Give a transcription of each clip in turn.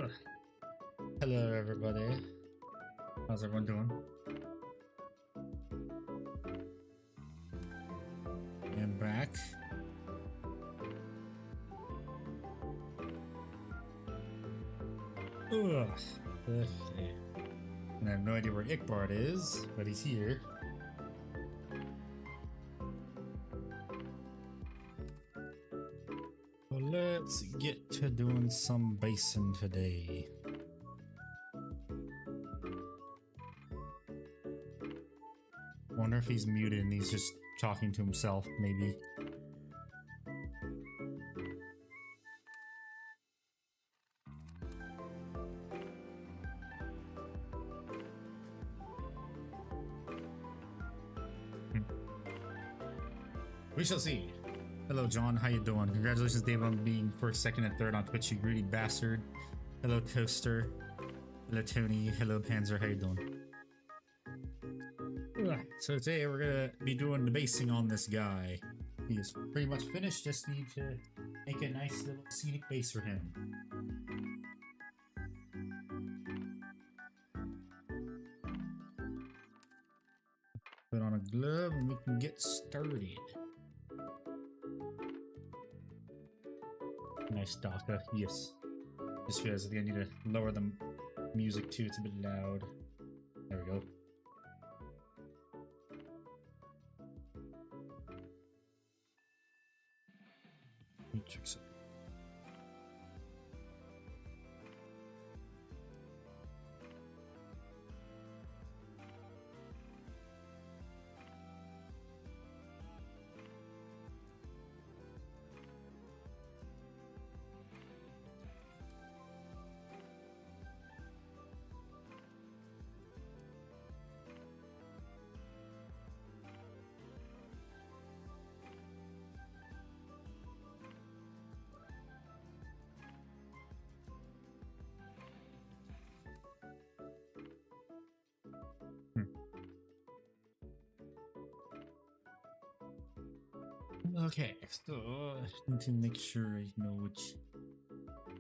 Ugh. Hello, everybody. How's everyone doing? I'm back. Ugh. Okay. And I have no idea where Ickbard is, but he's here. So let's get to doing some basing today. Wonder if he's muted and he's just talking to himself, maybe. We shall see. Hello, John. How you doing? Congratulations, Dave, on being first, second, and third on Twitch, you greedy bastard. Hello, Toaster. Hello, Tony. Hello, Panzer. How you doing? So today we're gonna be doing the basing on this guy. He is pretty much finished. Just need to make a nice little scenic base for him. Put on a glove and we can get started. Nice DACA, yes. Just realized I think I need to lower the music too, it's a bit loud. There we go. Matrix. Okay, so I need to make sure I know which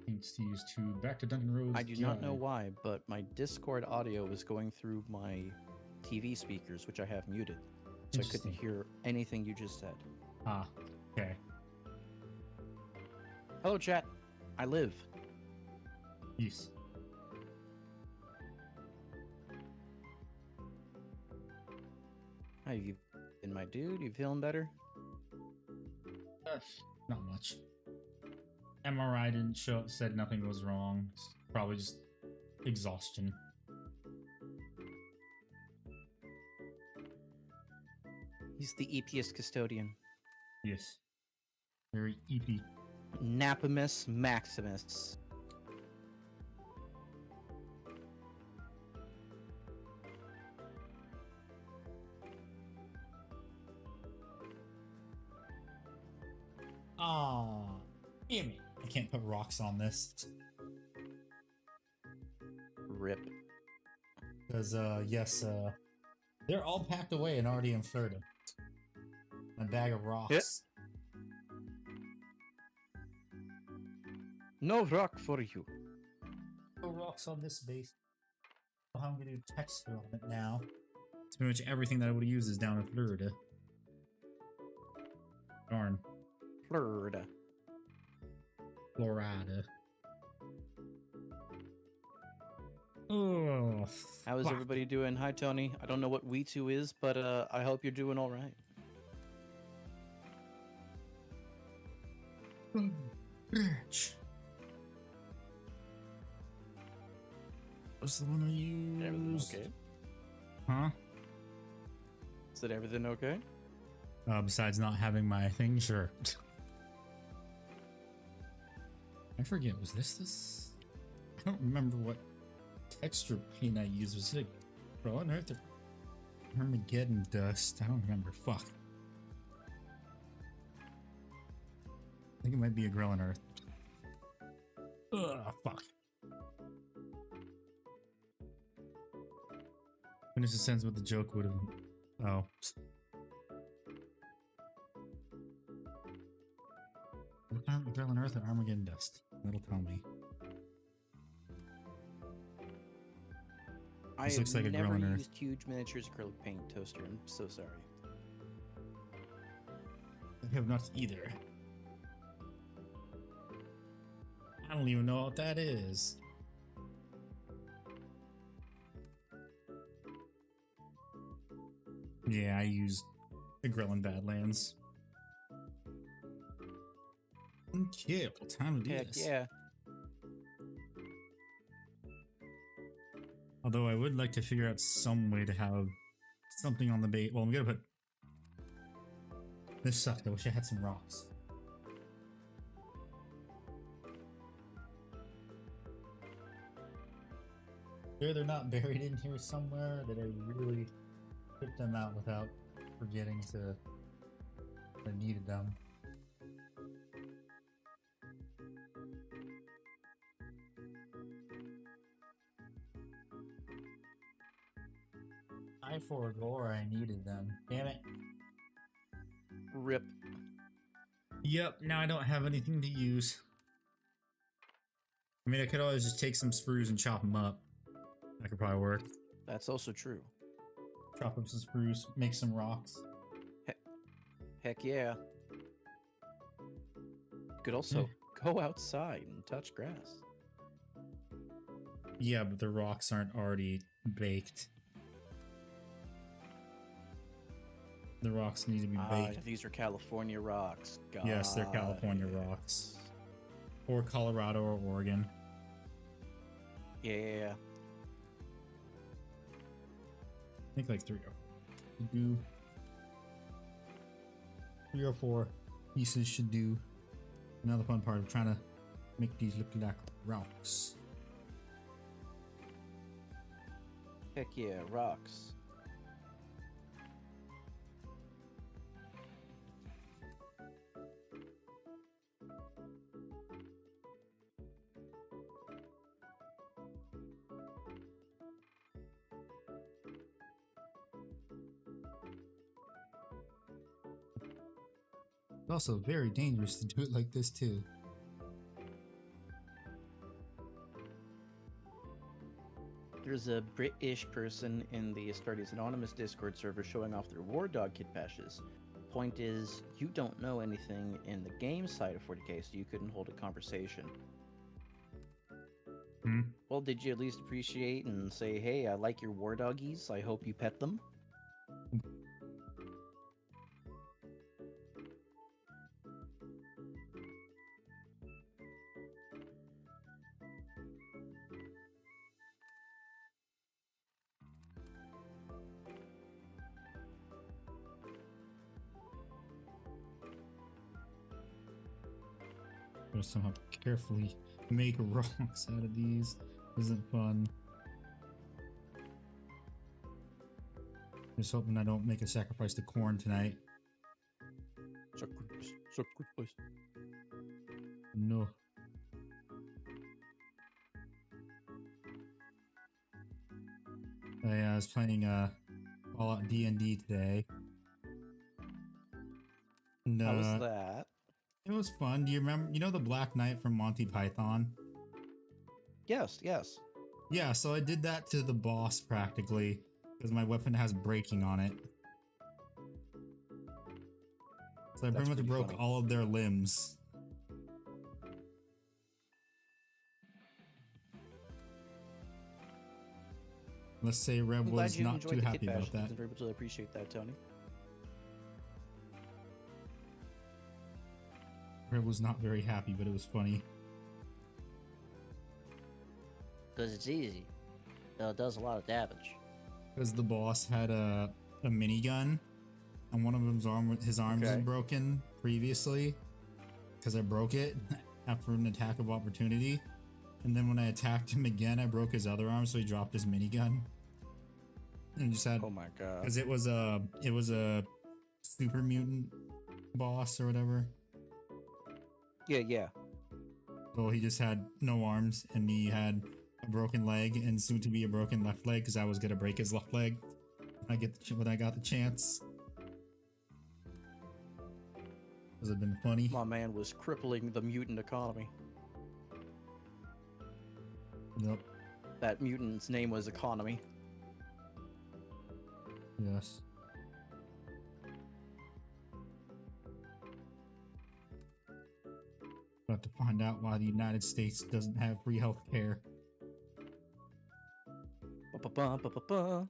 things to use to back to Duncan Roads. I do not know why, but my Discord audio was going through my TV speakers, which I have muted, so I couldn't hear anything you just said. Ah, okay. Hello, chat. I live. Yes. How you been, my dude? You feeling better? Not much. MRI didn't show, said nothing was wrong. It's probably just exhaustion. He's the epiest custodian. Yes. Very EP. Napimus Maximus. Aw, damn it. I can't put rocks on this. Rip. Because, yes, they're all packed away and already in Florida. A bag of rocks. Yep. No rock for you. No rocks on this base. So how I'm going to do texture on it now. It's pretty much everything that I would use is down in Florida. Darn. Florida. Florida. Oh, How is everybody doing? Hi, Tony. I don't know what We2 is, but I hope you're doing all right. Bitch. What's the one I used? Everything okay? Huh? Is that everything okay? Besides not having my thing, sure. I forget, was this? I don't remember what texture paint I used. Was it Pro on Earth or Armageddon Dust? I don't remember. Fuck. I think it might be a Grill on Earth. Ugh, fuck. Finish the sentence what the joke would have. Oh. Grill on Earth or Armageddon Dust? That'll tell me. I This have looks like a never growing earth. used huge miniatures acrylic paint toaster. I'm so sorry. I have not either. I don't even know what that is. Yeah, I used the Grill in Badlands. Okay, well, time to do Heck this. yeah. Although I would like to figure out some way to have something on the bait. Well, I'm gonna put... This sucked. I wish I had some rocks. Sure, they're not buried in here somewhere. That I really took them out without forgetting to... I needed them. I forgot I needed them. Damn it. Rip. Yep, now I don't have anything to use. I mean, I could always just take some sprues and chop them up. That could probably work. That's also true. Chop up some sprues, make some rocks. Heck yeah. You could also go outside and touch grass. Yeah, but the rocks aren't already baked. The rocks need to be baked. These are California rocks. Yes, they're California rocks. Or Colorado or Oregon. Yeah. I think like 3 or 4. Do 3 or 4 pieces should do. Another fun part of trying to make these look like rocks. Heck yeah, rocks. It's also very dangerous to do it like this too. There's a British person in the Astartes Anonymous Discord server showing off their War Dog kit patches. Point is, you don't know anything in the game side of 40k, so you couldn't hold a conversation. Well, did you at least appreciate and say, hey, I like your War Doggies, I hope you pet them? Gotta somehow carefully make rocks out of these. Isn't fun. Just hoping I don't make a sacrifice to corn tonight. Sacrifice. No. I was playing all out D&D today. And, How was that? It was fun. Do you remember? You know the Black Knight from Monty Python? Yes. Yeah, so I did that to the boss practically because my weapon has breaking on it. So I pretty much broke all of their limbs. Let's say Reb was not too happy about that. I very much appreciate that, Tony. Reb was not very happy, but it was funny. Because it's easy. It does a lot of damage. Because the boss had a minigun, and one of his arms was broken previously. Because I broke it after an attack of opportunity, and then when I attacked him again, I broke his other arm, so he dropped his minigun. And just had, oh my god! because it was a super mutant boss or whatever. Yeah. So he just had no arms, and he had a broken leg, and soon to be a broken left leg, because I was gonna break his left leg. When I got the chance. Has it been funny? My man was crippling the mutant economy. Yep. That mutant's name was Economy. Yes. About to find out why the United States doesn't have free health care. Ba-ba-ba-ba-ba-ba.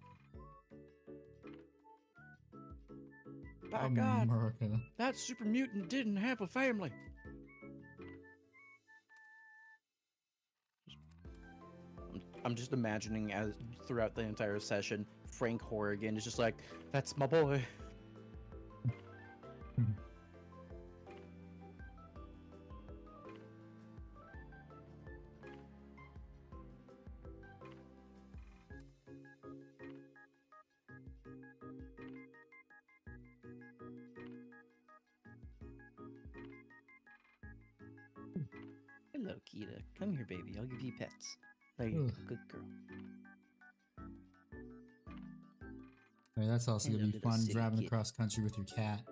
By God, America. that super mutant didn't have a family. I'm just imagining as throughout the entire session, Frank Horrigan is just like, "That's my boy." Hello, Killa. Come here, baby. I'll give you pets. There you go. Good girl. Hey, that's also Hello, gonna be little fun city driving kid. across country with your cat.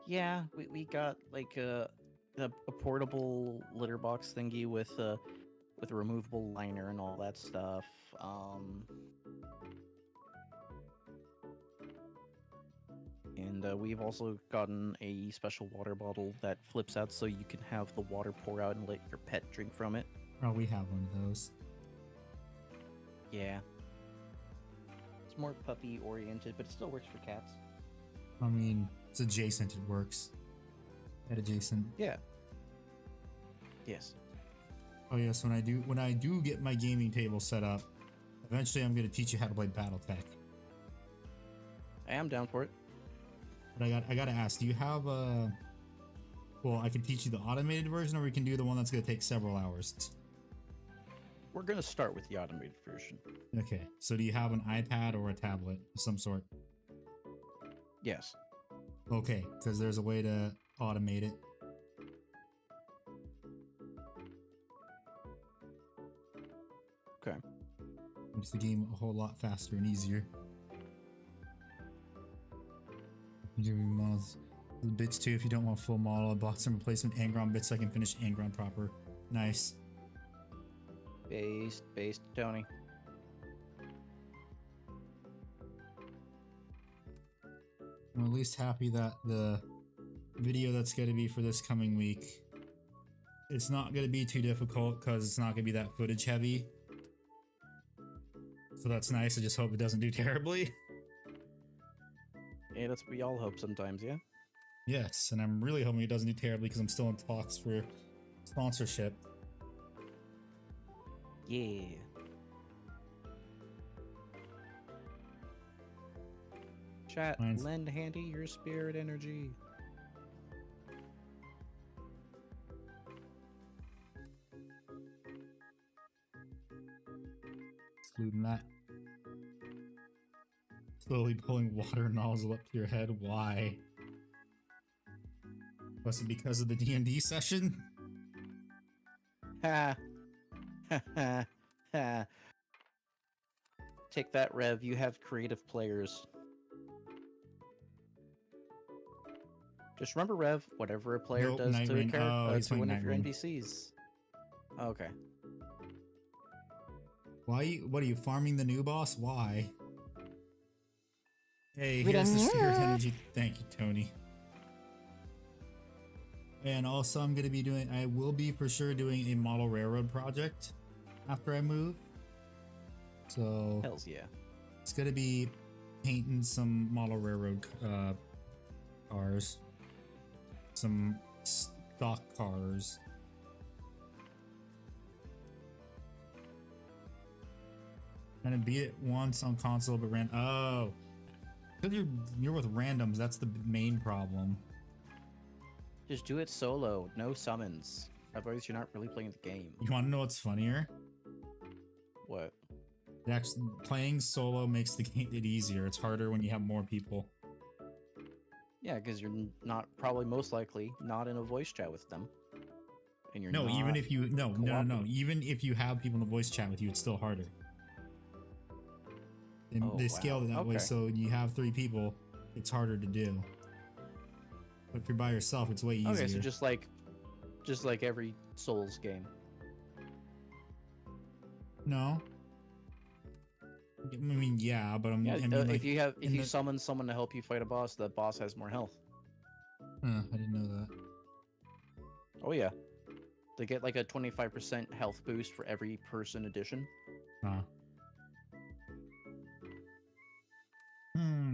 Yeah, we got like a portable litter box thingy with a removable liner and all that stuff. And we've also gotten a special water bottle that flips out so you can have the water pour out and let your pet drink from it. Oh, we have one of those. Yeah. It's more puppy oriented, but it still works for cats. I mean, it's adjacent. It works. At adjacent. Yeah. Yes. Oh yes, when I do get my gaming table set up, eventually I'm gonna teach you how to play BattleTech. I am down for it. But I gotta ask, do you have a? Well, I can teach you the automated version, or we can do the one that's gonna take several hours. We're gonna start with the automated version. Okay, so do you have an iPad or a tablet of some sort? Yes. Okay, because there's a way to automate it. Okay. Makes the game a whole lot faster and easier. Give me models. The bits too if you don't want full model. I bought some replacement Angron bits so I can finish Angron proper. Nice. Based, Tony. I'm at least happy that the video that's going to be for this coming week, it's not going to be too difficult because it's not going to be that footage heavy. So that's nice. I just hope it doesn't do terribly. Yeah, that's what we all hope sometimes, yeah? Yes, and I'm really hoping it doesn't do terribly because I'm still in talks for sponsorship. Yeah. Chat, lend Handy your spirit energy. Excluding that. Slowly pulling water nozzle up to your head. Why? Was it because of the D&D session? Ha! Ha ha ha. Take that, Rev. You have creative players. Just remember, Rev, whatever a player Nope, does to, he's to one playing of your Night Rain. NPCs. Okay. Why? What are you farming the new boss? Why? Hey, We here's the don't spirit know. energy. Thank you, Tony. And also, I will be for sure doing a model railroad project after I move. So Hells yeah. it's gonna be painting some model railroad cars, some stock cars. Kind of beat it once on console, but because you're with randoms. That's the main problem. Just do it solo, no summons. Otherwise, you're not really playing the game. You want to know what's funnier? What? Actually, playing solo makes the game easier. It's harder when you have more people. Yeah, because you're not probably most likely not in a voice chat with them. And you're No, not even if you no, cooperating. even if you have people in the voice chat with you, it's still harder. And Oh, they wow. scaled it that way, Okay. so you have 3 people, it's harder to do. But if you're by yourself, it's way easier. Okay, so just like every Souls game. No. I mean, yeah, but Yeah, I mean, like, if in you the- summon someone to help you fight a boss, the boss has more health. I didn't know that. Oh yeah, they get like a 25% health boost for every person addition.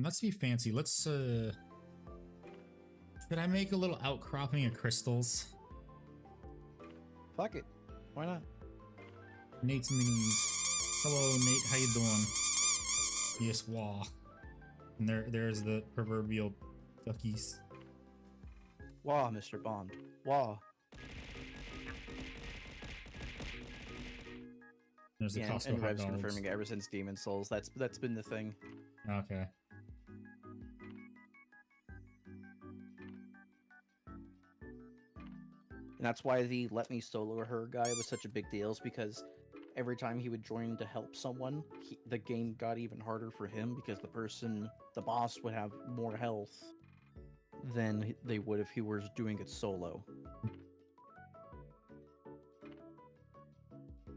Let's be fancy. Let's could I make a little outcropping of crystals? Fuck it, why not? Nate's minis. Hello, Nate. How you doing? Yes, wah. And there's the proverbial duckies. Wah, Mr. Bond. Wah. There's the Yeah, Costco and hot Rev's dogs. confirming it ever since Demon Souls. That's been the thing. Okay. And that's why the let me solo her guy was such a big deal, is because every time he would join to help someone, the game got even harder for him because the boss would have more health than they would if he was doing it solo.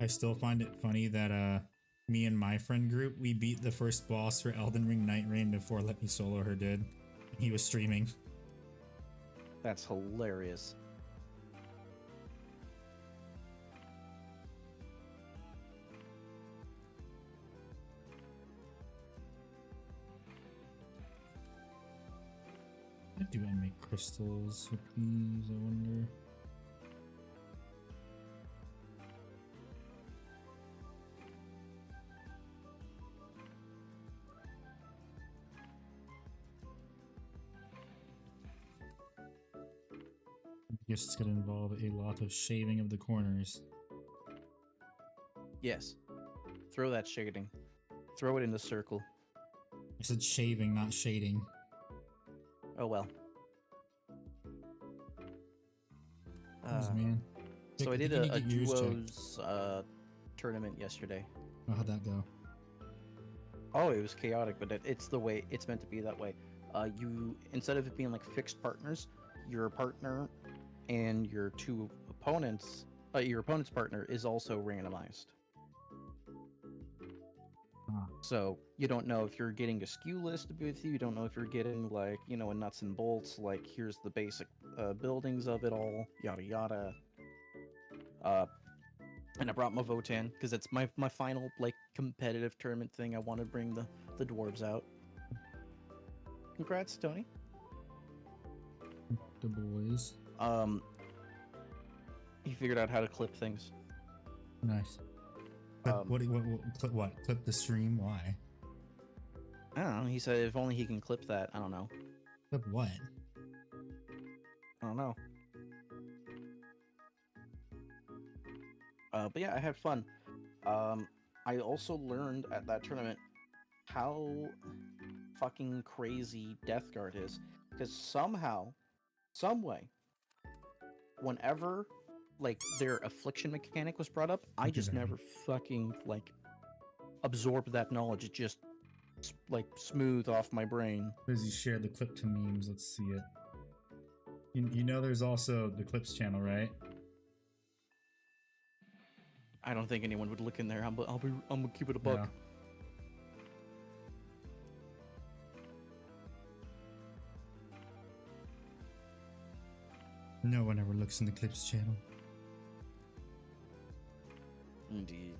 I still find it funny that me and my friend group, we beat the first boss for Elden Ring Night Rain before Let Me Solo Her did. He was streaming. That's hilarious. Do I make crystals with these, I wonder? I guess it's gonna involve a lot of shaving of the corners. Yes. Throw that shading. Throw it in the circle. I said shaving, not shading. Oh well. Jeez, man. So I Vic, did think you a need to get yours checked. duos tournament yesterday. Oh, how'd that go? Oh, it was chaotic, but it's the way it's meant to be that way. You, instead of it being like fixed partners, your partner and your two opponents, your opponent's partner is also randomized. Ah. So you don't know if you're getting a skew list with you. You don't know if you're getting like, you know, a nuts and bolts. Like here's the basic buildings of it all, yada yada. And I brought my Votan because it's my final like competitive tournament thing. I want to bring the dwarves out. Congrats, Tony. The boys. He figured out how to clip things. Nice. Clip, what? Clip the stream? Why? I don't know. He said if only he can clip that. I don't know. Clip what? I don't know. But yeah, I had fun. I also learned at that tournament how fucking crazy Death Guard is. Because somehow, some way, whenever like their affliction mechanic was brought up, I just never fucking like absorbed that knowledge. It just like smooth off my brain. Busy shared the clip to memes. Let's see it. You know, there's also the Clips channel, right? I don't think anyone would look in there. I'm gonna keep it a buck. No one ever looks in the Clips channel. Indeed.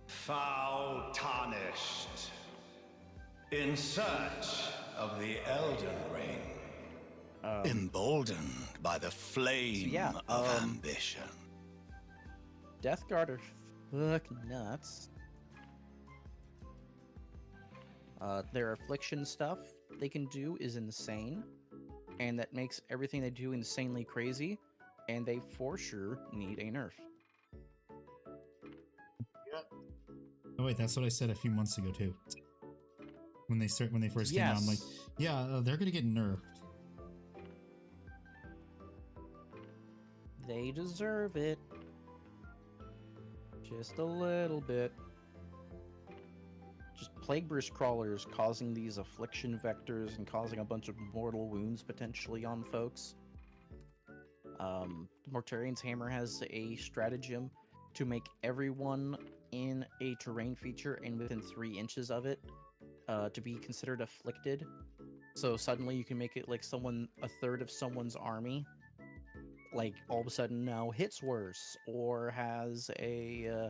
Foul tarnished, in search of the Elden Ring, emboldened by the flame of ambition. Death Guard are fucking nuts. Their affliction stuff they can do is insane, and that makes everything they do insanely crazy, and they for sure need a nerf. Oh wait, that's what I said a few months ago too. When they first came out, I'm like, yeah, they're gonna get nerfed. They deserve it. Just a little bit. Just Plague Burst crawlers causing these affliction vectors and causing a bunch of mortal wounds potentially on folks. Mortarian's Hammer has a stratagem to make everyone in a terrain feature and within 3 inches of it to be considered afflicted. So suddenly you can make it like a third of someone's army, like all of a sudden now hits worse or has a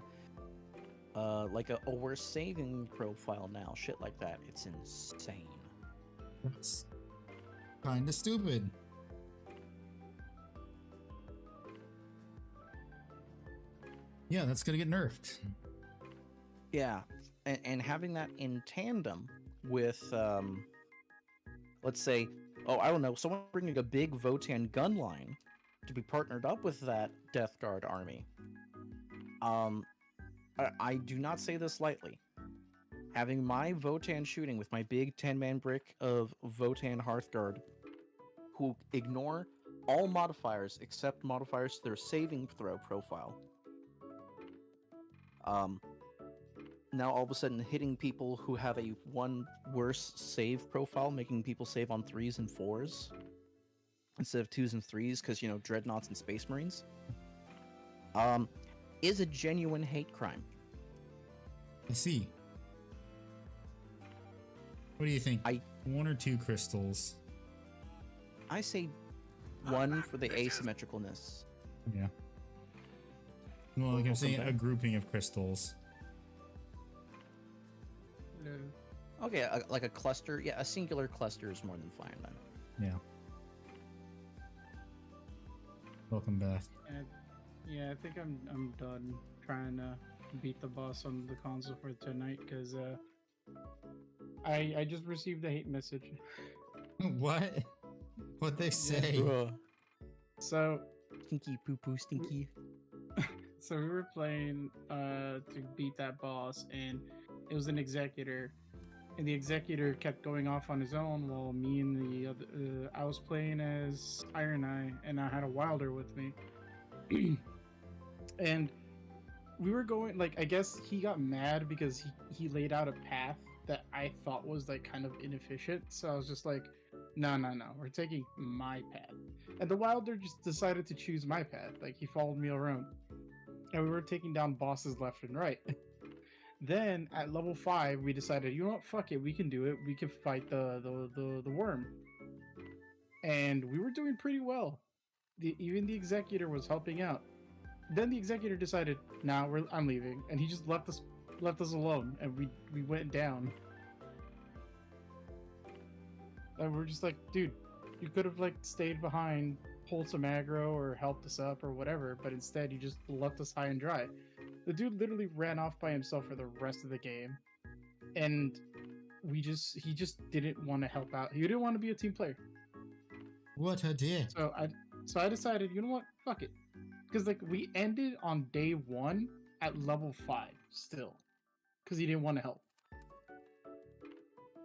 like a worse saving profile now. Shit like that. It's insane. That's kind of stupid. Yeah, that's gonna get nerfed. Yeah, and having that in tandem with, let's say, oh, I don't know, someone bringing a big Votan gun line to be partnered up with that Death Guard army. I do not say this lightly. Having my Votan shooting with my big 10-man brick of Votan Hearthguard, who ignore all modifiers except modifiers to their saving throw profile. Now all of a sudden hitting people who have a one worse save profile, making people save on 3s and 4s instead of 2s and 3s because, you know, dreadnoughts and space marines, is a genuine hate crime. I see. What do you think? 1 or 2 crystals? I say 1 for the asymmetricalness. Yeah. Well, like I'm saying, a grouping of crystals. Okay, like a cluster. Yeah, a singular cluster is more than fine then. Yeah. Welcome back. Yeah, I think I'm done trying to beat the boss on the console for tonight because I just received a hate message. What? What they say? So Stinky poo poo stinky. So we were playing to beat that boss, and it was an executor, and the executor kept going off on his own while me and the other I was playing as Iron Eye, and I had a Wilder with me. And we were going, like, I guess he got mad because he laid out a path that I thought was like kind of inefficient, so I was just like, no, we're taking my path. And the Wilder just decided to choose my path. Like, he followed me around, and we were taking down bosses left and right. Then at level 5 we decided, you know what, fuck it, we can do it. We can fight the worm. And we were doing pretty well. Even the executor was helping out. Then the executor decided, nah, I'm leaving, and he just left us alone, and we went down. And we're just like, dude, you could have like stayed behind, pulled some aggro, or helped us up, or whatever, but instead you just left us high and dry. The dude literally ran off by himself for the rest of the game, and he just didn't want to help out. He didn't want to be a team player. What a dick. So I decided, you know what, fuck it, because like we ended on day 1 at level 5 still, because he didn't want to help.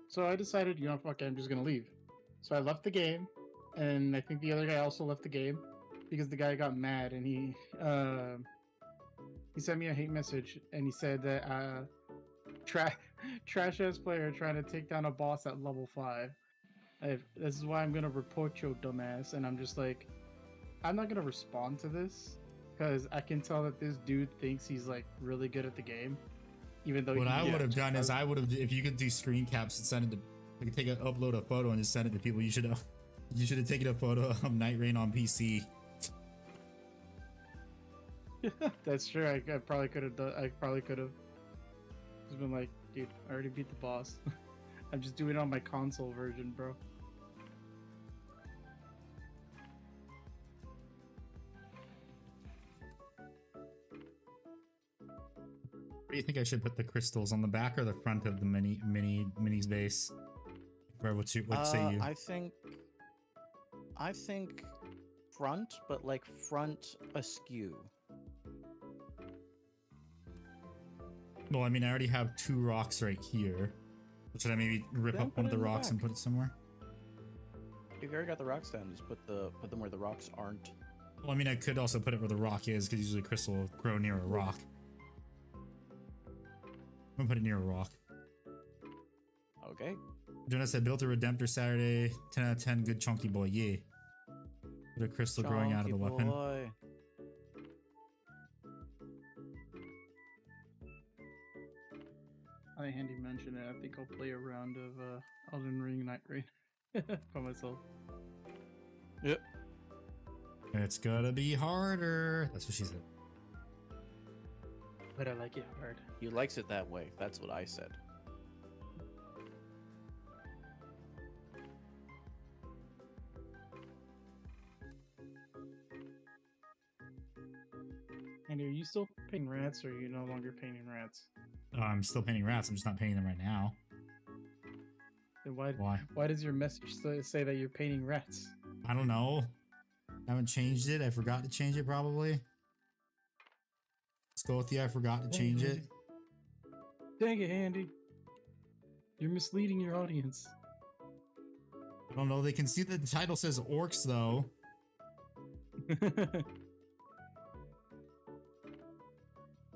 So I decided, you know, fuck it, I'm just gonna leave. So I left the game, and I think the other guy also left the game because the guy got mad, and he sent me a hate message, and he said that trash ass player trying to take down a boss at level 5. This is why I'm gonna report your dumbass. And I'm just like, I'm not gonna respond to this because I can tell that this dude thinks he's like really good at the game, even though. What I would have done is if you could do screen caps and send it to, upload a photo and just send it to people. You should have taken a photo of Night Rain on PC. That's true. I probably could have done. I probably could have just been like, dude, I already beat the boss. I'm just doing it on my console version, bro. Where do you think I should put the crystals, on the back or the front of the mini's base? Where what say you? I think front, but like front askew. Well, I mean, I already have 2 rocks right here. Should I maybe rip Then up one of put it the in the rocks and back. put it somewhere? If you already got the rocks down, just put them where the rocks aren't. Well, I mean, I could also put it where the rock is, because usually crystal will grow near a rock. I'm gonna put it near a rock. Okay. Jonas said, built a Redemptor Saturday, 10 out of 10, good chunky boy, yeah. Put a crystal growing out of the Chunky weapon. boy. I Handy mentioned it. I think I'll play a round of Elden Ring Night Rain by myself. Yep. It's gonna be harder. That's what she said. But I like it hard. He likes it that way. That's what I said. And are you still painting rats, or are you no longer painting rats? I'm still painting rats. I'm just not painting them right now. Then Why? why does your message say that you're painting rats? I don't know. I haven't changed it. I forgot to change it probably. Let's go with the I forgot to change it. Dang it, Handy. You're misleading your audience. I don't know. They can see that the title says Orks though.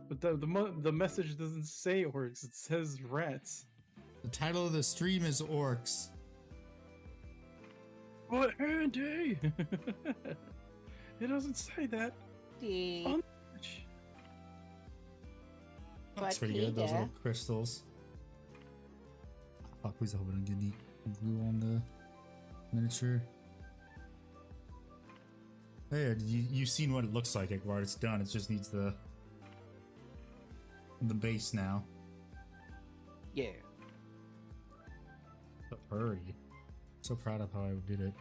But the message doesn't say orcs, it says rats. The title of the stream is Orks. But Handy! It doesn't say that. On That's pretty good. Those little crystals. Fuck, please I hope I don't get any glue on the miniature. Hey, you've seen what it looks like, Edward. It's done. It just needs the base now. Yeah. So pretty. So proud of how I did it.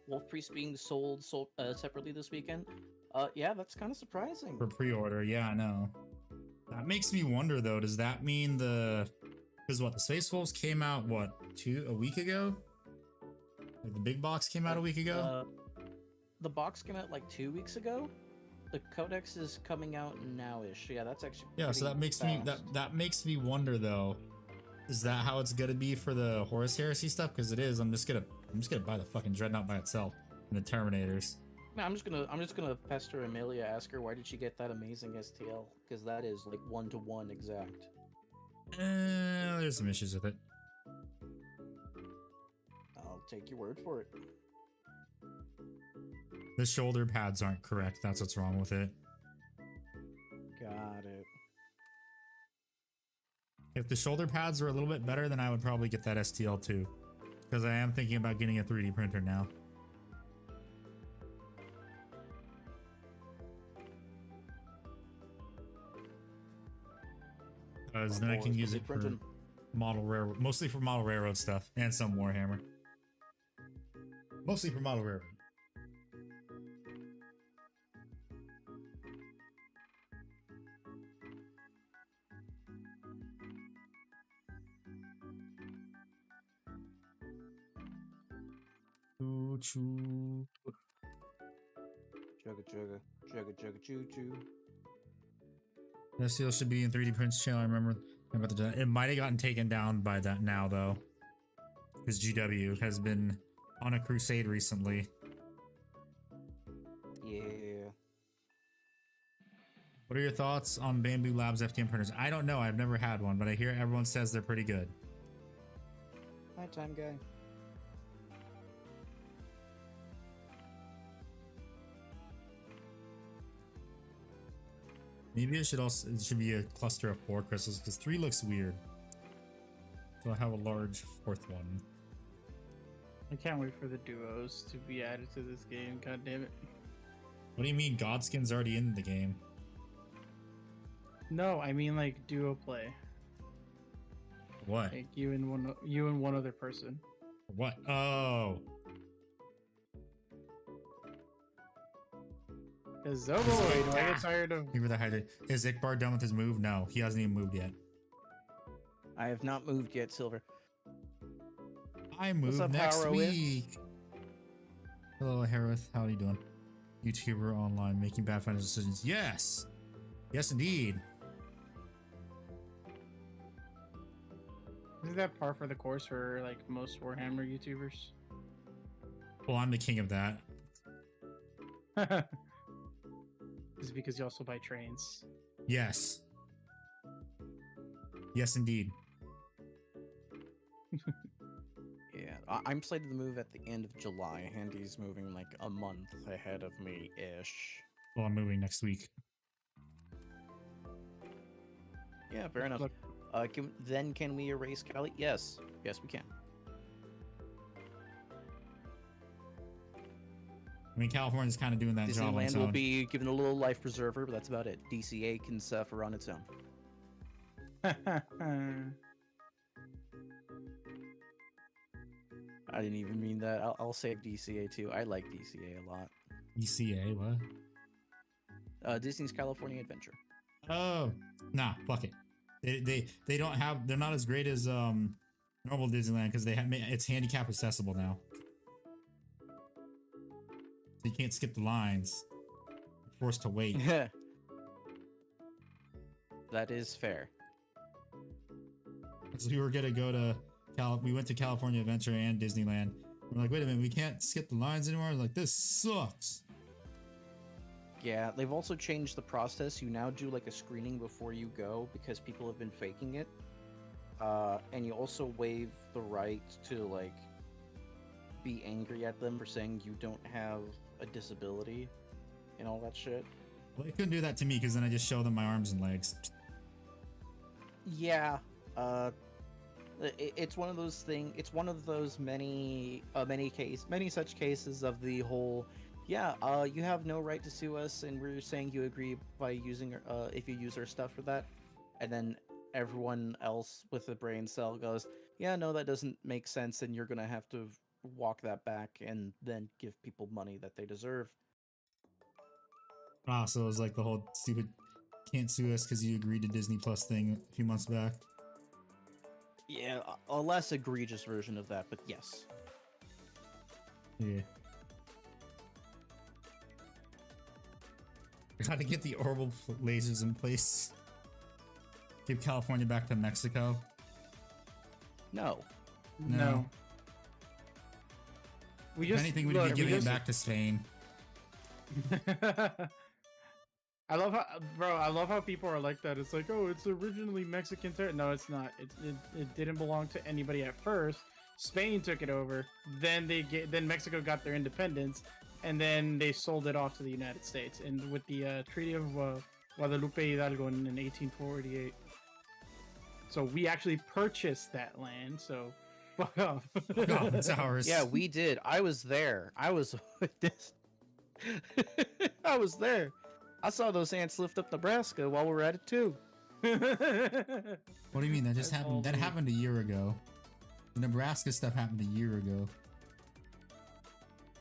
Wolf Priest being sold separately this weekend. Yeah, that's kind of surprising. For pre-order, yeah, I know. That makes me wonder though, does that mean because what, the Space Wolves came out, what, a week ago? Like the big box came out a week ago? The box came out like 2 weeks ago. The Codex is coming out now-ish. Yeah, that's actually So that makes me that makes me wonder though. Is that how it's gonna be for the Horus Heresy stuff? Because it is. I'm just gonna buy the fucking Dreadnought by itself and the Terminators. No, I'm just gonna pester Amelia, ask her why did she get that amazing STL? Because that is like 1-to-1 exact. There's some issues with it. I'll take your word for it. The shoulder pads aren't correct. That's what's wrong with it. Got it. If the shoulder pads were a little bit better, then I would probably get that STL too. Because I am thinking about getting a 3D printer now. Because then I can use it for model railroad, mostly for model railroad stuff, and some Warhammer. Mostly for model railroad. Choo. Chugga choo choo. STL should be in 3D Prints channel. I remember about the. It might have gotten taken down by that now though, because GW has been on a crusade recently. Yeah. What are your thoughts on Bamboo Labs FDM printers? I don't know. I've never had one, but I hear everyone says they're pretty good. Nighttime guy. Maybe it should be a cluster of 4 crystals because 3 looks weird. So I have a large 4th one. I can't wait for the duos to be added to this game. God damn it! What do you mean? Godskin's already in the game. No, I mean like duo play. What? Like you and one other person. What? Oh. Cause oh boy, do I get tired of. Give her the hydrate. Is Ikbar done with his move? No, he hasn't even moved yet. I have not moved yet, Silver. I move up, next Harrowith? week. Hello, Harrowith. How are you doing? YouTuber online making bad financial decisions. Yes. Yes, indeed. Isn't that par for the course for like most Warhammer YouTubers? Well, I'm the king of that. Is it because you also buy trains? Yes. Yes, indeed. Yeah, I'm slated to move at the end of July. Handy's moving like a month ahead of me-ish. Well, I'm moving next week. Yeah, fair enough. Look, Can we erase Cali? Yes. Yes, we can. I mean, California's kind of doing that job on its Disneyland will own. be given a little life preserver, but that's about it. DCA can suffer on its own. I didn't even mean that. I'll save DCA too. I like DCA a lot. ECA, what? Disney's California Adventure. Oh, nah, fuck it. They don't have. They're not as great as normal Disneyland because they have. It's handicap accessible now. So you can't skip the lines. You're forced to wait. That is fair. So we were gonna go to we went to California Adventure and Disneyland. We're like, wait a minute, we can't skip the lines anymore. Like, this sucks. Yeah, they've also changed the process. You now do like a screening before you go because people have been faking it. And you also waive the right to like be angry at them for saying you don't have a disability and all that shit. Well, they couldn't do that to me because then I just show them my arms and legs. Yeah, it's one of those things. It's one of those many such cases of the whole. Yeah, you have no right to sue us, and we're saying you agree by using if you use our stuff for that, and then everyone else with a brain cell goes, yeah, no, that doesn't make sense, and you're gonna have to walk that back and then give people money that they deserve. Ah, so it was like the whole stupid can't sue us because you agreed to Disney Plus thing a few months back. Yeah, a less egregious version of that, but yes. Yeah. Gotta get the orbital lasers in place. Give California back to Mexico. No. no. We If just anything, we'd look, be giving we it back to Spain. I love how, bro. I love how people are like that. It's like, oh, it's originally Mexican territory. No, it's not. It didn't belong to anybody at first. Spain took it over. Then then Mexico got their independence, and then they sold it off to the United States. And with the Treaty of Guadalupe Hidalgo in 1848. So we actually purchased that land. So fuck off. Oh, it's ours. Yeah, we did. I was there. I was with this. I was there. I saw those ants lift up Nebraska while we were at it too. What do you mean? That just happened? That happened a year ago. The Nebraska stuff happened a year ago.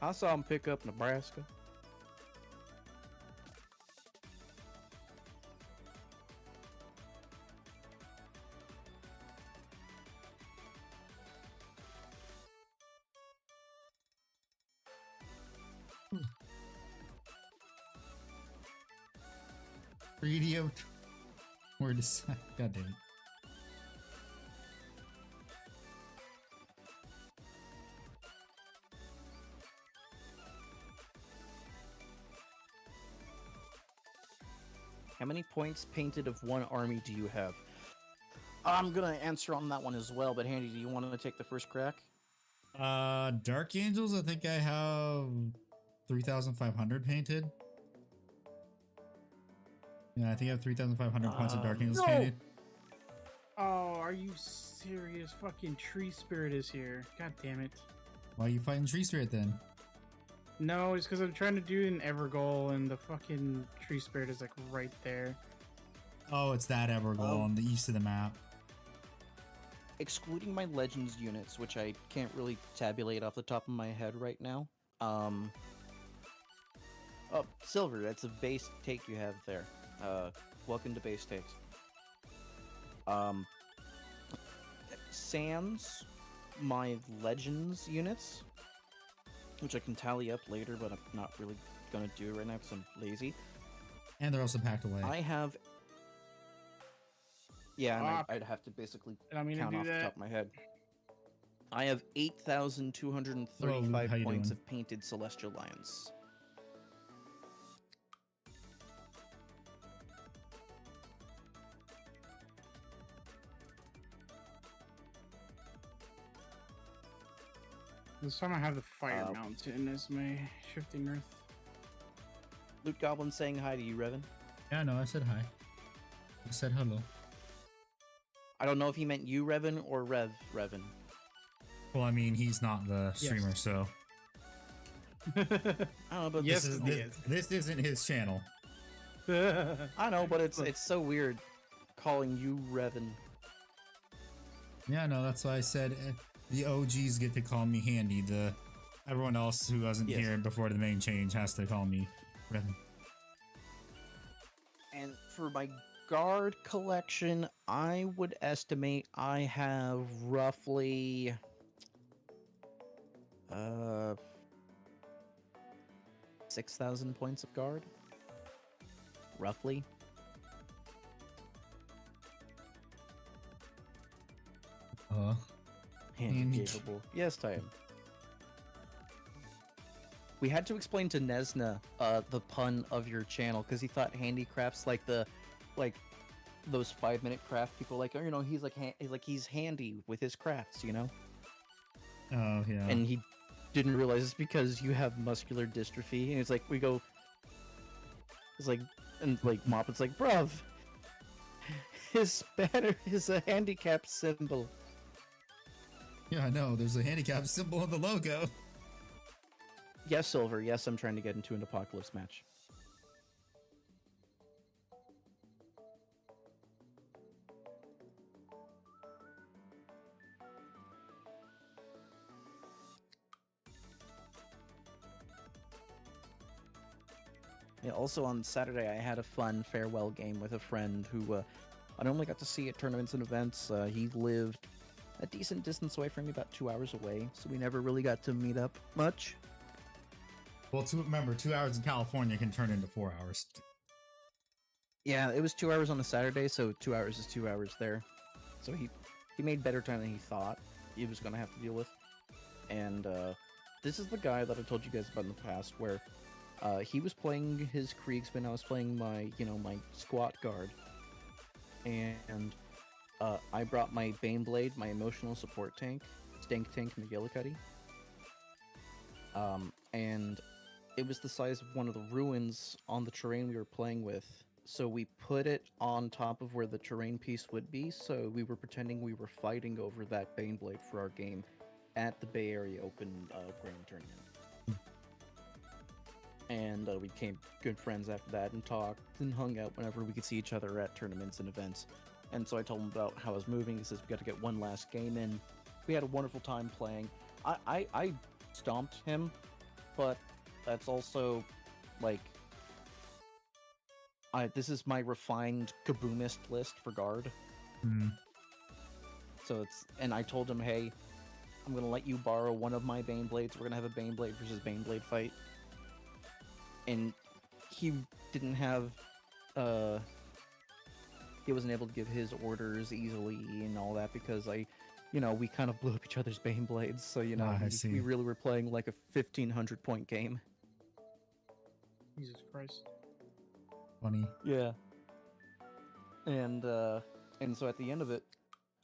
I saw them pick up Nebraska. Radio. Where does God damn it. How many points painted of one army do you have? I'm gonna answer on that one as well, but Handy, do you want to take the first crack? Dark Angels, I think I have 3,500 painted. Yeah, I think I have 3,500 points of Dark Angels no! painted. Oh, are you serious? Fucking Tree Spirit is here. God damn it. Why are you fighting Tree Spirit then? No, it's because I'm trying to do an Evergoal and the fucking Tree Spirit is like right there. Oh, it's that Evergoal on the east of the map. Excluding my Legends units, which I can't really tabulate off the top of my head right now. Oh, Silver, that's a base take you have there. Welcome to base takes. Sans, my Legends units, which I can tally up later, but I'm not really gonna do it right now because I'm lazy. And they're also packed away. I have... Yeah, and I'd have to basically count off the top of my head. I have 8,235 points of painted Celestial Lions. This time I have the Fire Mountain as my Shifting Earth. Loot Goblin saying hi to you, Revan. Yeah, no, I said hi. I said hello. I don't know if he meant you, Revan, or Revan. Well, I mean, he's not the streamer, so I don't know, but Yes, this isn't his channel. I know, but it's so weird calling you Revan. Yeah, no, that's why I said the OGs get to call me Handy. Everyone else who wasn't here before the main change has to call me Revan. And for my guard collection, I would estimate I have roughly 6,000 points of guard. Roughly. Handy capable. Yes, I am. We had to explain to Nesna the pun of your channel because he thought handicrafts like those 5-minute craft people, like, oh, you know, he's handy with his crafts, you know. Oh yeah. And he didn't realize it's because you have muscular dystrophy, and it's like Mop, it's like, bruv, his banner is a handicap symbol. Yeah, I know. There's a handicap symbol on the logo. Yes, Silver. Yes, I'm trying to get into an apocalypse match. Yeah, also on Saturday, I had a fun farewell game with a friend who I normally got to see at tournaments and events. He lived a decent distance away from me, about 2 hours away, so we never really got to meet up much. Well, remember, 2 hours in California can turn into 4 hours. Yeah, it was 2 hours on a Saturday, so 2 hours is 2 hours there. So he made better time than he thought he was going to have to deal with. And this is the guy that I told you guys about in the past, where he was playing his Kriegsman, I was playing my, my squat guard. And I brought my Baneblade, my emotional support tank, Stank Tank McGillicuddy. And it was the size of one of the ruins on the terrain we were playing with. So we put it on top of where the terrain piece would be, so we were pretending we were fighting over that Baneblade for our game at the Bay Area Open Grand Tournament. And we became good friends after that and talked and hung out whenever we could see each other at tournaments and events. And so I told him about how I was moving. He says, we got to get one last game in. We had a wonderful time playing. I stomped him, but that's also, like, this is my refined kaboomist list for guard. Mm. So and I told him, hey, I'm going to let you borrow one of my Baneblades. We're going to have a Baneblade versus Baneblade fight. And he didn't have, he wasn't able to give his orders easily and all that because we kind of blew up each other's Baneblades. So, we really were playing like a 1,500 point game. Jesus Christ. Funny. Yeah. And so at the end of it,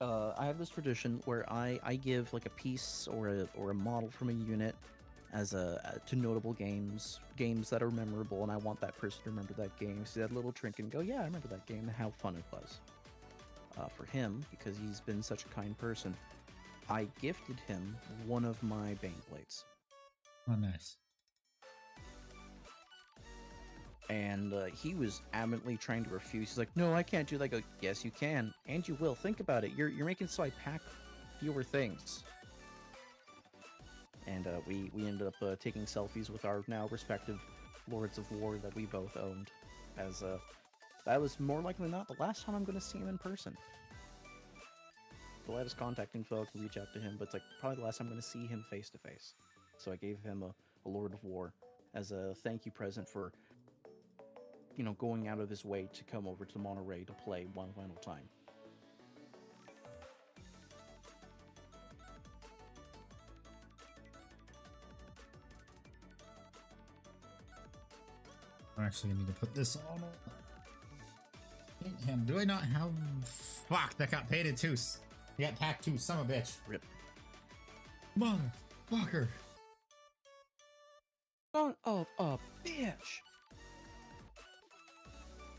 I have this tradition where I give like a piece or a model from a unit as to notable games that are memorable, and I want that person to remember that game, see that little trinket and go, yeah, I remember that game and how fun it was. For him, because he's been such a kind person, I gifted him one of my Baneblades. Oh, nice. And he was adamantly trying to refuse. He's like, no, I can't do that. I go, yes, you can, and you will. Think about it. You're making so I pack fewer things. And we ended up taking selfies with our now respective Lords of War that we both owned, as that was more likely than not the last time I'm going to see him in person. So I have his contact info, I can reach out to him, but it's like probably the last time I'm going to see him face to face. So I gave him a Lord of War as a thank you present for, going out of his way to come over to Monterey to play one final time. I'm actually gonna need to put this on. Do I not have? Fuck! That got painted too. I got tacked too. Son of a bitch. Rip. Motherfucker. Son of a bitch.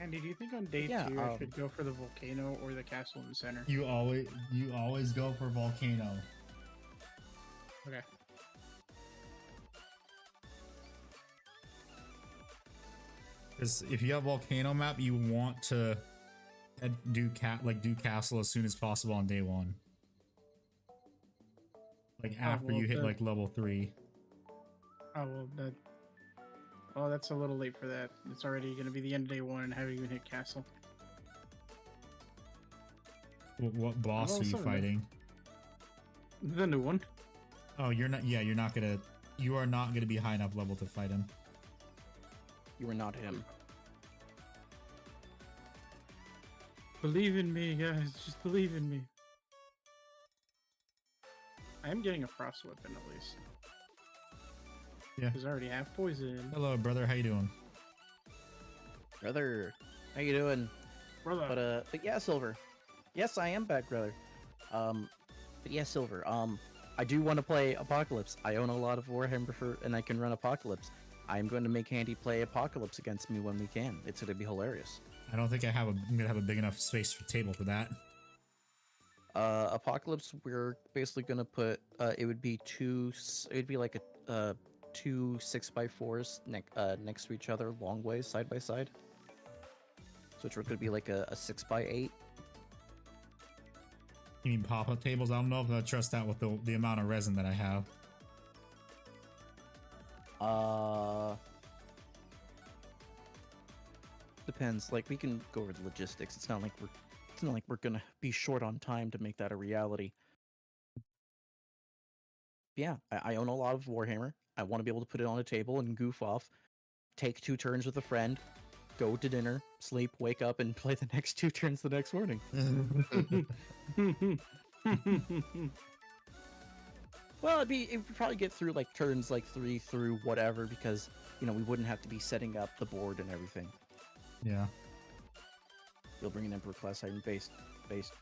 Andy, do you think on day Yeah, 2 I should go for the volcano or the castle in the center? You always go for volcano. Okay. Because if you have volcano map, you want to do castle as soon as possible on day 1. Like after you hit like level 3. Oh well, that's a little late for that. It's already going to be the end of day 1 and I haven't even hit castle. What boss are you fighting? The new one. Oh, you're not. Yeah, you're not gonna. You are not gonna be high enough level to fight him. You are not him. Believe in me, guys. Just believe in me. I am getting a frost weapon at least. Yeah. Because I already have poison. Hello, brother. How you doing? Brother, how you doing? Brother. But yeah, Silver. Yes, I am back, brother. But yeah, Silver. I do want to play Apocalypse. I own a lot of Warhammer and I can run Apocalypse. I'm going to make Handy play Apocalypse against me when we can. It's going to be hilarious. I don't think I'm gonna have a big enough space for table for that. Apocalypse, we're basically going to put, it would be like a, 2 6x4s next to each other, long ways, side by side. So it's going to be like a 6x8. You mean pop-up tables? I don't know if I trust that with the amount of resin that I have. Depends. Like, we can go over the logistics. It's not like we're gonna be short on time to make that a reality. Yeah, I own a lot of Warhammer. I want to be able to put it on a table and goof off, take 2 turns with a friend, go to dinner, sleep, wake up, and play the next 2 turns the next morning. Well, it would probably get through like turns like 3 through whatever, because we wouldn't have to be setting up the board and everything. Yeah. You'll bring an Emperor class iron base. That's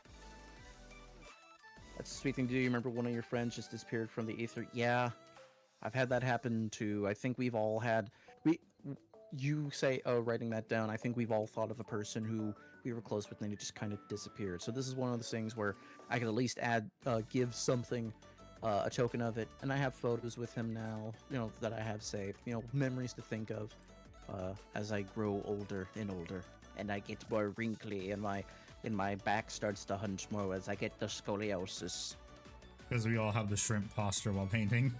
a sweet thing to do. You remember one of your friends just disappeared from the ether? Yeah, I've had that happen too. I think we've all had writing that down. I think we've all thought of a person who we were close with and they just kind of disappeared. So this is one of those things where I could at least give something, a token of it. And I have photos with him now, that I have saved, memories to think of as I grow older and older. And I get more wrinkly and my back starts to hunch more as I get the scoliosis. Because we all have the shrimp posture while painting.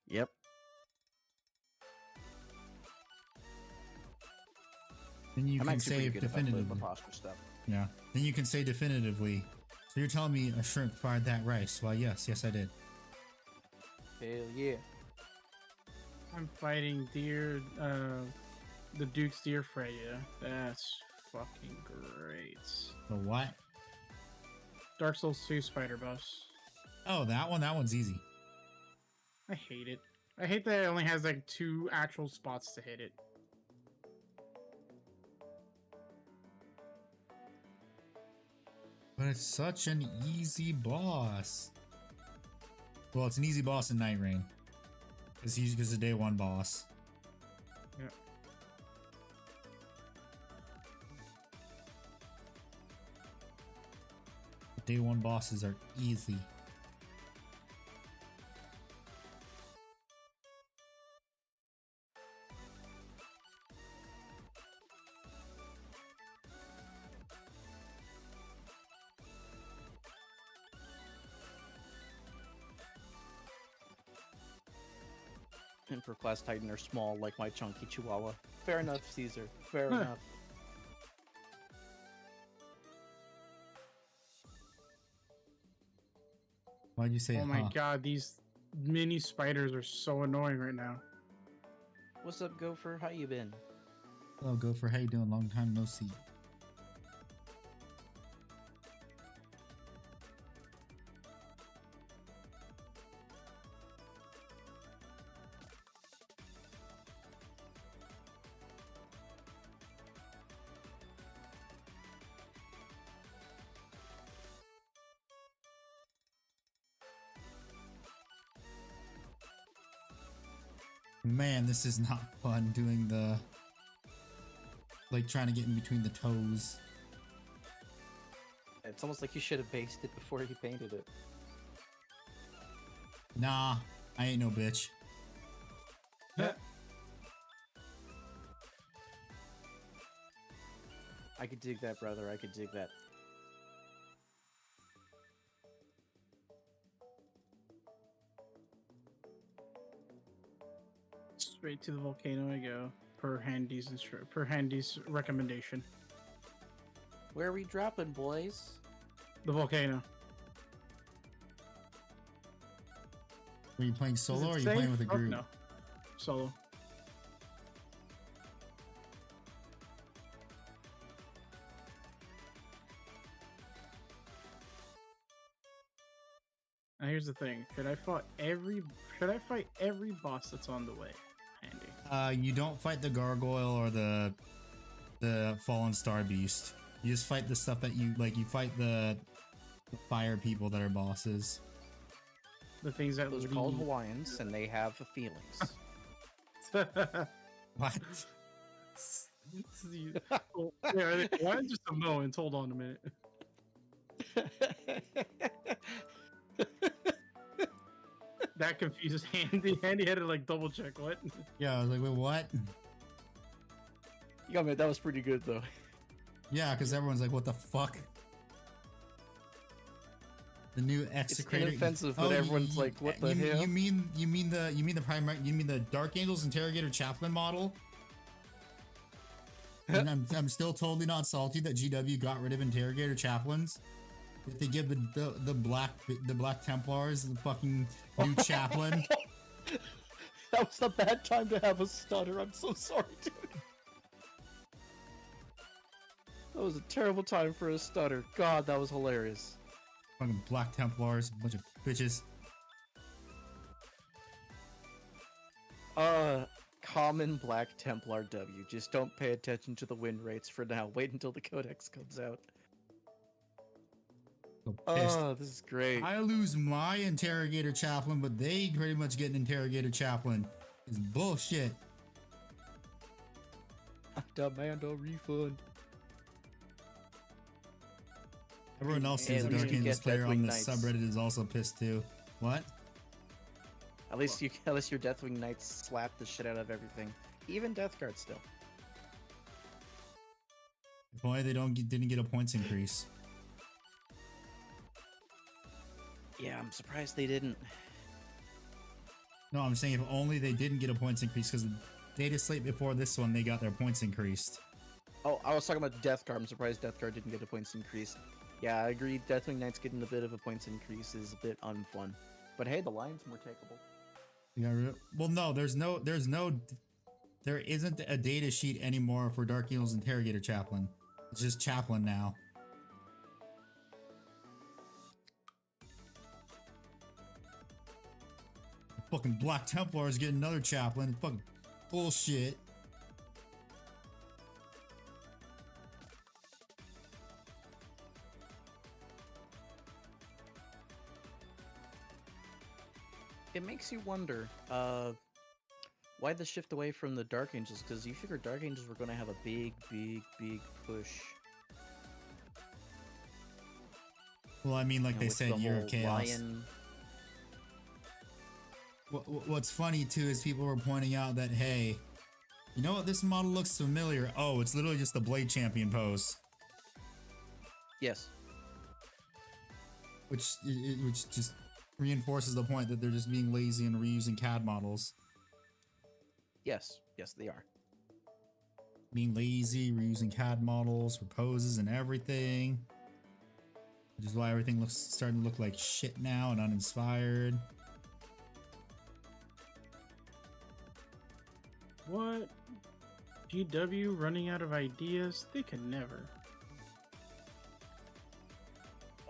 Yep. Then you can say definitively. Stuff. Yeah. Then you can say definitively. So you're telling me a shrimp fried that rice? Well, yes, I did. Hell yeah. I'm fighting the Duke's Deer Freya. That's fucking great. The what? Dark Souls 2 Spider Boss. Oh, that one? That one's easy. I hate it. I hate that it only has like 2 actual spots to hit it. But it's such an easy boss. Well, it's an easy boss in Night Rain. It's easy because it's a day 1 boss. Yeah. Day 1 bosses are easy. Emperor class Titan are small like my chunky Chihuahua. Fair enough, Caesar. Fair enough. Why'd you say Oh my god, these mini spiders are so annoying right now. What's up, Gopher? How you been? Hello, Gopher. How you doing? Long time no see. Man, this is not fun doing the like trying to get in between the toes. It's almost like you should have based it before you painted it. Nah, I ain't no bitch. I could dig that, brother. I could dig that. Straight to the volcano I go, per Handy's recommendation. Where are we dropping, boys? The volcano. Are you playing Is solo it or are you safe? playing with a Fuck group? No. Solo. Now here's the thing: should I fight every boss that's on the way? Handy. You don't fight the gargoyle or the fallen star beast. You just fight the stuff that you like. You fight the fire people that are bosses. The things that Those are called Hawaiians, and they have feelings. What? Oh, yeah, why just a moment? Hold on a minute. That confuses Handy. Handy had to like double check what. Yeah, I was like, wait, what? Yeah, man, that was pretty good though. Yeah, because everyone's like, what the fuck? The new execrator. It's inoffensive, but everyone's like, what the hell? You mean the Dark Angels Interrogator Chaplain model? And I'm still totally not salty that GW got rid of Interrogator Chaplains. If they give the Black Templars the fucking new chaplain. That was a bad time to have a stutter. I'm so sorry, dude. That was a terrible time for a stutter. God, that was hilarious. Fucking Black Templars, bunch of bitches. Common Black Templar W. Just don't pay attention to the win rates for now. Wait until the Codex comes out. So pissed. Oh, this is great. I lose my Interrogator Chaplain, but they pretty much get an Interrogator Chaplain. It's bullshit. Demand a refund. Everyone else Hey, who's a at least Dark you Angels get player on Deathwing this Knights. subreddit is also pissed too. What? At least your Deathwing Knights slap the shit out of everything. Even Death Guard still. If only they didn't get a points increase. Yeah, I'm surprised they didn't. No, I'm saying if only they didn't get a points increase, because the data slate before this one, they got their points increased. Oh, I was talking about Death Guard. I'm surprised Death Guard didn't get a points increase. Yeah, I agree. Deathwing Knights getting a bit of a points increase is a bit unfun. But hey, the line's more takeable. Yeah. Well, no, there isn't a data sheet anymore for Dark Angels Interrogator Chaplain. It's just Chaplain now. Fucking Black Templars get another Chaplain. Fucking bullshit. It makes you wonder, why the shift away from the Dark Angels? Because you figured Dark Angels were going to have a big push. Well, I mean, like they with said, the Year of whole Chaos. Lion. What's funny too is people were pointing out that, hey, you know what, this model looks familiar. Oh, it's literally just the Blade Champion pose, Yes. which just reinforces the point that they're just being lazy and reusing CAD models. Yes, they are. Being lazy, reusing CAD models for poses and everything. Which is why everything looks starting to look like shit now and uninspired. What? GW running out of ideas? They can never.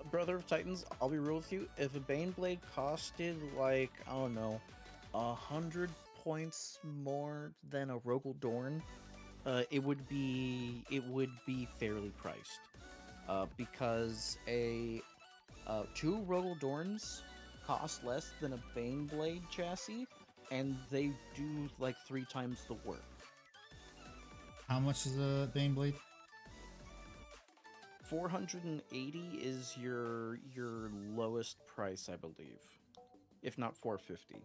Brother of Titans, I'll be real with you. If a Baneblade costed like, I don't know, 100 points more than a Rogel Dorn, it would be fairly priced. Because two Rogel Dorns cost less than a Baneblade chassis, and they do like 3 times the work. How much is a Bane Blade? 480 is your lowest price, I believe, if not 450.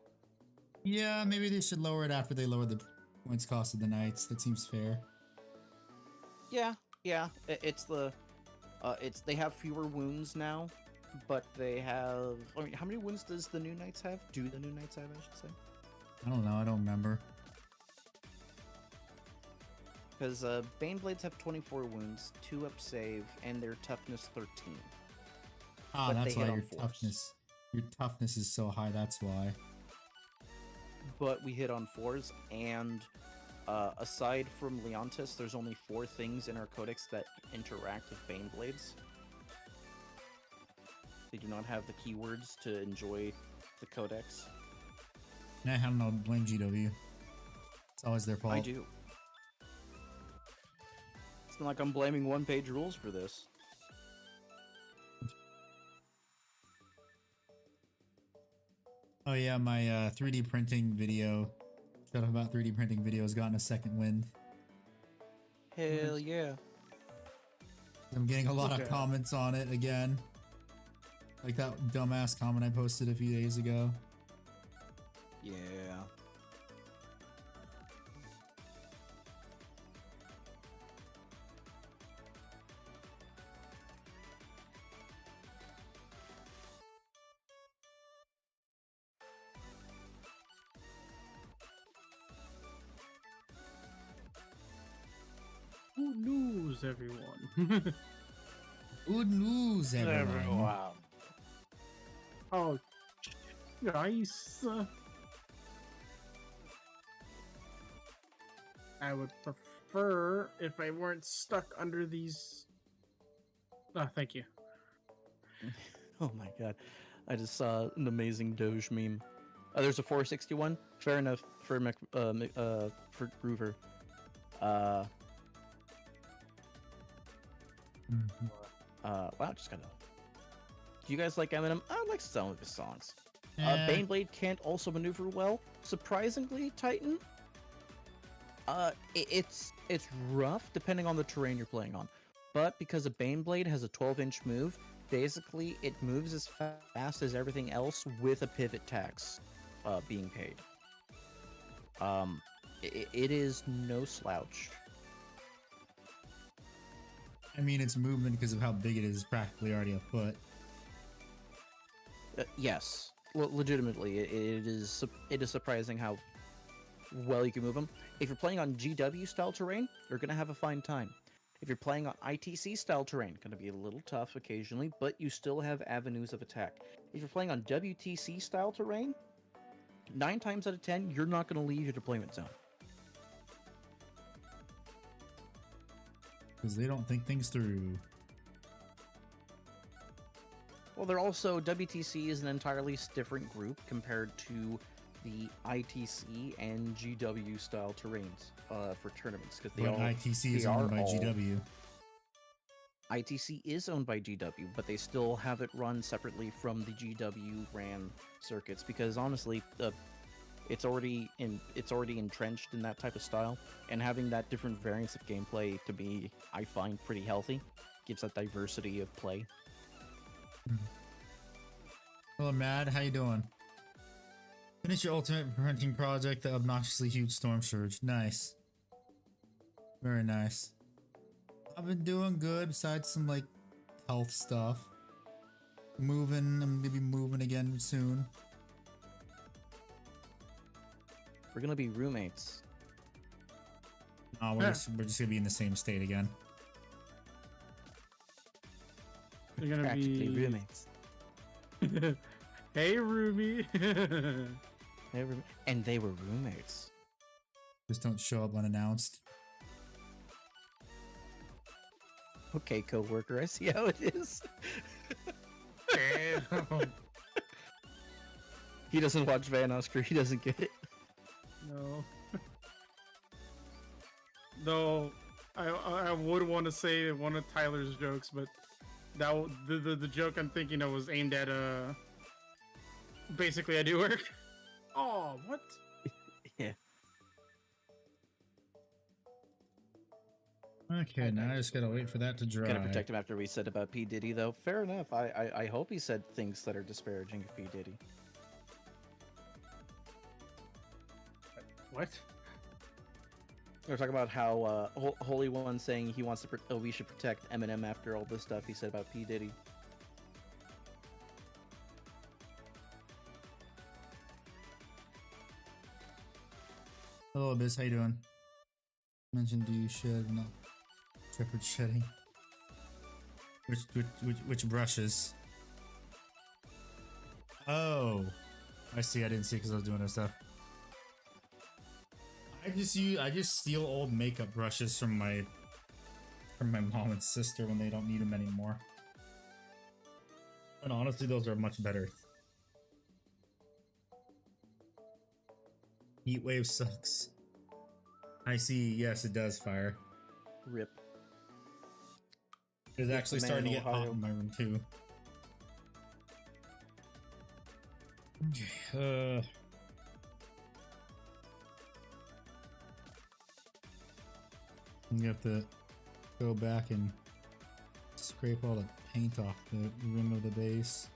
Yeah, maybe they should lower it after they lower the points cost of the knights. That seems fair. Yeah, yeah. It's they have fewer wounds now, but they have. I mean, how many wounds does the new knights have? Do the new knights have? I should say. I don't know. I don't remember. Because Bane Blades have 24 wounds, 2 up save, and their toughness 13. Ah, But that's they why hit your on force. toughness is so high. That's why. But we hit on 4s, and aside from Leontis, there's only 4 things in our codex that interact with Bane Blades. They do not have the keywords to enjoy the codex. Nah, I don't know. Blame GW. It's always their fault. I do. It's not like I'm blaming one-page rules for this. Oh yeah, my 3D printing video. Shut up about 3D printing video has gotten a second wind. Hell yeah. I'm getting a lot Okay. of comments on it again. Like that dumbass comment I posted a few days ago. Yeah. Good news, everyone. Good news, everyone. Wow. Oh, nice. I would prefer if I weren't stuck under these. Oh, thank you. Oh my god. I just saw an amazing Doge meme. There's a 461. Fair enough for for Groover. Wow, just kind of. Do you guys like Eminem? I like some of his songs. Eh, Baneblade can't also maneuver well. Surprisingly, Titan. It's rough depending on the terrain you're playing on, but because a Baneblade has a 12-inch move, basically it moves as fast as everything else with a pivot tax being paid. It is no slouch. I mean, its movement because of how big it is practically already a foot. Yes, legitimately, it is surprising how well you can move them. If you're playing on GW style terrain, you're gonna have a fine time. If you're playing on ITC style terrain, gonna be a little tough occasionally, but you still have avenues of attack. If you're playing on WTC style terrain, 9 times out of 10, you're not gonna leave your deployment zone. Because they don't think things through. Well, they're also WTC is an entirely different group compared to the ITC and GW style terrains for tournaments because But ITC is owned by GW. ITC is owned by GW, but they still have it run separately from the GW ran circuits because honestly, it's already entrenched in that type of style, and having that different variance of gameplay to me, I find pretty healthy. Gives that diversity of play. Hello, Mad. How you doing? Finish your ultimate printing project, the obnoxiously huge storm surge. Nice. Very nice. I've been doing good besides some like health stuff. Moving. I'm gonna be moving again soon. We're gonna be roommates. No, we're just gonna be in the same state again. They're gonna Practically be roommates. Hey, Ruby. And they were roommates. Just don't show up unannounced. Okay, coworker, I see how it is. Damn. He doesn't watch Van Oscar. He doesn't get it. No. Though I would want to say one of Tyler's jokes, but the joke I'm thinking of was aimed at basically I do work. Oh, what? Yeah. Okay, now I just gotta wait for that to dry. Gonna protect him after we said about P Diddy, though. Fair enough. I hope he said things that are disparaging of P Diddy. What? We're talking about how Holy One saying he wants to we should protect Eminem after all this stuff he said about P Diddy. Hello, Abyss. How you doing? Mentioned do you shed? No. Shepherd shedding. Which brushes? Oh, I see. I didn't see because I was doing this stuff. I just steal old makeup brushes from my mom and sister when they don't need them anymore. And honestly, those are much better. Heat wave sucks. I see. Yes, it does. Fire. Rip. It's actually starting to get hot in my room too. Okay. You have to go back and scrape all the paint off the rim of the base.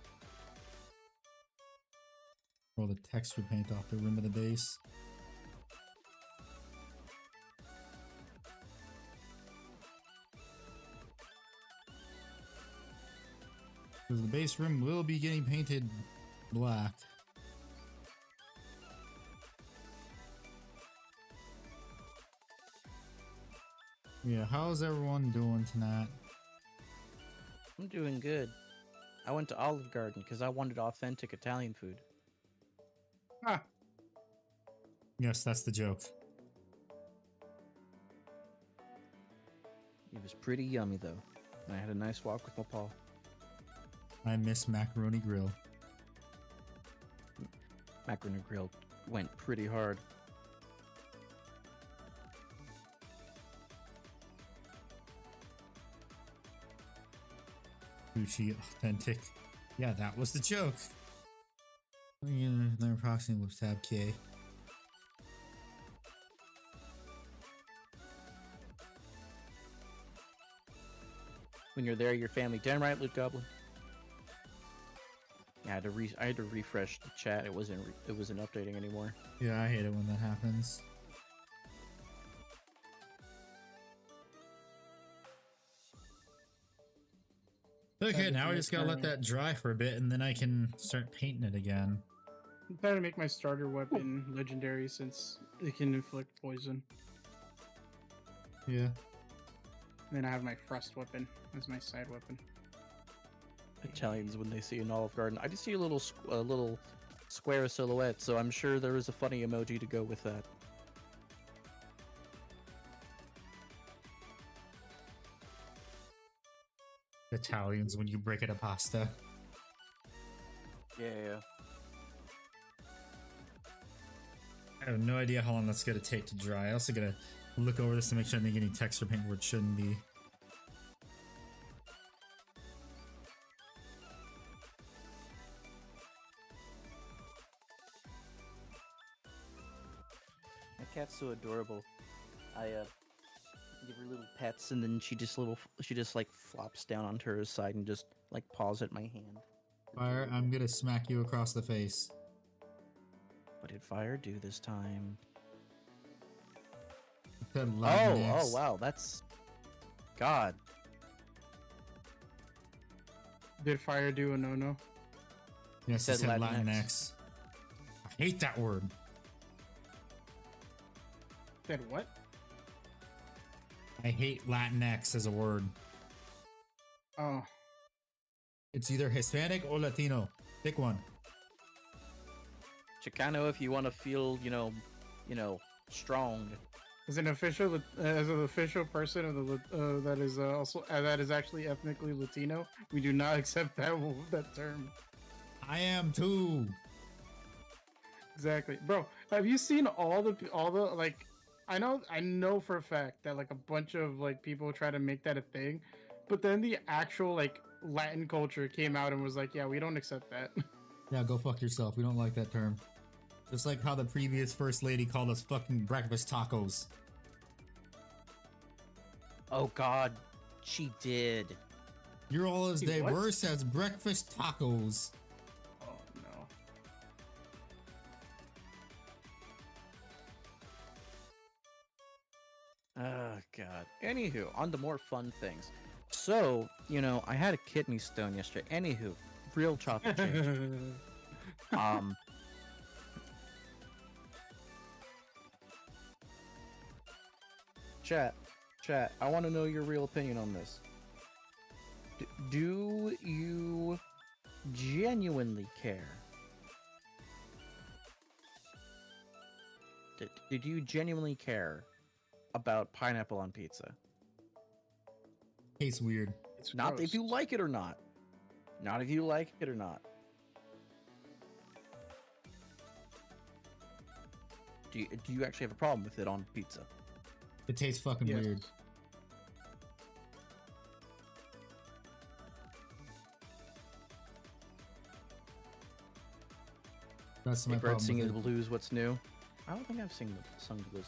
All the texture paint off the rim of the base. Because the base rim will be getting painted black. Yeah, how's everyone doing tonight? I'm doing good. I went to Olive Garden because I wanted authentic Italian food. Ah, Yes, that's the joke. It was pretty yummy though. And I had a nice walk with my pa. I miss Macaroni Grill. Macaroni Grill went pretty hard. Sushi authentic. Yeah, that was the joke. They're approximately with tab K. When you're there, your family. Damn right, Loot Goblin. Yeah, I had to refresh the chat. It wasn't updating anymore. Yeah, I hate it when that happens. Okay, now I just gotta let that dry for a bit and then I can start painting it again. I'm trying to make my starter weapon legendary since it can inflict poison. Yeah. And then I have my frost weapon as my side weapon. Italians, when they see an Olive Garden, I just see a little square silhouette. So I'm sure there is a funny emoji to go with that. Italians when you break it a pasta. Yeah. I have no idea how long that's gonna take to dry. I also gotta look over this to make sure I didn't get any texture paint where it shouldn't be. My cat's so adorable. I give her little pets, and then she just like flops down onto her side and just like paws at my hand. Fire, I'm gonna smack you across the face. What did Fire do this time? Oh, Wow, that's God. Did fire do a no-no? Yes, Said it said Latinx. Latinx. I hate that word. Said what? I hate Latinx as a word. Oh, It's either Hispanic or Latino. Pick one. Chicano, if you want to feel, strong. as an official person of the that is also that is actually ethnically Latino, we do not accept that term. I am too. Exactly, bro. Have you seen all the like? I know for a fact that like a bunch of like people try to make that a thing, but then the actual like Latin culture came out and was like, yeah, we don't accept that. Yeah, go fuck yourself. We don't like that term. Just like how the previous first lady called us fucking breakfast tacos. Oh God, she did. Your all is Wait, day what? worse as breakfast tacos. Oh no. Oh God. Anywho, on to more fun things. So, you know, I had a kidney stone yesterday. Anywho, real chocolate change. Um, chat, I want to know your real opinion on this. Do you genuinely care? Did you genuinely care about pineapple on pizza? Tastes weird. It's Not if you gross. like it or not. Not if you like it or not. Do you actually have a problem with it on pizza? It tastes fucking Yes. weird. That's my Big Red problem singing with the it. blues, what's new? I don't think I've sung the blues.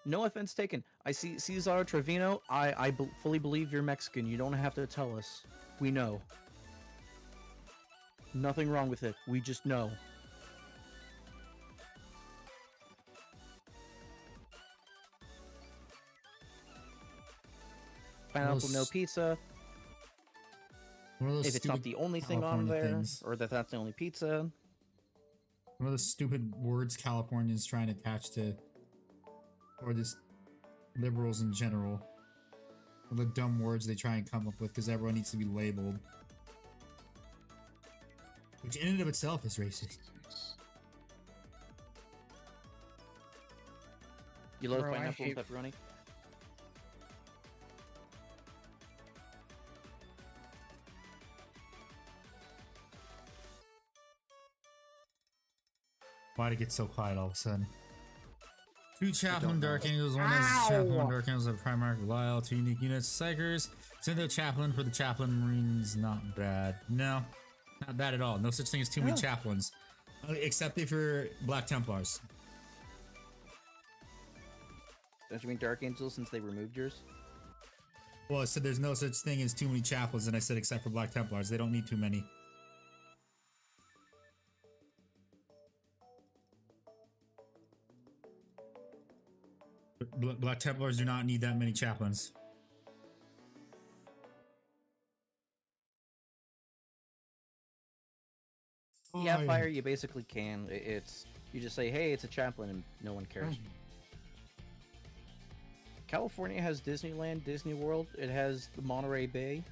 No offense taken. I see Cesar Trevino. I fully believe you're Mexican. You don't have to tell us. We know. Nothing wrong with it. We just know. Pineapple no Those- pizza. One of those If it's not stupid the only thing on California there, things. or that's the only pizza. One of the stupid words Californians trying to attach to, or just liberals in general. Or the dumb words they try and come up with because everyone needs to be labeled. Which in and of itself is racist. You love Bro, I pineapple and hate- pepperoni? Why'd it get so quiet all of a sudden? Two Chaplain don't know. Dark Angels, one is Chaplain Dark Angels of Primarch Belial, two unique units, Psychers. Send Chaplain for the Chaplain Marines, not bad. No, not bad at all. No such thing as too many chaplains. Except if you're Black Templars. Don't you mean Dark Angels since they removed yours? Well, I said there's no such thing as too many chaplains, and I said except for Black Templars. They don't need too many. Black Templars do not need that many chaplains. Yeah, Oh, fire. You basically can. It's you just say, "Hey, it's a chaplain," and no one cares. California has Disneyland, Disney World. It has the Monterey Bay.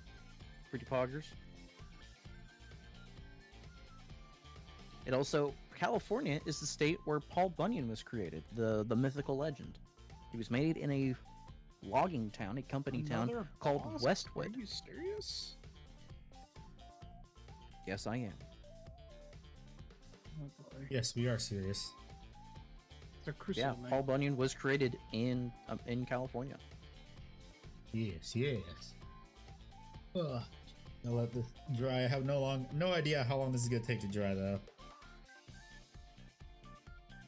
Pretty poggers. It also California is the state where Paul Bunyan was created, the mythical legend. He was made in a logging town, a company town Another called boss? Westwood. Are you serious? Yes, I am. Oh boy. Yes, we are serious. The Crucible, Yeah, man. Paul Bunyan was created in California. Yes, yes. Ugh. I'll let this dry. I have no idea how long this is gonna take to dry though.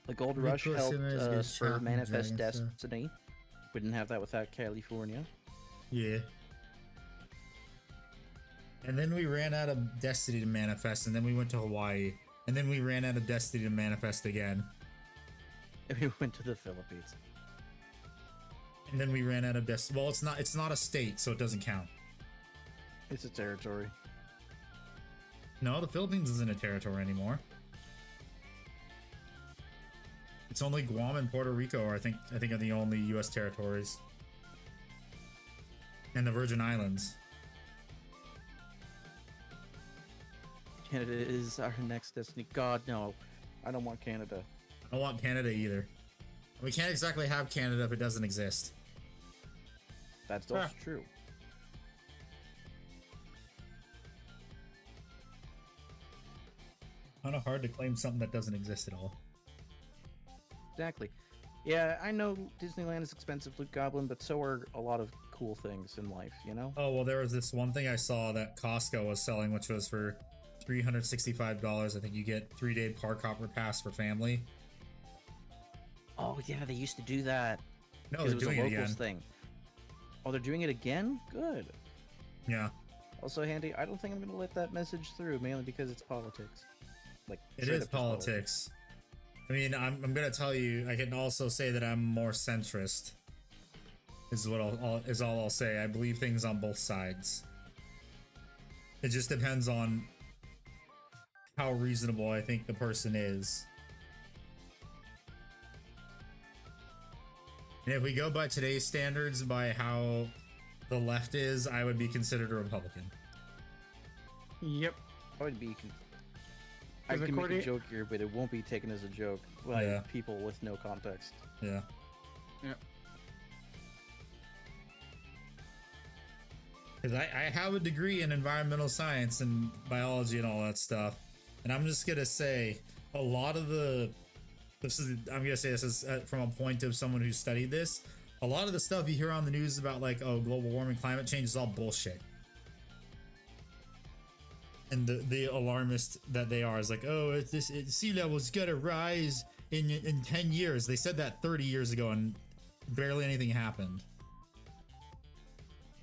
The Gold Of Rush course, helped it is good spur chopping Manifest dragons, so- Destiny. Wouldn't have that without California. Yeah. And then we ran out of Destiny to manifest, and then we went to Hawaii, and then we ran out of Destiny to manifest again, And we went to the Philippines. and then we ran out of Destiny. Well, it's not a state, so it doesn't count. It's a territory. No, the Philippines isn't a territory anymore. It's only Guam and Puerto Rico are I think are the only U.S. territories, and the Virgin Islands. Canada is our next destiny. God, no. I don't want Canada. I don't want Canada either. We can't exactly have Canada if it doesn't exist. That's also true. Kind of hard to claim something that doesn't exist at all. Exactly. Yeah, I know Disneyland is expensive, Luke Goblin, but so are a lot of cool things in life, you know? Oh, well, there was this one thing I saw that Costco was selling, which was for $365. I think you get 3-day park hopper pass for family. Oh, yeah, they used to do that. No, Because they're it was a doing it locals again. thing. Oh, they're doing it again? Good. Yeah. Also, Handy, I don't think I'm going to let that message through, mainly because it's politics. Like, It straight is up just politics. I mean, I'm gonna tell you. I can also say that I'm more centrist. Is what all I'll say. I believe things on both sides. It just depends on how reasonable I think the person is. And if we go by today's standards, by how the left is, I would be considered a Republican. Yep. I would be. I Because can make a according- joke here, but it won't be taken as a joke by Yeah. people with no context. Yeah. Yep. Because I have a degree in environmental science and biology and all that stuff, and I'm just gonna say a lot of I'm gonna say this is from a point of someone who studied this. A lot of the stuff you hear on the news about like, oh, global warming, climate change is all bullshit. And the alarmist that they are is like, oh, sea level's gonna rise in 10 years. They said that 30 years ago and barely anything happened.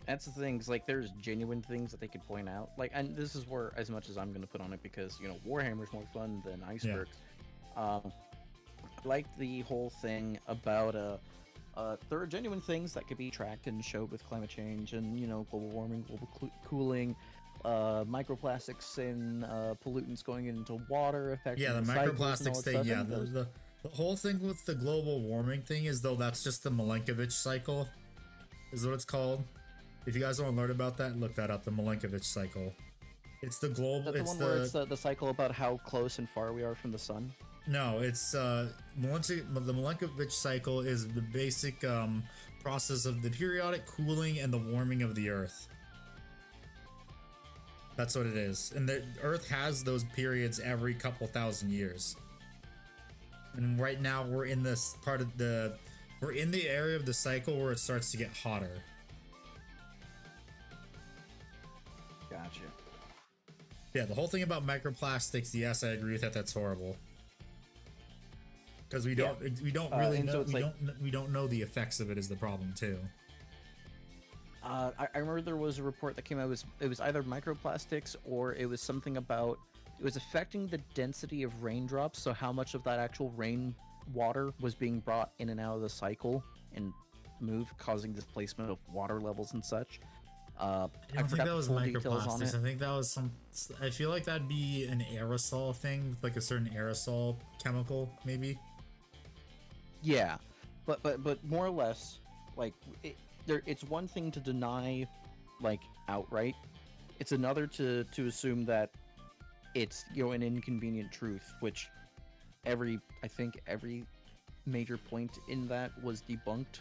That's the things, like, there's genuine things that they could point out. Like, and this is where, as much as I'm going to put on it, because, you know, Warhammer's more fun than icebergs. I like the whole thing about, there are genuine things that could be tracked and showed with climate change and, you know, global warming, global cooling, microplastics and pollutants going into water affecting Yeah, the cycles and all microplastics that thing, stuff. yeah. And those- The whole thing with the global warming thing is, though, that's just the Milankovitch cycle, is what it's called. If you guys want to learn about that, look that up, the Milankovitch cycle. It's the global, Is that the it's one where it's the cycle about how close and far we are from the sun? No, it's the Milankovitch cycle is the basic process of the periodic cooling and the warming of the Earth. That's what it is. And the Earth has those periods every couple thousand years. And right now we're in this part of we're in the area of the cycle where it starts to get hotter. Gotcha. Yeah, the whole thing about microplastics, yes, I agree with that. That's horrible. Because we don't really and know, so it's we don't know the effects of it is the problem too. I remember there was a report that came out. It was either microplastics or it was something about it was affecting the density of raindrops. So how much of that actual rain water was being brought in and out of the cycle and moved, causing displacement of water levels and such. I don't think forgot that the was full details on microplastics. it. I think that was some. I feel like that'd be an aerosol thing, like a certain aerosol chemical, maybe. Yeah, but more or less, like it's one thing to deny, like outright. It's another to assume that it's, you know, an inconvenient truth, which I think every major point in that was debunked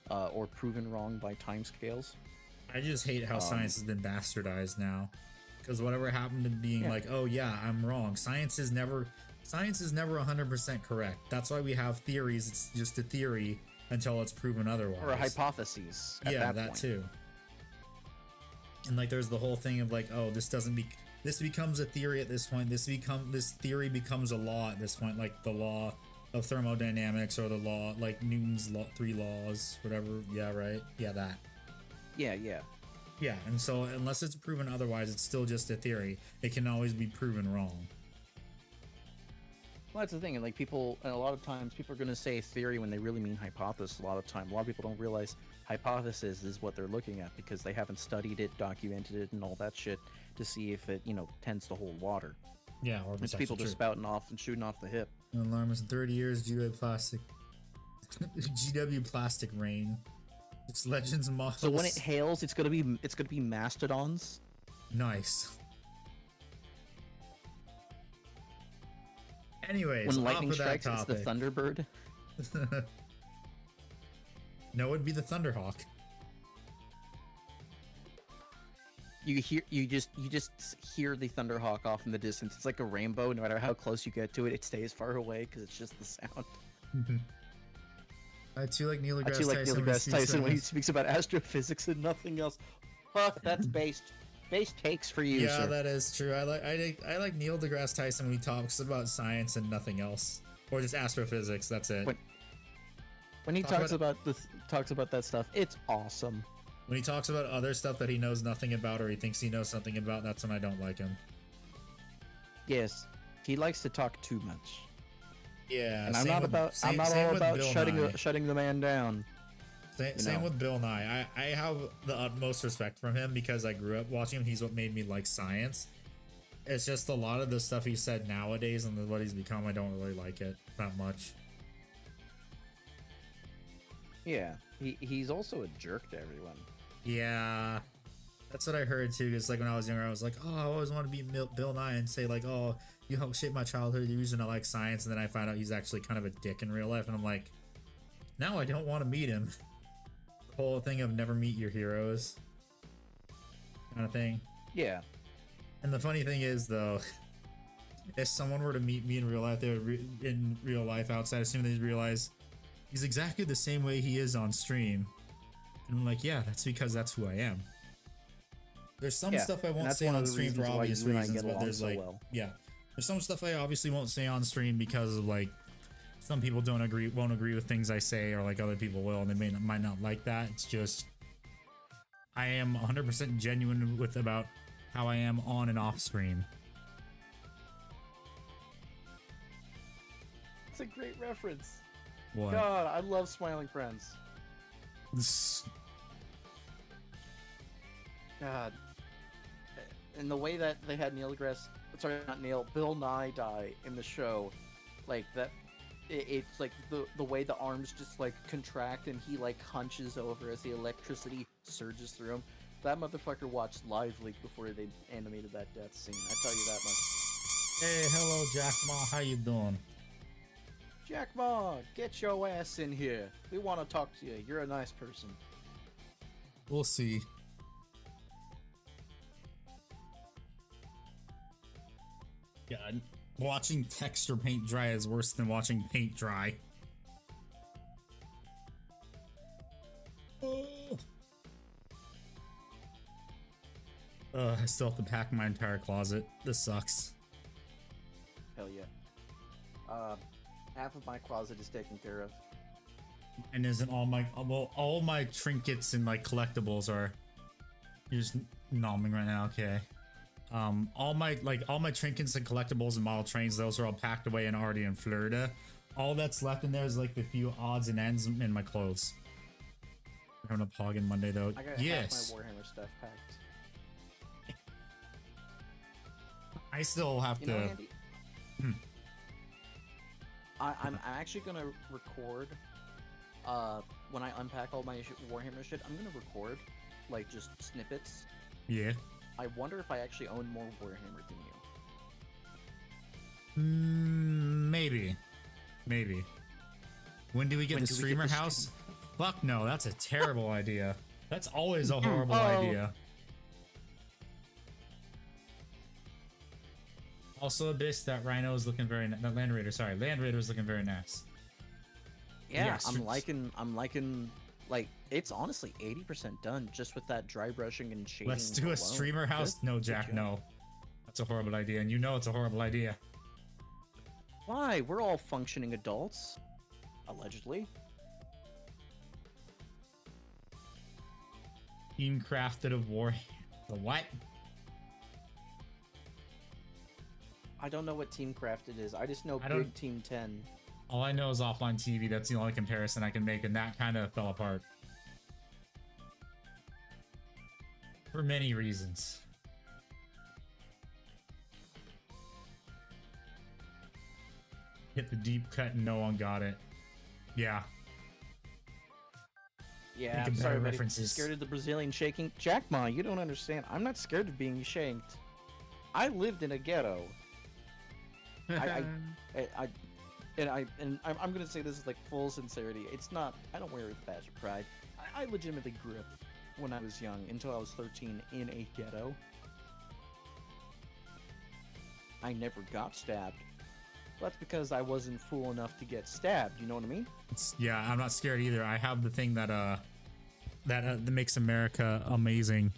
or proven wrong by timescales. I just hate how science has been bastardized now, because whatever happened to being like, oh yeah, I'm wrong. Science is never 100% correct. That's why we have theories. It's just a theory until it's proven otherwise. Or hypotheses. Yeah, that point. too. And like, there's the whole thing of like, oh, this becomes a theory at this point. This theory becomes a law at this point, like the law of thermodynamics or the law, like Newton's three laws, whatever. Yeah, right. Yeah, that. Yeah. Yeah, and so unless it's proven otherwise, it's still just a theory. It can always be proven wrong. Well, that's the thing, and like people, and a lot of times people are going to say theory when they really mean hypothesis. A lot of people don't realize hypothesis is what they're looking at because they haven't studied it, documented it, and all that shit to see if it, you know, tends to hold water. Yeah, or It's people just spouting off and shooting off the hip. Alarmist in 30 years, GW plastic rain. It's Legends models. So when it hails, it's gonna be mastodons. Nice. Anyways, When off lightning of that strikes, it's the topic. Thunderbird. No, it'd be the Thunderhawk. You just hear the Thunderhawk off in the distance. It's like a rainbow. No matter how close you get to it, it stays far away because it's just the sound. I too like Neil I deGrasse too like Tyson. Neil when he deGrasse speaks Tyson on when he this. speaks about astrophysics and nothing else. Fuck, that's based takes for you, Yeah, sir. that is true. I like Neil deGrasse Tyson when he talks about science and nothing else, or just astrophysics. That's it. When he Talk talks about the talks about that stuff, it's awesome. When he talks about other stuff that he knows nothing about or he thinks he knows something about, that's when I don't like him. Yes, he likes to talk too much. Yeah, And I'm not all about shutting the man down. Same with Bill Nye. I have the utmost respect from him because I grew up watching him. He's what made me like science. It's just a lot of the stuff he said nowadays and what he's become, I don't really like it that much. Yeah, he's also a jerk to everyone. Yeah, that's what I heard too. Because like when I was younger, I was like, oh, I always want to be Bill Nye and say like, oh, you helped shape my childhood. The reason I like science, and then I find out he's actually kind of a dick in real life, and I'm like, now I don't want to meet him. The whole thing of never meet your heroes, kind of thing. Yeah. And the funny thing is though, if someone were to meet me in real life, they would in real life outside, assume they'd realize he's exactly the same way he is on stream. And I'm like, yeah, that's because that's who I am. There's some stuff I won't say on stream for obvious reasons, but there's like, there's some stuff I obviously won't say on stream because of like, some people won't agree with things I say, or like other people will, and they might not like that. It's just, I am 100% genuine about how I am on and off stream. It's a great reference. What? God, I love Smiling Friends. God. And the way that they had Bill Nye die in the show, like that, it's like the way the arms just like contract and he like hunches over as the electricity surges through him. That motherfucker watched Live Leak before they animated that death scene. I tell you that much. Hey, hello, Jack Ma. How you doing? Jack Ma, get your ass in here. We want to talk to you. You're a nice person. We'll see. God, watching texture paint dry is worse than watching paint dry. Oh. I still have to pack my entire closet. This sucks. Hell yeah. Half of my closet is taken care of. And isn't all my trinkets and like collectibles are. You're just nomming right now, okay. All my trinkets and collectibles and model trains, those are all packed away and already in Florida. All that's left in there is like the few odds and ends in my clothes. I'm having a Poggin Monday though. I got yes. half my Warhammer stuff packed. I still have to. Andy, I'm actually gonna record. When I unpack all my Warhammer shit, I'm gonna record, like just snippets. Yeah. I wonder if I actually own more Warhammer than you. Maybe. When do we get the streamer house? Fuck no, that's a terrible idea. That's always a horrible idea. Also, Abyss, that Rhino is looking very nice. Land Raider is looking very nice. Yeah, I'm liking. Like, it's honestly 80% done just with that dry brushing and shading. Let's do a streamer house. No, Jack, no. That's a horrible idea, and you know it's a horrible idea. Why? We're all functioning adults, allegedly. Team crafted of war. The what? I don't know what Team Crafted is. I just know Big Team 10. All I know is offline TV. That's the only comparison I can make, and that kind of fell apart. For many reasons. Hit the deep cut and no one got it. Yeah. Yeah, I'm sorry, references. Scared of the Brazilian shaking? Jack Ma, you don't understand. I'm not scared of being shanked. I lived in a ghetto. I'm gonna say this is like full sincerity. It's not. I don't wear it with badge of pride. I legitimately grew up when I was young until I was 13 in a ghetto. I never got stabbed. That's because I wasn't fool enough to get stabbed. You know what I mean? Yeah, I'm not scared either. I have the thing that makes America amazing.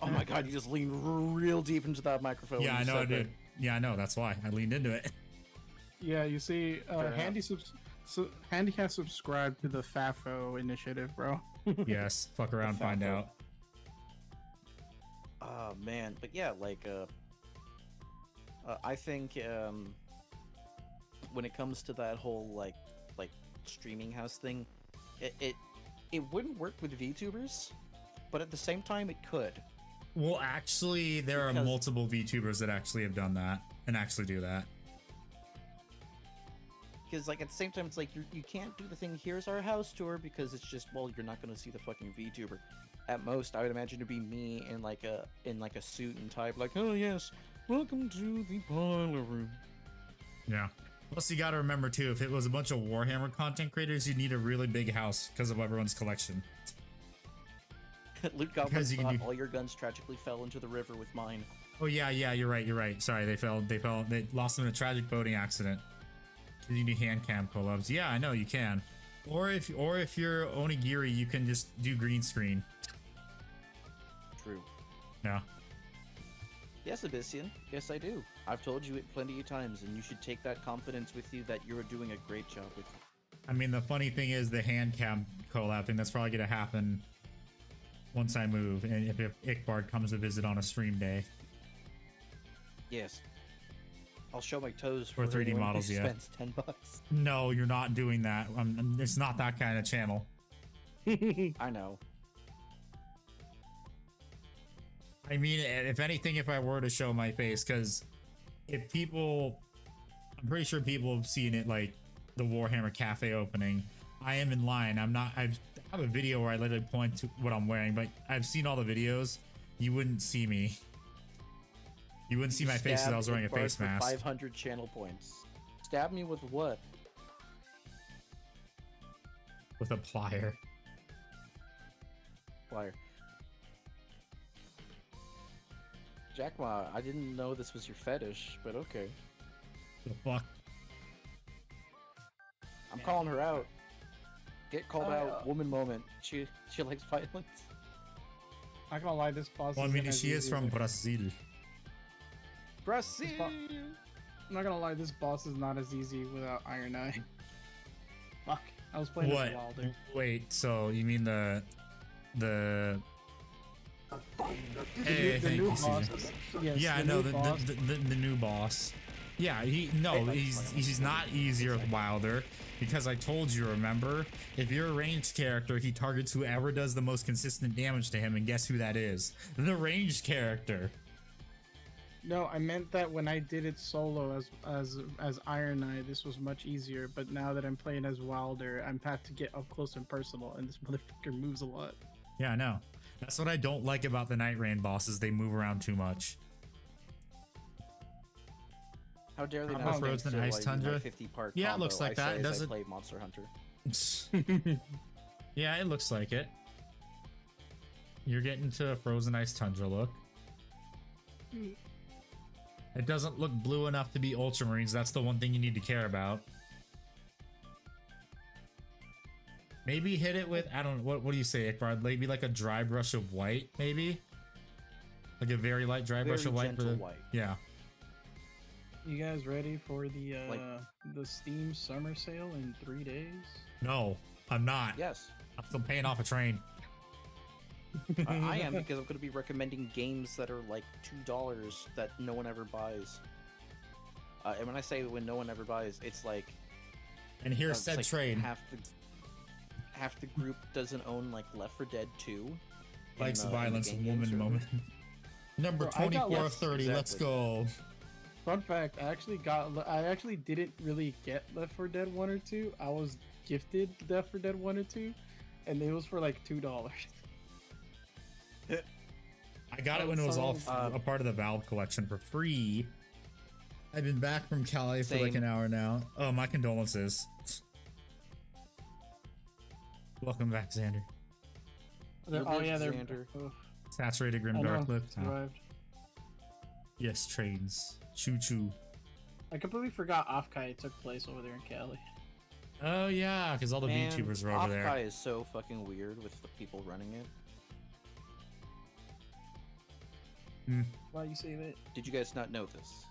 Oh my god! You just leaned real deep into that microphone. Yeah, I know I did. Yeah, I know. That's why I leaned into it. Yeah, you see, So Handy has subscribed to the FAFO initiative, bro. Yes, fuck around, find FAFO. out. Oh man, but yeah, like I think when it comes to that whole like streaming house thing, it wouldn't work with VTubers, but at the same time it could. Well, actually, there are Because- multiple VTubers that actually have done that and actually do that. Because like at the same time it's like you can't do the thing, here's our house tour, because it's just, well, you're not going to see the fucking VTuber. At most, I would imagine it'd be me in like a suit and tie, like, oh yes, welcome to the boiler room. Yeah. Plus, you gotta remember too, if it was a bunch of Warhammer content creators, you'd need a really big house because of everyone's collection. Loot Goblin Because you can thought do- all your guns tragically fell into the river with mine. Oh yeah, you're right. Sorry, they lost in a tragic boating accident. You do hand cam collabs. Yeah, I know you can. Or if you're onigiri, you can just do green screen. True. Yeah. Yes, Abyssian. Yes, I do. I've told you it plenty of times, and you should take that confidence with you that you're doing a great job with. I mean, the funny thing is the hand cam collab thing, that's probably gonna happen once I move, and if Ickbard comes to visit on a stream day. Yes. I'll show my toes For for 3D anyone models, who yeah. spends $10. No, you're not doing that. It's not that kind of channel. I know. I mean, if anything, if I were to show my face, because if people, I'm pretty sure people have seen it, like the Warhammer Cafe opening. I am in line. I have a video where I literally point to what I'm wearing, but I've seen all the videos. You wouldn't see me. You wouldn't see my face because I was wearing a face for mask. 500 channel points. Stab me with what? With a plier. Plier. Jackma, I didn't know this was your fetish, but okay. The fuck? I'm calling her out. Get called Oh, out. Woman moment. She likes violence. Not gonna lie, this boss. Well, I isn't mean, as she is easy from as- Brazil. Brazil. I'm not gonna lie, this boss is not as easy without Iron Eye. Fuck, I was playing What? as Wilder. Wait, so you mean the Hey, The thank new you, boss. Caesar. Yes, Yeah, I the know new boss. the new boss. Yeah, he's not easier with Wilder because I told you, remember? If you're a ranged character, he targets whoever does the most consistent damage to him, and guess who that is? The ranged character. No, I meant that when I did it solo as Iron Eye, this was much easier. But now that I'm playing as Wilder, I'm have to get up close and personal, and this motherfucker moves a lot. Yeah, I know. That's what I don't like about the Night Rain bosses. They move around too much. How dare they How not about stand Frozen still Ice while you do my Tundra? 50-part Yeah, it combo, looks like I that, say as does I it? play Monster Hunter. Yeah, it looks like it. You're getting to a Frozen Ice Tundra look. It doesn't look blue enough to be Ultramarines. That's the one thing you need to care about. Maybe hit it with, I don't know, what do you say, Ickbard? Maybe like a dry brush of white, maybe? Like a very light dry brush Very of white for gentle the, white. yeah. You guys ready for Like- the Steam summer sale in 3 days? No, I'm not. Yes. I'm still paying off a train. I am, because I'm going to be recommending games that are like $2 that no one ever buys. And when I say when no one ever buys, it's like And here's it's said like trade. half the group doesn't own like Left 4 Dead 2. Likes in the violence, game woman server. moment. Number Bro, I got 24 of less- 30, let's exactly. go. Fun fact: I actually didn't really get Left 4 Dead 1 or 2. I was gifted Left 4 Dead 1 or 2, and it was for like $2. I got it when it was all Uh, a part of the Valve collection for free. I've been back from Cali for like Same. an hour now. Oh, my condolences. Welcome back, Xander. You Oh lived, yeah, they're Xander. oh, Saturated I Grim know, Dark Lip. survived. Yes, trains. Choo choo. I completely forgot Offkai took place over there in Cali. Oh yeah, because all the Man, VTubers were over there. Offkai is so fucking weird with the people running it. Why you say that? Did you guys not know this?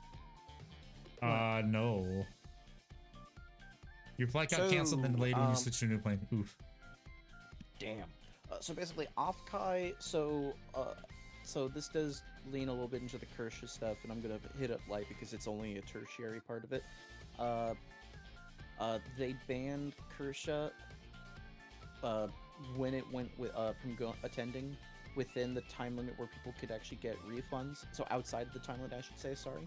No. Your flight got canceled and delayed when you switched to a new plane. Oof. Damn. So basically, Offkai. So this does lean a little bit into the Kersha stuff, and I'm gonna hit up light because it's only a tertiary part of it. They banned Kersha when it went from attending within the time limit where people could actually get refunds. So outside the time limit, I should say. Sorry.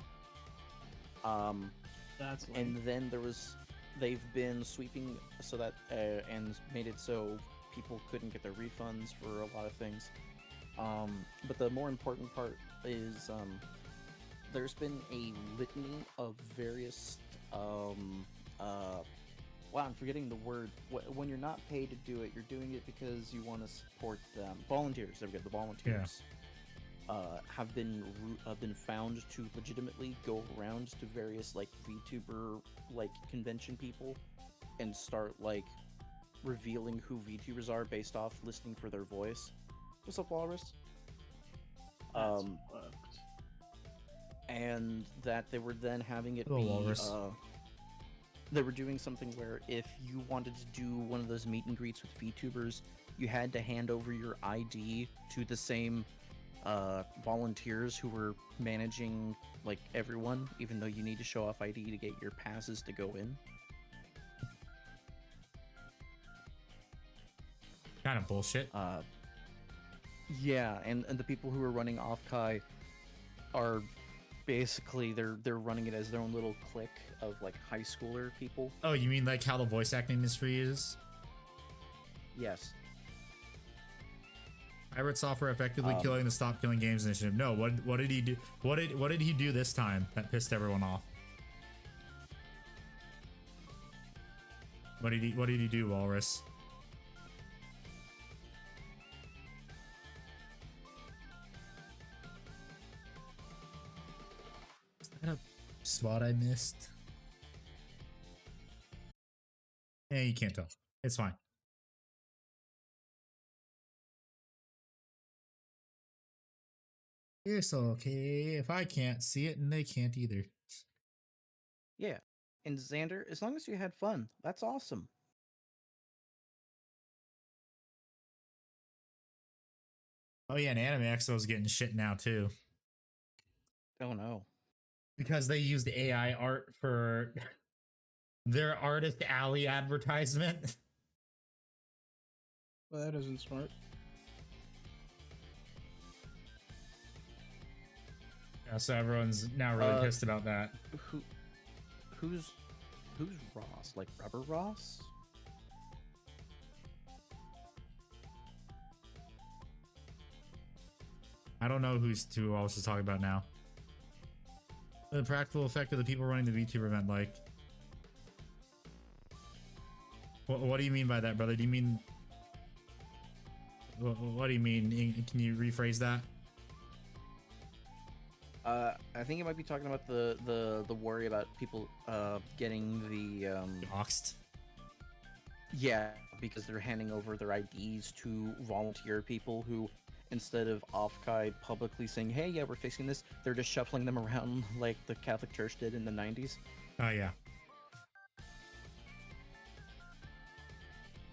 That's and then they've been sweeping so that and made it so people couldn't get their refunds for a lot of things. But the more important part is there's been a litany of various wow, I'm forgetting the word. When you're not paid to do it, you're doing it because you want to support them. Volunteers. There we go. The volunteers have been found to legitimately go around to various like VTuber like convention people and start like revealing who VTubers are based off listening for their voice. What's up, Walrus? And that they were then having it they were doing something where if you wanted to do one of those meet and greets with VTubers, you had to hand over your ID to the same volunteers who were managing like everyone, even though you need to show off ID to get your passes to go in. Kind of bullshit. Yeah, and the people who are running Offkai are basically they're running it as their own little clique of like high schooler people. Oh, you mean like how the voice acting industry is? Yes. Pirate Software effectively killing the Stop Killing Games initiative. No, what did he do? What did he do this time that pissed everyone off? What did he do, Walrus? Is that a spot I missed? Yeah, you can't tell. It's fine. It's okay if I can't see it and they can't either. Yeah. And Xander, as long as you had fun, that's awesome. Oh yeah, and Anime Exo's getting shit now too. Oh no. Because they used AI art for their Artist Alley advertisement. Well, that isn't smart. Yeah, so everyone's now really pissed about that. Who's Ross? Like Rubber Ross? I don't know who I was just talking about now. The practical effect of the people running the VTuber event, like. What do you mean by that, brother? Do you mean? What do you mean? Can you rephrase that? I think you might be talking about the worry about people getting the Doxed. Yeah, because they're handing over their IDs to volunteer people who, instead of Offkai publicly saying, "Hey, yeah, we're fixing this," they're just shuffling them around like the Catholic Church did in the 90s. Oh yeah.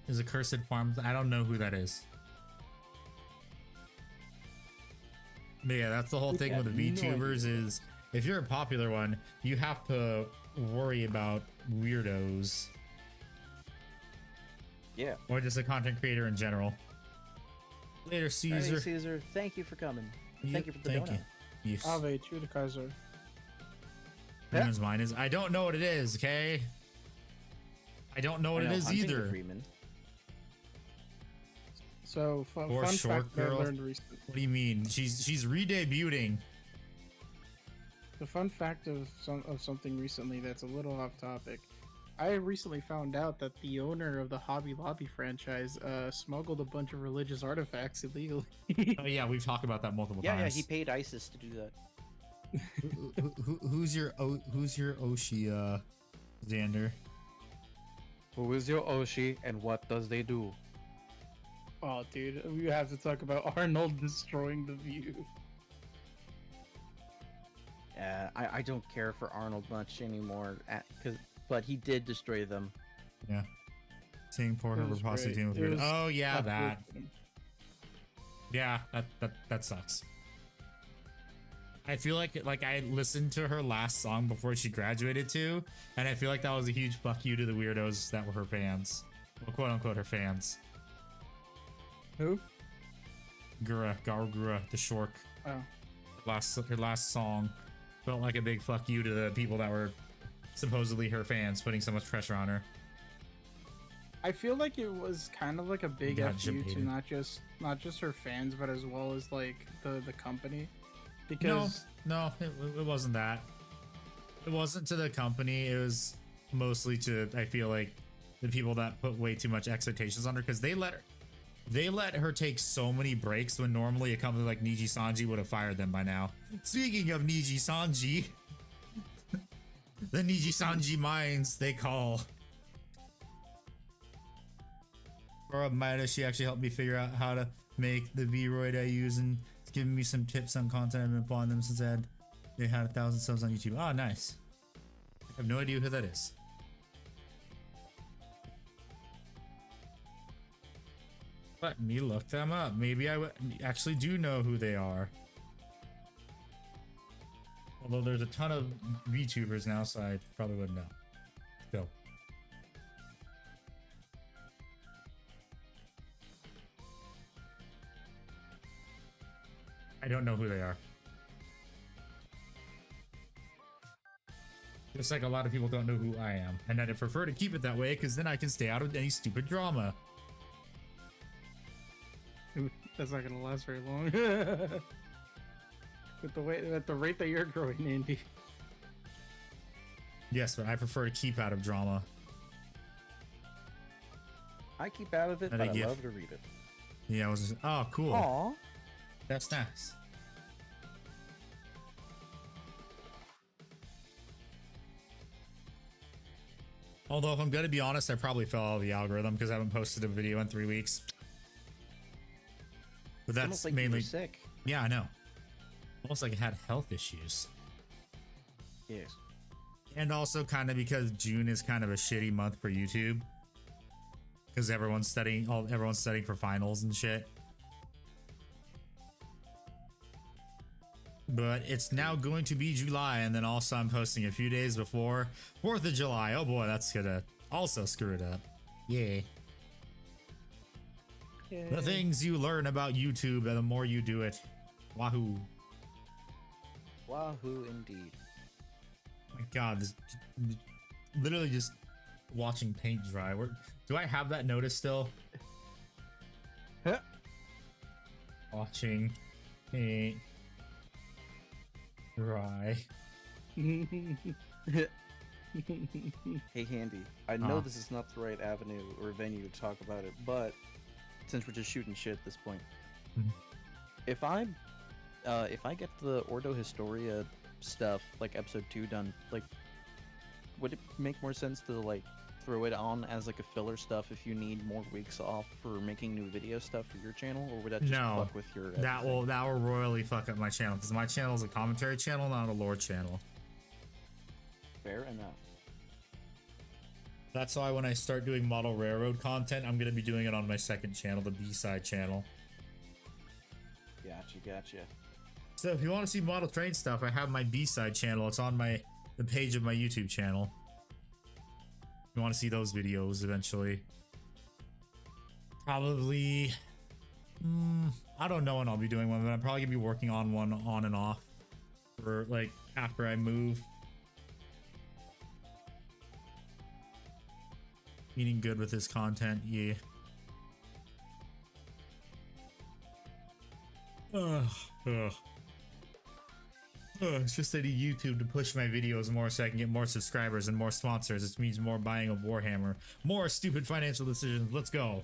There's a Cursed Farms. I don't know who that is. But yeah, that's the whole thing with the VTubers is if you're a popular one, you have to worry about weirdos. Yeah. Or just a content creator in general. Later, Caesar. Hey, Caesar, thank you for coming. Thank you for the donut. Yes. Ave, true to Kaiser. Freeman's mine is. I don't know what it is, okay? I don't know what it is either. So fun short fact I girl. learned recently. What do you mean? She's re-debuting. The fun fact of something recently that's a little off topic. I recently found out that the owner of the Hobby Lobby franchise smuggled a bunch of religious artifacts illegally. Oh yeah, we've talked about that multiple Yeah, times. he paid ISIS to do that. Who's your Oshi, Xander? Who is your Oshi and what does they do? Oh, dude, we have to talk about Arnold destroying the view. I don't care for Arnold much anymore, but he did destroy them. Yeah. Seeing poor It Herbert was possibly great. dealing with It weird. was Oh yeah, absolutely that. awesome. Yeah, that sucks. I feel like I listened to her last song before she graduated too, and I feel like that was a huge fuck you to the weirdos that were her fans. Well, quote unquote her fans. Who? Gura, the Shork. Oh. Her last song felt like a big fuck you to the people that were supposedly her fans, putting so much pressure on her. I feel like it was kind of like a big God, FU to hated. not just her fans, but as well as like the company. Because No, it wasn't that. It wasn't to the company. It was mostly to, I feel like, the people that put way too much expectations on her, because they let her take so many breaks when normally a company like Niji Sanji would have fired them by now. Speaking of Niji Sanji, the Niji Sanji mines they call. Or Maida, she actually helped me figure out how to make the V-Roid I use, and it's giving me some tips on content I've been applying them since they had 1,000 subs on YouTube. Oh, nice. I have no idea who that is. Let me look them up. Maybe I actually do know who they are. Although there's a ton of VTubers now, so I probably wouldn't know. Go. I don't know who they are. Just like a lot of people don't know who I am. And I'd prefer to keep it that way, because then I can stay out of any stupid drama. that's not gonna last very long. At the rate that you're growing, Andy. Yes, but I prefer to keep out of drama. I keep out of it, And but a I GIF. love to read it. Yeah, I was just, oh, cool. Aw. That's nice. Although, if I'm gonna be honest, I probably fell out of the algorithm because I haven't posted a video in 3 weeks. But that's Almost like you were mainly, sick. yeah, I know. Almost like I had health issues. Yes. And also kind of because June is kind of a shitty month for YouTube. Because everyone's studying for finals and shit. But it's now going to be July, and then also I'm posting a few days before 4th of July. Oh boy, that's gonna also screw it up. Yay. The things you learn about YouTube, and the more you do it. Wahoo. Wahoo indeed. My god, this literally just watching paint dry. Do I have that notice still? Huh? Watching paint dry. Hey, Handy, I know Huh. this is not the right avenue or venue to talk about it, but since we're just shooting shit at this point, Mhm. if I get the Ordo Historia stuff, like episode 2 done, like, would it make more sense to, like, throw it on as, like, a filler stuff if you need more weeks off for making new video stuff for your channel, or would that just No, fuck with your that will royally fuck up my channel, because my channel is a commentary channel, not a lore channel. Fair enough. That's why when I start doing model railroad content, I'm gonna be doing it on my second channel, the B-side channel. Gotcha. So if you want to see model train stuff, I have my B-side channel. It's on the page of my YouTube channel. If you want to see those videos eventually. Probably, I don't know when I'll be doing one, but I'm probably gonna be working on one on and off for like after I move. Eating good with this content, yeah. It's just I need YouTube to push my videos more so I can get more subscribers and more sponsors. This means more buying of Warhammer, more stupid financial decisions. Let's go.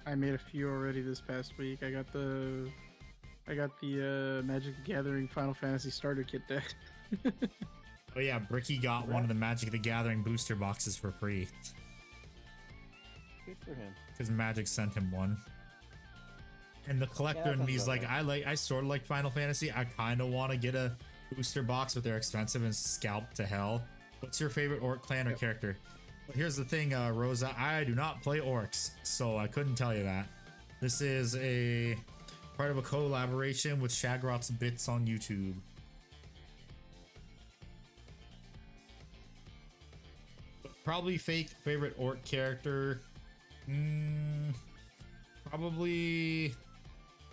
I made a few already this past week. I got the Magic the Gathering Final Fantasy starter kit deck. Oh yeah, Bricky got one of the Magic the Gathering booster boxes for free Good for him. because Magic sent him one. And the collector in me is like, I sort of like Final Fantasy. I kind of want to get a booster box, but they're expensive and scalped to hell. What's your favorite Orc clan or character? Here's the thing, Rosa. I do not play Orks, so I couldn't tell you that. This is a part of a collaboration with Shagrot's Bits on YouTube. Probably fake favorite orc character. Probably,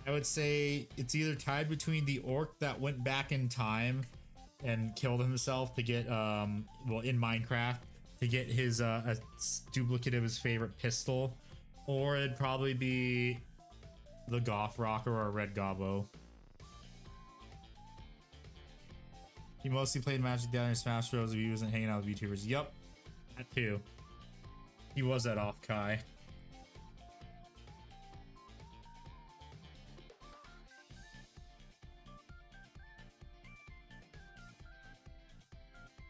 I would say it's either tied between the orc that went back in time and killed himself to get, well, in Minecraft, to get his, a duplicate of his favorite pistol, or it'd probably be the Goth Rocker or a Red Gobbo. He mostly played Magic the Gathering Smash Bros. If he wasn't hanging out with YouTubers. Yup. That too. He was that off Kai.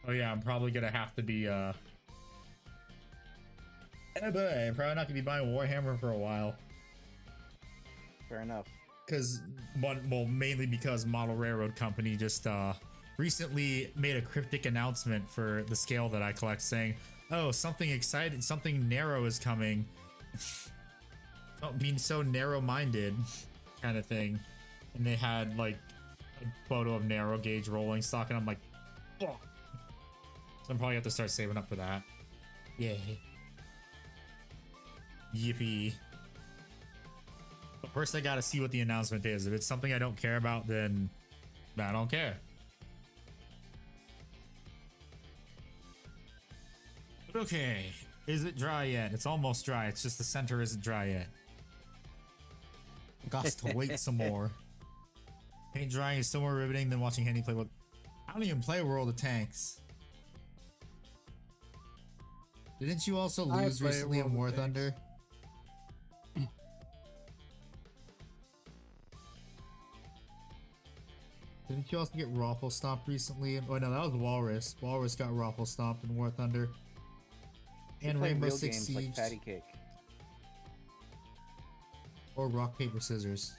Oh yeah, I'm probably gonna have to be I'm probably not gonna be buying Warhammer for a while. Fair enough. Because well, mainly because Model Railroad Company just recently made a cryptic announcement for the scale that I collect, saying, oh, something exciting, something narrow is coming. Don't be so narrow-minded, kind of thing. And they had like a photo of narrow gauge rolling stock, and I'm like, fuck. So I'm probably have to start saving up for that. Yay. Yippee. But first I gotta see what the announcement is. If it's something I don't care about, then I don't care. But okay, is it dry yet? It's almost dry. It's just the center isn't dry yet. Got to wait some more. Paint drying is still more riveting than watching Henny play with. I don't even play World of Tanks. Didn't you also lose recently in War Thunder? Didn't you also get Raffle Stomped recently? Oh no, that was Walrus. Walrus got Raffle Stomped in War Thunder. And Rainbow Six Siege. Like patty cake. Or Rock, Paper, Scissors.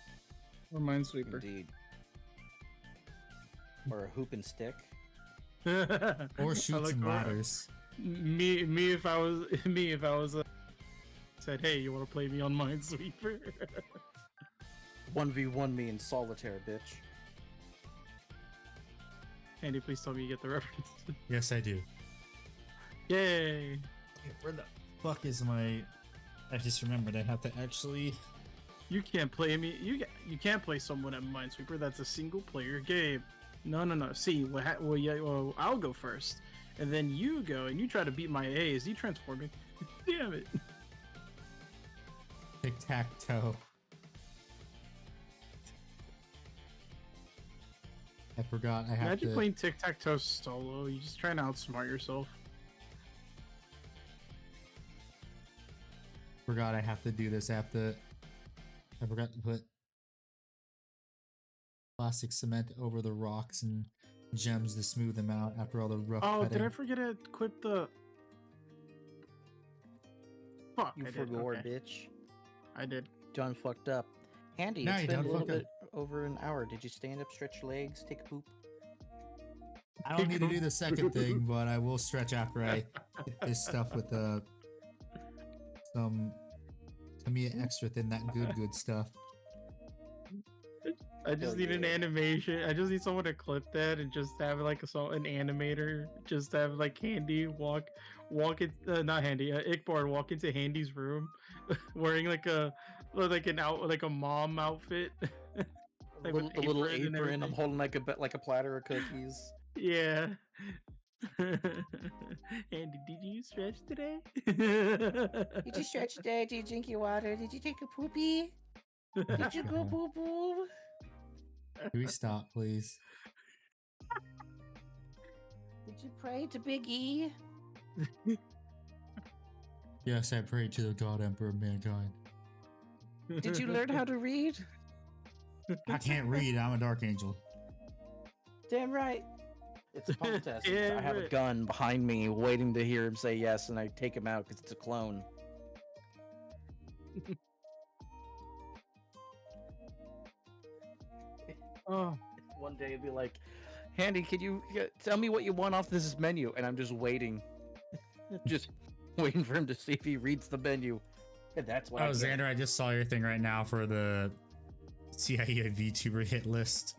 Or Minesweeper. Indeed. Or a hoop and stick. Or Shoots and Ladders. Me if I was said, hey, you want to play me on Minesweeper? 1v1 me in solitaire, bitch. Andy, please tell me you get the reference. Yes, I do. Yay! Where the fuck is my... I just remembered I have to actually... You can't play me. You can't play someone at Minesweeper. That's a single player game. No. See, well, I'll go first, and then you go and you try to beat my A as you transform me. Damn it! Tic-tac-toe. I forgot I have Imagine to... playing tic-tac-toe solo. You just trying to outsmart yourself. Forgot I have to do this. I forgot to put plastic cement over the rocks and gems to smooth them out after all the rough cutting. Did I forget to equip the... Fuck, You I did. forgot, Okay. bitch. I did. Done fucked up. Handy, No, it's you been a done little fucked up. bit over an hour. Did you stand up, stretch legs, take a poop? I don't need to do the second thing, but I will stretch after I hit this stuff with some Tamiya extra than that good stuff. I just need an animation. I just need someone to clip that and just have like an animator. Just have like Handy walk it. Not Handy. Ickbar walk into Handy's room, wearing like a mom outfit. Like with a little apron and apron. I'm everything. holding like a platter of cookies. Yeah. Andy, did you stretch today? Did you stretch today? Did you drink your water? Did you take a poopy? Did you go boo boo? Can we stop, please? Did you pray to Big E? Yes, I pray to the God Emperor of Mankind. Did you learn how to read? I can't read. I'm a Dark Angel. Damn right. It's a contest. Yeah, I have a right. gun behind me waiting to hear him say yes, and I take him out because it's a clone. Oh, One day it'd be like, Handy, can you tell me what you want off this menu? And I'm just waiting. just waiting for him to see if he reads the menu. And that's what Oh, Xander, I just saw your thing right now for the CIA VTuber hit list.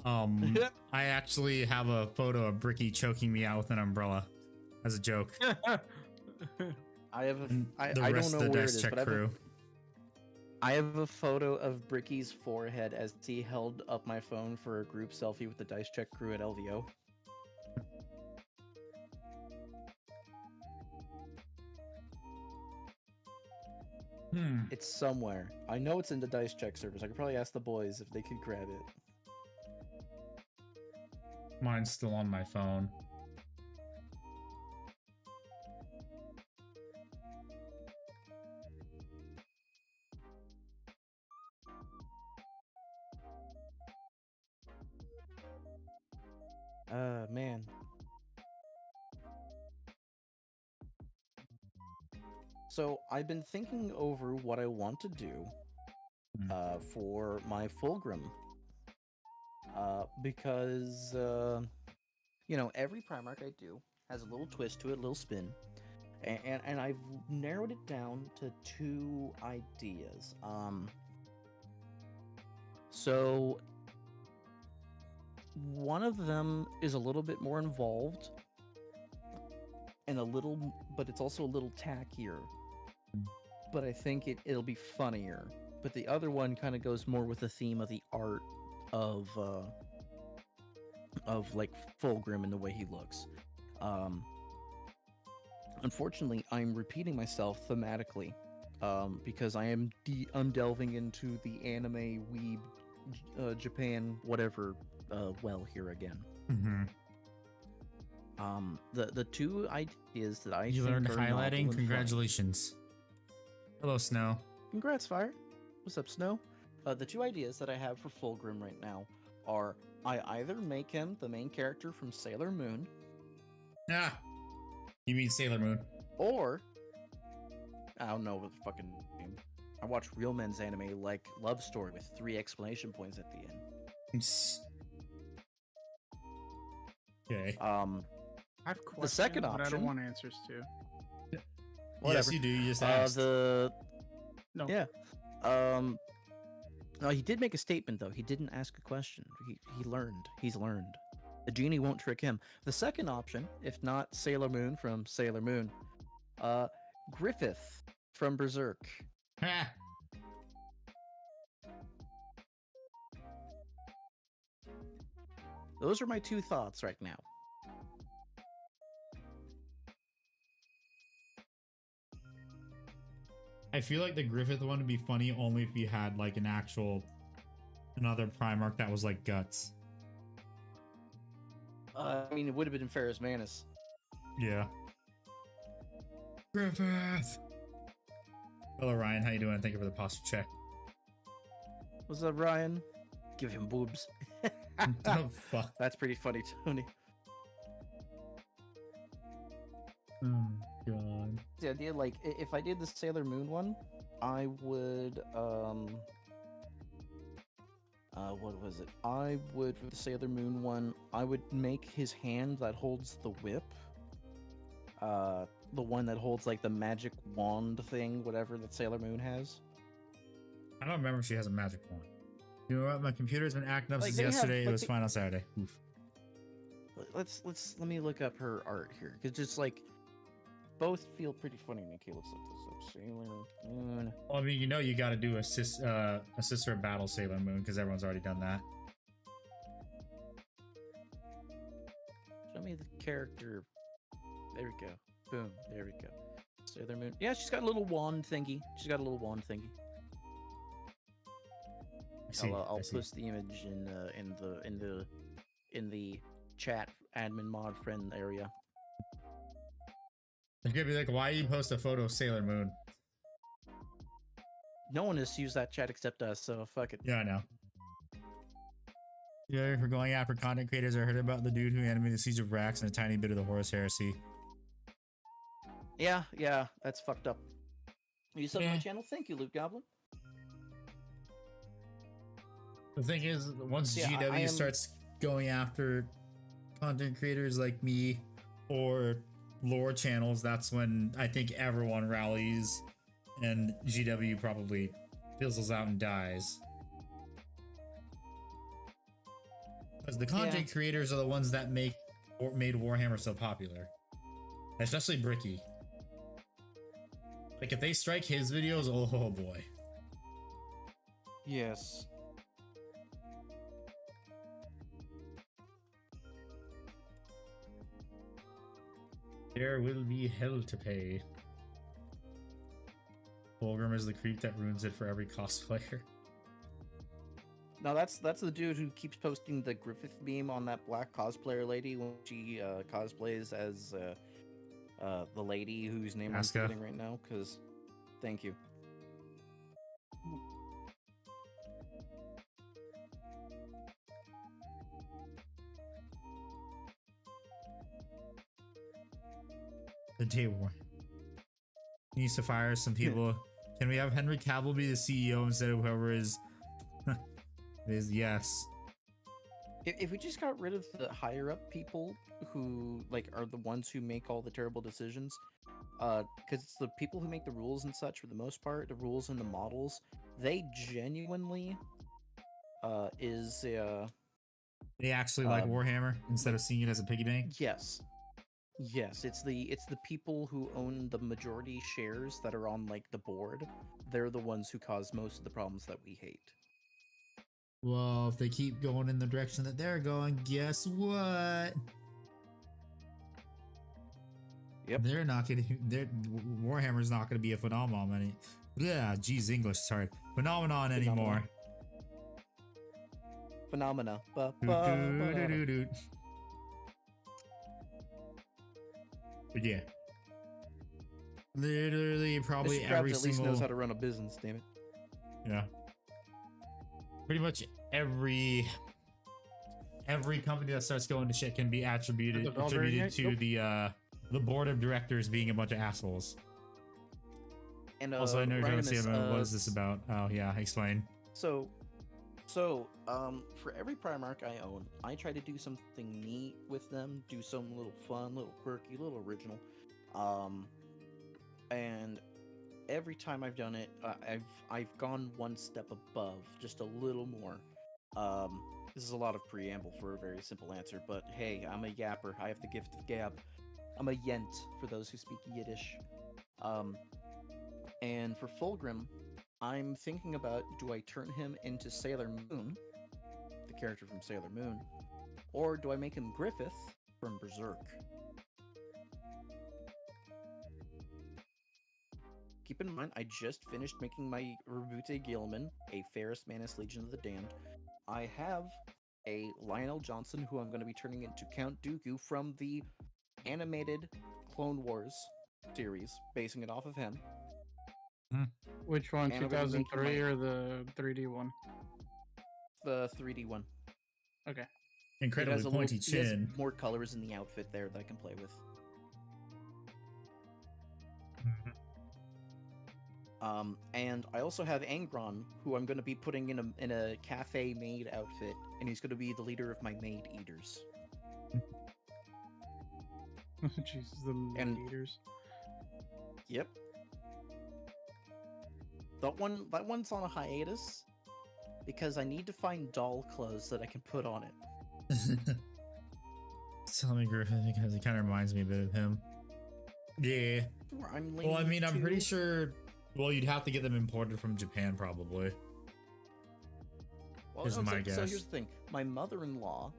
I actually have a photo of Bricky choking me out with an umbrella as a joke. I have And I the don't rest know of the where it Dice is, Check but I have, crew. I have a photo of Bricky's forehead as he held up my phone for a group selfie with the Dice Check crew at LVO. It's somewhere. I know it's in the Dice Check servers. I could probably ask the boys if they could grab it. Mine's still on my phone. Man. So I've been thinking over what I want to do for my Fulgrim. Because, you know, every Primarch I do has a little twist to it, a little spin. And I've narrowed it down to 2 ideas. So one of them is a little bit more involved and but it's also a little tackier. But I think it'll be funnier. But the other one kind of goes more with the theme of the art of like Fulgrim and the way he looks. Unfortunately, I'm repeating myself thematically because I'm delving into the anime weeb Japan whatever well here again. The 2 ideas that You think learned are novel highlighting? and Congratulations. Hello, Snow. Congrats, Fire. What's up, Snow? The 2 ideas that I have for Fulgrim right now are I either make him the main character from Sailor Moon, Ah, you mean Sailor Moon? or I don't know what the fucking name. I watch real men's anime like Love Story with 3 exclamation points at the end. Okay. I have questions, The second but I option- don't want answers to. Yes, you do. You just asked. No. Yeah. No, he did make a statement though. He didn't ask a question. He learned. He's learned. The genie won't trick him. The second option, if not Sailor Moon from Sailor Moon, Griffith from Berserk. Ha! Those are my 2 thoughts right now. I feel like the Griffith one would be funny only if you had like another Primarch that was like Guts. I mean, it would have been Ferris Manus. Yeah. Griffith. Hello, Ryan. How you doing? Thank you for the posture check. What's up, Ryan? Give him boobs. Oh, fuck. That's pretty funny, Tony. Oh, God. The idea, like, if I did the Sailor Moon one, I would, what was it? I would, for the Sailor Moon one, I would make his hand that holds the whip, the one that holds, like, the magic wand thing, whatever that Sailor Moon has. I don't remember if she has a magic wand. You know what? My computer's been acting up Like, since they have, yesterday. It like, was fine on Saturday. Oof. Let me look up her art here, because just, like, both feel pretty funny. Okay, let's look this up. Sailor Moon. Well, I mean, you know, you got to do a sister of battle Sailor Moon because everyone's already done that. Show me the character. There we go. Boom. There we go. Sailor Moon. Yeah, she's got a little wand thingy. I see. I'll I see. post the image in the chat admin mod friend area. They're gonna be like, why you post a photo of Sailor Moon? No one has used that chat except us, so fuck it. Yeah, I know. Yeah, if we're going after content creators, I heard about the dude who animated the Siege of Rax and a tiny bit of the Horus Heresy. Yeah, that's fucked up. You subbed my channel? Thank you, Luke Goblin. The thing is, once Yeah, GW I am- starts going after content creators like me or lore channels, that's when I think everyone rallies, and GW probably fizzles out and dies. Because the content creators are the ones that made Warhammer so popular, especially Bricky. Like if they strike his videos, oh boy. Yes. There will be hell to pay. Fulgrim is the creep that ruins it for every cosplayer. No, that's the dude who keeps posting the Griffith meme on that black cosplayer lady when she cosplays as the lady whose name I'm Aska. forgetting right now. Because, thank you. The day war needs to fire some people. Can we have Henry Cavill be the CEO instead of whoever is? Yes. If we just got rid of the higher up people who like are the ones who make all the terrible decisions, because it's the people who make the rules and such for the most part, the rules and the models, they genuinely They actually like Warhammer instead of seeing it as a piggy bank. Yes. Yes, it's the people who own the majority shares that are on like the board. They're the ones who cause most of the problems that we hate. Well, if they keep going in the direction that they're going, guess what? Yep. They're not gonna. Warhammer's not gonna be a phenomenon. Yeah, geez, English. Sorry, phenomenon anymore. Phenomena. But yeah, literally, probably Mr. Krabs every at least single. knows how to run a business. Damn it. Yeah. Pretty much every company that starts going to shit can be attributed to the board of directors being a bunch of assholes. And also, I know you're going to say, Rodimus, what is this about? Oh yeah, explain. So, for every Primarch I own, I try to do something neat with them, do some little fun, little quirky, little original. And every time I've done it, I've gone one step above, just a little more. This is a lot of preamble for a very simple answer, but hey, I'm a yapper. I have the gift of gab. I'm a yent for those who speak Yiddish. And for Fulgrim, I'm thinking about, do I turn him into Sailor Moon, the character from Sailor Moon, or do I make him Griffith from Berserk? Keep in mind, I just finished making my Rebute Gilman, a Ferris Manus Legion of the Damned. I have a Lionel Johnson, who I'm going to be turning into Count Dooku from the animated Clone Wars series, basing it off of him. Which one, And I'm gonna make 2003 my- or the 3D one? The 3D one. Okay. It Incredibly has a pointy little, it has chin. more colors in the outfit there that I can play with. And I also have Angron, who I'm going to be putting in a cafe maid outfit, and he's going to be the leader of my maid eaters. Jesus, the And- meat eaters. Yep. That one's on a hiatus because I need to find doll clothes that I can put on it. Tell me Griffin, because it kind of reminds me a bit of him. Yeah. Where I'm Well, I mean, I'm leaning pretty to- sure. Well, you'd have to get them imported from Japan, probably. Well, is no, my So guess. here's the thing: my mother-in-law,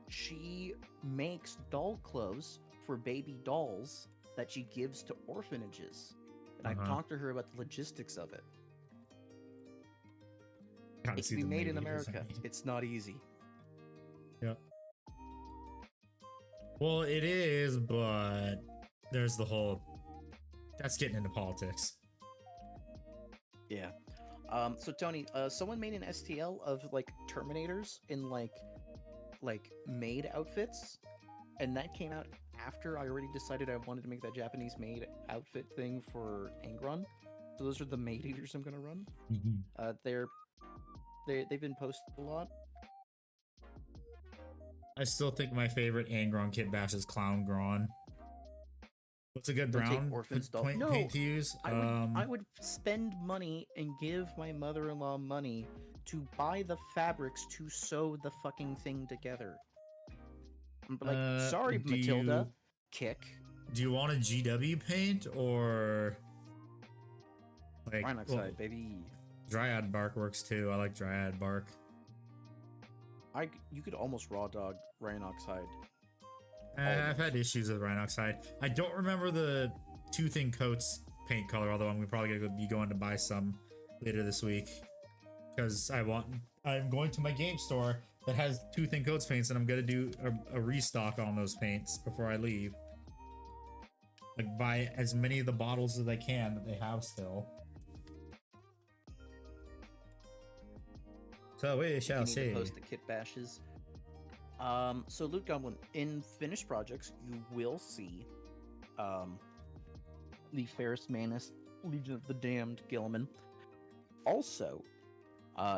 she makes doll clothes for baby dolls that she gives to orphanages, and I've talked to her about the logistics of it. Can't It see can be the made in maybe or America. something. It's not easy. Yep. Well, it is, but there's the whole. That's getting into politics. Yeah. So Tony, someone made an STL of like Terminators in like maid outfits, and that came out after I already decided I wanted to make that Japanese maid outfit thing for Angron. So those are the maid eaters I'm gonna run. They've been posted a lot. I still think my favorite Angron kit bash is Clown Gron. What's a good Don't take brown orphans doll- paint, No, paint to use? I would spend money and give my mother-in-law money to buy the fabrics to sew the fucking thing together. I'm like, sorry, Matilda. Kick. Do you want a GW paint or like Rhinoxide, baby. Dryad bark works too. I like Dryad bark. You could almost raw dog Rhinoxide. I've had issues with Rhinoxide. I don't remember the two thin coats paint color, although I'm probably gonna be going to buy some later this week because I'm going to my game store that has two thin coats paints, and I'm gonna do a restock on those paints before I leave. Like buy as many of the bottles as I can that they have still. So we shall see. Post the kit bashes. So Loot Goblin, in finished projects, you will see the Ferris Manus Legion of the Damned Gilliman. Also,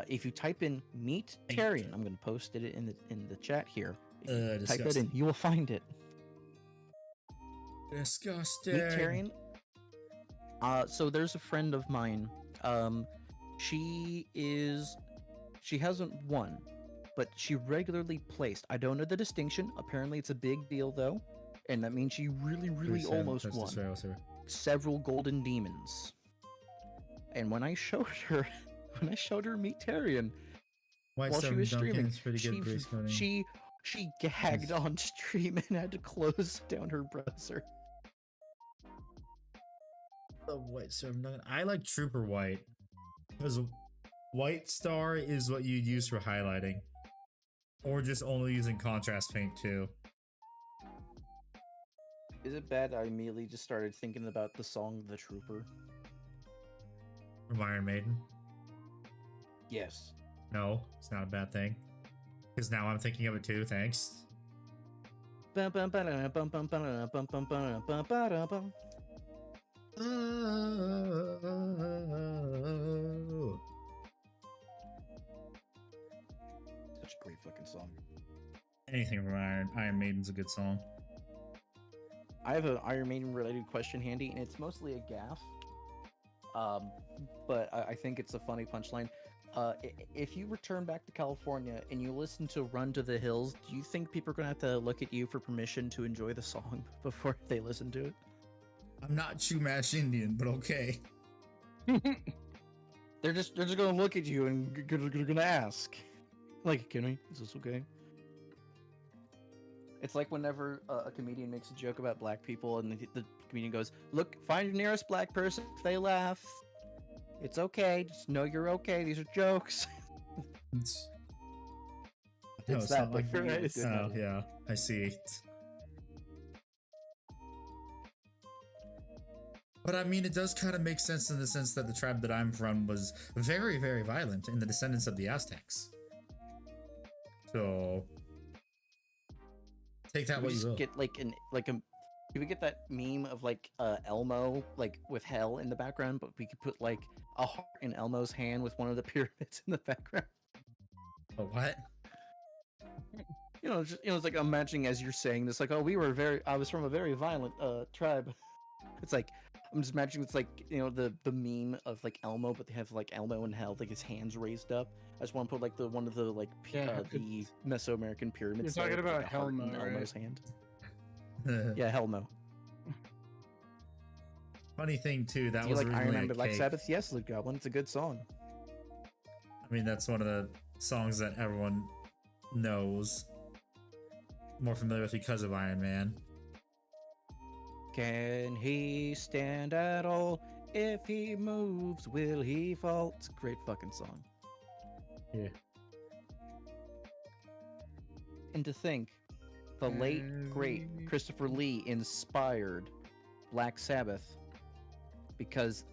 if you type in Meat Tarian, I'm going to post it in the chat here. Type that in, you will find it. Disgusting. Meat Tarian. So there's a friend of mine. She hasn't won, but she regularly placed. I don't know the distinction. Apparently, it's a big deal though, and that means she really almost won several golden demons. And when I showed her Meat Tarian while she was streaming, she gagged on stream and had to close down her browser. The white Sermon. I like Trooper White because White Star is what you'd use for highlighting, or just only using contrast paint too. Is it bad I immediately just started thinking about the song The Trooper? From Iron Maiden? Yes. No, it's not a bad thing. Because now I'm thinking of it too, thanks. Such a great fucking song. Anything from Iron Maiden's a good song. I have an Iron Maiden related question handy, and it's mostly a gaff. But I think it's a funny punchline. If you return back to California and you listen to Run to the Hills, do you think people are gonna have to look at you for permission to enjoy the song before they listen to it? I'm not Chumash Indian, but okay. They're just gonna look at you and gonna ask, like, "Can we? Is this okay?" It's like whenever a comedian makes a joke about black people, and the comedian goes, "Look, find your nearest black person. If they laugh, it's okay. Just know you're okay. These are jokes." It's that, like for you, oh, yeah, I see. But I mean, it does kind of make sense in the sense that the tribe that I'm from was very, very violent and the descendants of the Aztecs. So take that what you will. Get we get that meme of like Elmo like with hell in the background, but we could put like a heart in Elmo's hand with one of the pyramids in the background. Oh, what? It's like I'm imagining as you're saying this, like, oh, I was from a very violent tribe. It's like I'm just imagining it's like the meme of like Elmo, but they have like Elmo in hell, like his hands raised up. I just want to put like the the Mesoamerican pyramids. You're talking about like Helmo, right? Elmo's hand. Yeah, Helmo. Funny thing too, that Do you was like Iron Man, Black cake. Sabbath? Yes, Luke Goblin. It's a good song. I mean, that's one of the songs that everyone knows, more familiar with because of Iron Man. Can he stand at all? If he moves, will he fall? It's a great fucking song. Yeah. And to think, the late, great Christopher Lee inspired Black Sabbath because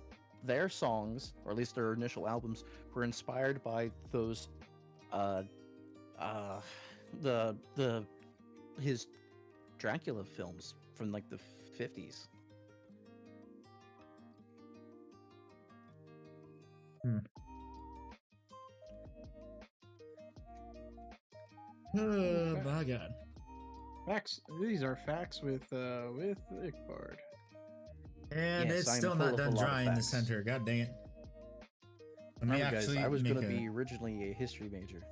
their songs, or at least their initial albums, were inspired by those, his Dracula films from like the 50s. Oh my god. Facts. These are facts with Ickbard. And Yes, it's I'm still full not of a done lot of drying the facts. center. God dang it. Let me Remember, guys, actually I was make going to a... be originally a history major.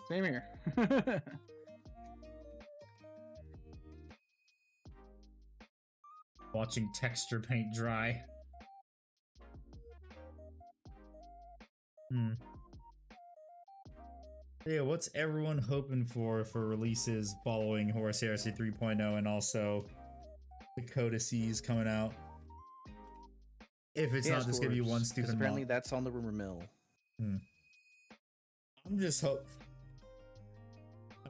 Same here. Watching texture paint dry. Yeah, what's everyone hoping for releases following Horus Heresy 3.0 and also the codices coming out? If it's not just gonna be one stupid because apparently mod. that's on the rumor mill. I'm just I'm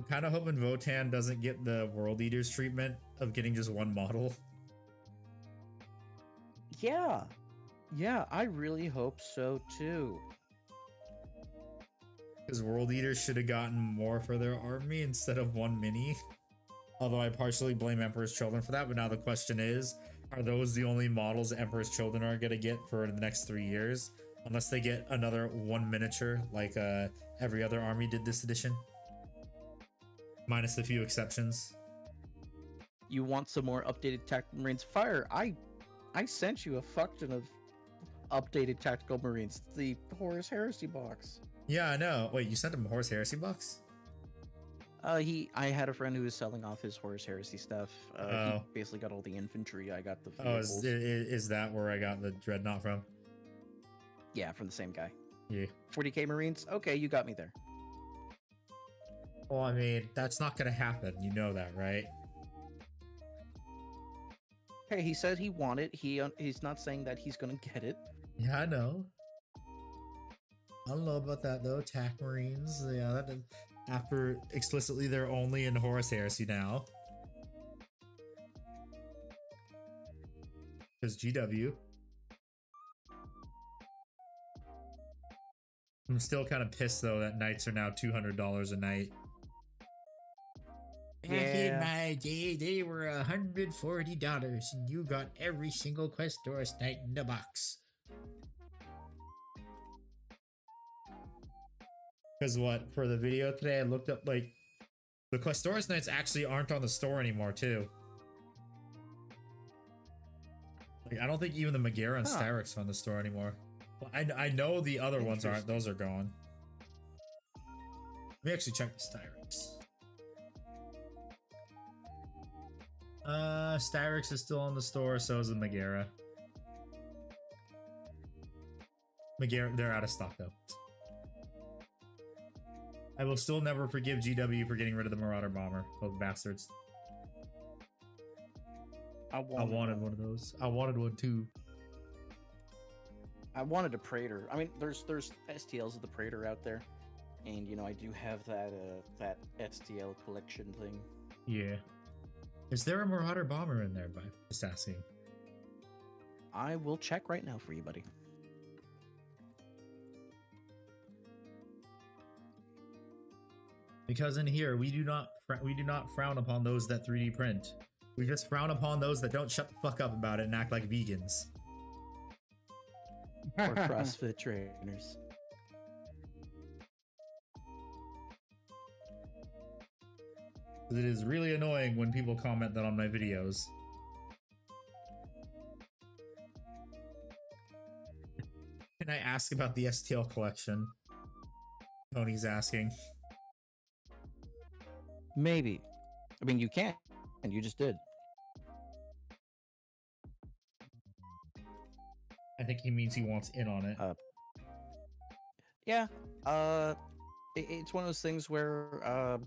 kind of hoping Votan doesn't get the World Eaters treatment of getting just one model. Yeah. Yeah, I really hope so too. Because World Eaters should have gotten more for their army instead of one mini. Although I partially blame Emperor's Children for that, but now the question is, are those the only models that Emperor's Children are going to get for the next 3 years? Unless they get another one miniature like every other army did this edition. Minus a few exceptions. You want some more updated Tactical Marines? Fire! I sent you a fuck ton of updated Tactical Marines. The Horus Heresy box. Yeah, I know. Wait, you sent him a Horus Heresy box? I had a friend who was selling off his Horus Heresy stuff. He basically got all the infantry. I got the vehicles. Oh, is that where I got the Dreadnought from? Yeah, from the same guy. Yeah. 40k Marines? Okay, you got me there. Well, I mean, that's not gonna happen. You know that, right? Hey, he said he wanted. He's not saying that he's gonna get it. Yeah, I know. I don't know about that though. TAC Marines, yeah. After explicitly, they're only in Horus Heresy now. Because GW. I'm still kind of pissed though that knights are now $200 a night. Back in my day, they were $140, and you got every single Quest Doris Knight in the box. Because what, for the video today, I looked up, like, the Quest Doris Knights actually aren't on the store anymore, too. Like, I don't think even the Megara and Styrex are on the store anymore. Well, I know the other ones aren't. Those are gone. Let me actually check the Styrex. Styrex is still on the store, so is the Megara. Megara, they're out of stock though. I will still never forgive GW for getting rid of the Marauder Bomber, those bastards. I wanted one of those. I wanted one too. I wanted a Praetor. I mean, there's STLs of the Praetor out there, and you know I do have that STL collection thing. Yeah. Is there a Marauder Bomber in there? By just asking. I will check right now for you, buddy. Because in here we do not frown upon those that 3D print. We just frown upon those that don't shut the fuck up about it and act like vegans. Or CrossFit trainers. It is really annoying when people comment that on my videos. Can I ask about the STL collection? Tony's asking. Maybe. I mean, you can, and you just did. I think he means he wants in on it. Yeah. It's one of those things where,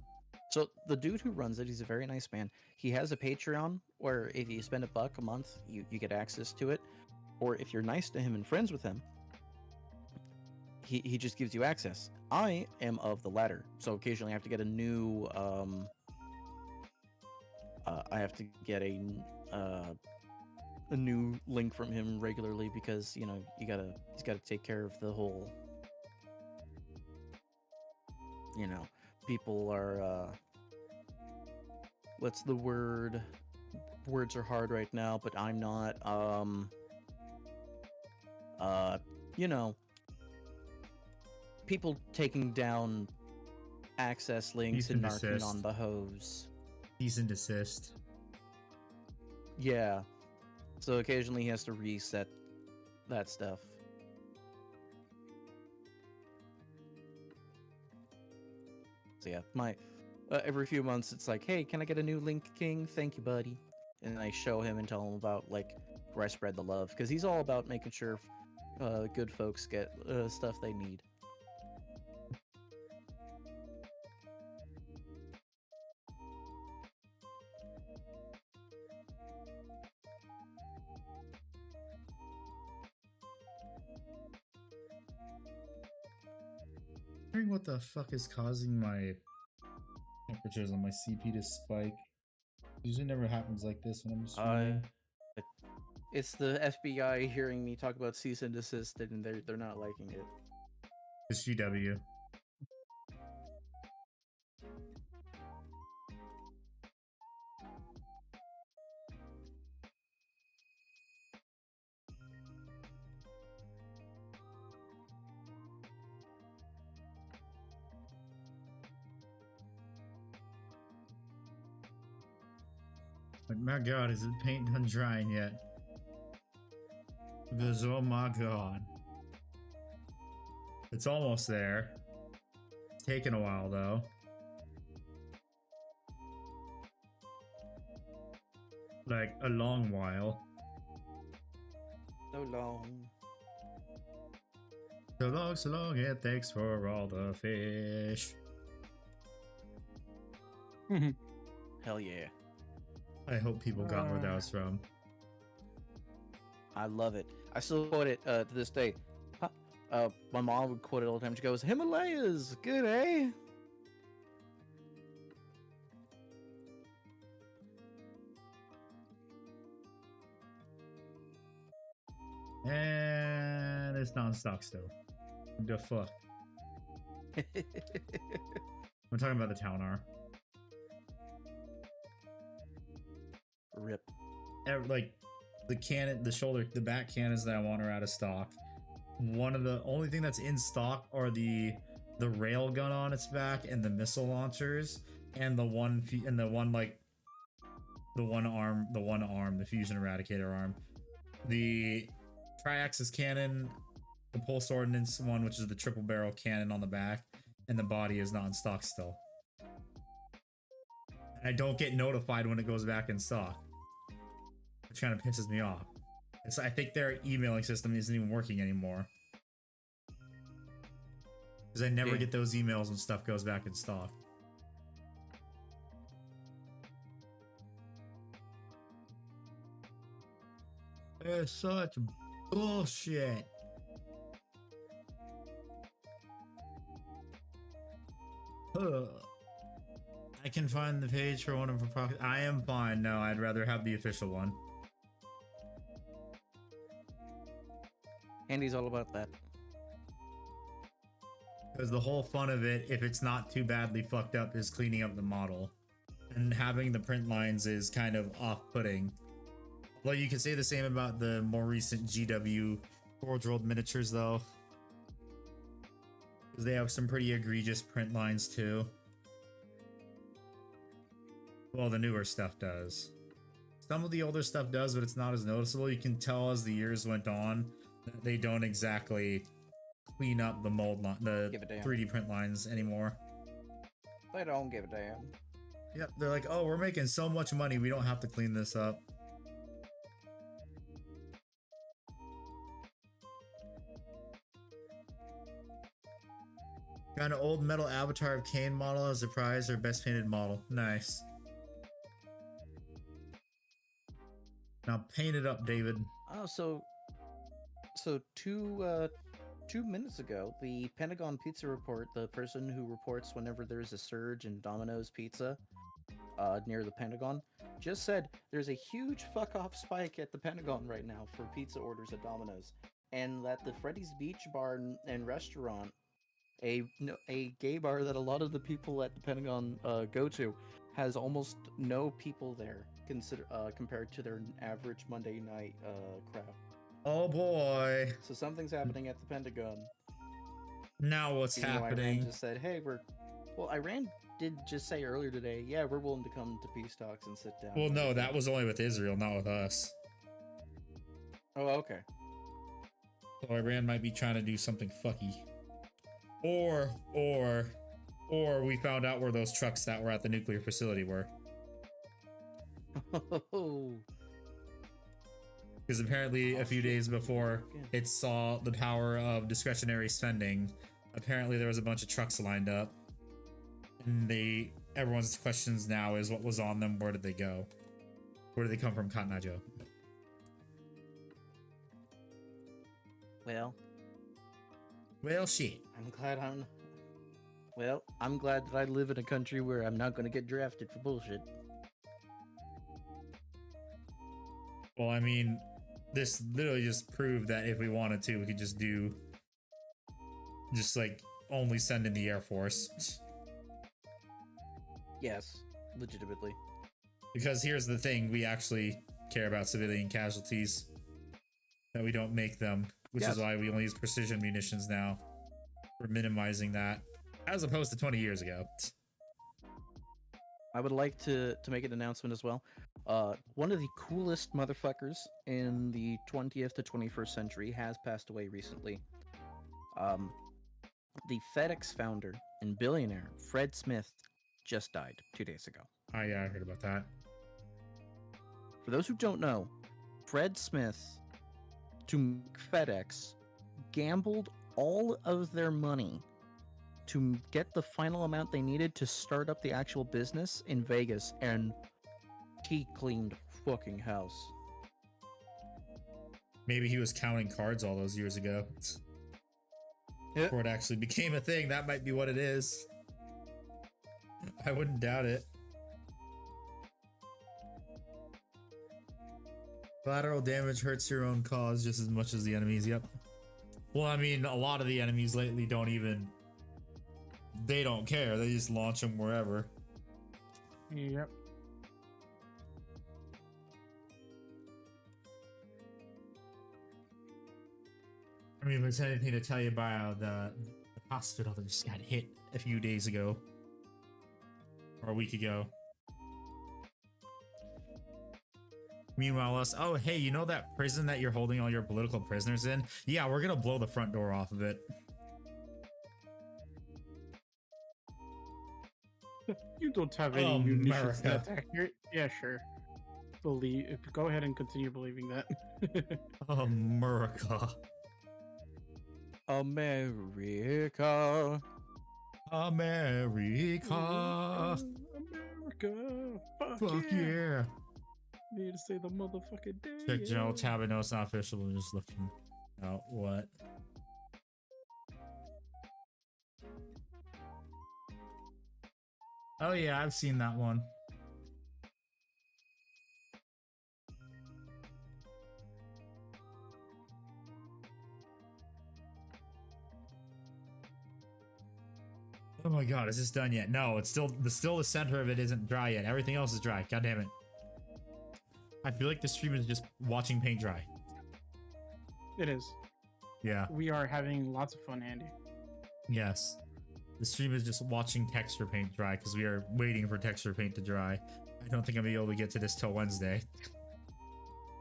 so the dude who runs it, he's a very nice man. He has a Patreon where if you spend $1 a month, you get access to it. Or if you're nice to him and friends with him, he just gives you access. I am of the latter, so occasionally I have to get a new, I have to get a new link from him regularly because, you know, he's gotta take care of the whole, you know, people are, what's the word? Words are hard right now, but I'm not, you know, people taking down access links and narking on the hose. Cease and desist. Yeah. So occasionally he has to reset that stuff. So yeah, my every few months it's like, hey, can I get a new Link King? Thank you, buddy. And I show him and tell him about like where I spread the love, because he's all about making sure good folks get stuff they need. Wondering what the fuck is causing my temperatures on my CP to spike. Usually never happens like this when I'm streaming. It's the FBI hearing me talk about cease and desist, and they're not liking it. It's GW. Like, my god, is the paint done drying yet? Because, oh my god. It's almost there. It's taking a while, though. Like, a long while. So long. So long, and thanks for all the fish. Hell yeah. I hope people got where that was from. I love it. I still quote it to this day. My mom would quote it all the time. She goes, Himalayas, good, eh? And it's non-stock still. The fuck? I'm talking about the town R. Rip. Like the cannon, the back cannons that I want are out of stock. One of the only thing that's in stock are the rail gun on its back and the missile launchers and the one arm, the fusion eradicator arm. The tri-axis cannon, the pulse ordnance one, which is the triple barrel cannon on the back, and the body is not in stock still. And I don't get notified when it goes back in stock, which kind of pisses me off. I think their emailing system isn't even working anymore, because I never get those emails when stuff goes back in stock. It's such bullshit. I can find the page for one of the products. I am fine. No, I'd rather have the official one. Andy's all about that. Because the whole fun of it, if it's not too badly fucked up, is cleaning up the model. And having the print lines is kind of off-putting. Well, you can say the same about the more recent GW Forge World miniatures, though. Because they have some pretty egregious print lines, too. Well, the newer stuff does. Some of the older stuff does, but it's not as noticeable. You can tell as the years went on that they don't exactly clean up the mold line, the 3D print lines anymore. They don't give a damn. Yep, they're like, oh, we're making so much money, we don't have to clean this up. Got an old metal avatar of Kane model as a prize or best painted model. Nice. Now paint it up, David. Oh, so 2 minutes ago, the Pentagon Pizza Report, the person who reports whenever there's a surge in Domino's Pizza near the Pentagon, just said there's a huge fuck-off spike at the Pentagon right now for pizza orders at Domino's, and that the Freddy's Beach Bar and Restaurant, a gay bar that a lot of the people at the Pentagon go to, has almost no people there compared to their average Monday night crowd. Oh boy. So something's happening at the Pentagon. Now what's happening? Iran just said, hey, Iran did just say earlier today, yeah, we're willing to come to peace talks and sit down. Well, no, that was only with Israel, not with us. Oh, okay. So Iran might be trying to do something fucky. Or we found out where those trucks that were at the nuclear facility were. Because apparently a few days before it saw the power of discretionary spending, apparently there was a bunch of trucks lined up. And everyone's questions now is what was on them, where did they go? Where did they come from, Cotton Eye Joe? Well, shit. I'm glad that I live in a country where I'm not going to get drafted for bullshit. Well, I mean, this literally just proved that if we wanted to, we could just like only send in the Air Force. Yes, legitimately. Because here's the thing, we actually care about civilian casualties. That we don't make them, which is why we only use precision munitions now. We're minimizing that, as opposed to 20 years ago. I would like to make an announcement as well. One of the coolest motherfuckers in the 20th to 21st century has passed away recently. The FedEx founder and billionaire, Fred Smith, just died 2 days ago. Oh yeah, I heard about that. For those who don't know, Fred Smith, to FedEx, gambled all of their money to get the final amount they needed to start up the actual business in Vegas, and he cleaned fucking house. Maybe he was counting cards all those years ago. Before it actually became a thing, that might be what it is. I wouldn't doubt it. Collateral damage hurts your own cause just as much as the enemies, yep. Well, I mean, a lot of the enemies lately don't even... They don't care, they just launch them wherever. Yep. I mean, if there's anything to tell you about the hospital that just got hit a few days ago. Or a week ago. Meanwhile, us, oh, hey, you know that prison that you're holding all your political prisoners in? Yeah, we're gonna blow the front door off of it. You don't have any munitions that's accurate. Yeah, sure. Go ahead and continue believing that. America. America. America. America. Fuck yeah. Need to say the motherfucking day. Check General tab. I know it's not official. We're just looking out what. Oh yeah, I've seen that one. Oh my god, is this done yet? No, it's still the center of it isn't dry yet. Everything else is dry. God damn it. I feel like the stream is just watching paint dry. It is. Yeah. We are having lots of fun, Andy. Yes. The stream is just watching texture paint dry because we are waiting for texture paint to dry. I don't think I'm gonna be able to get to this till Wednesday.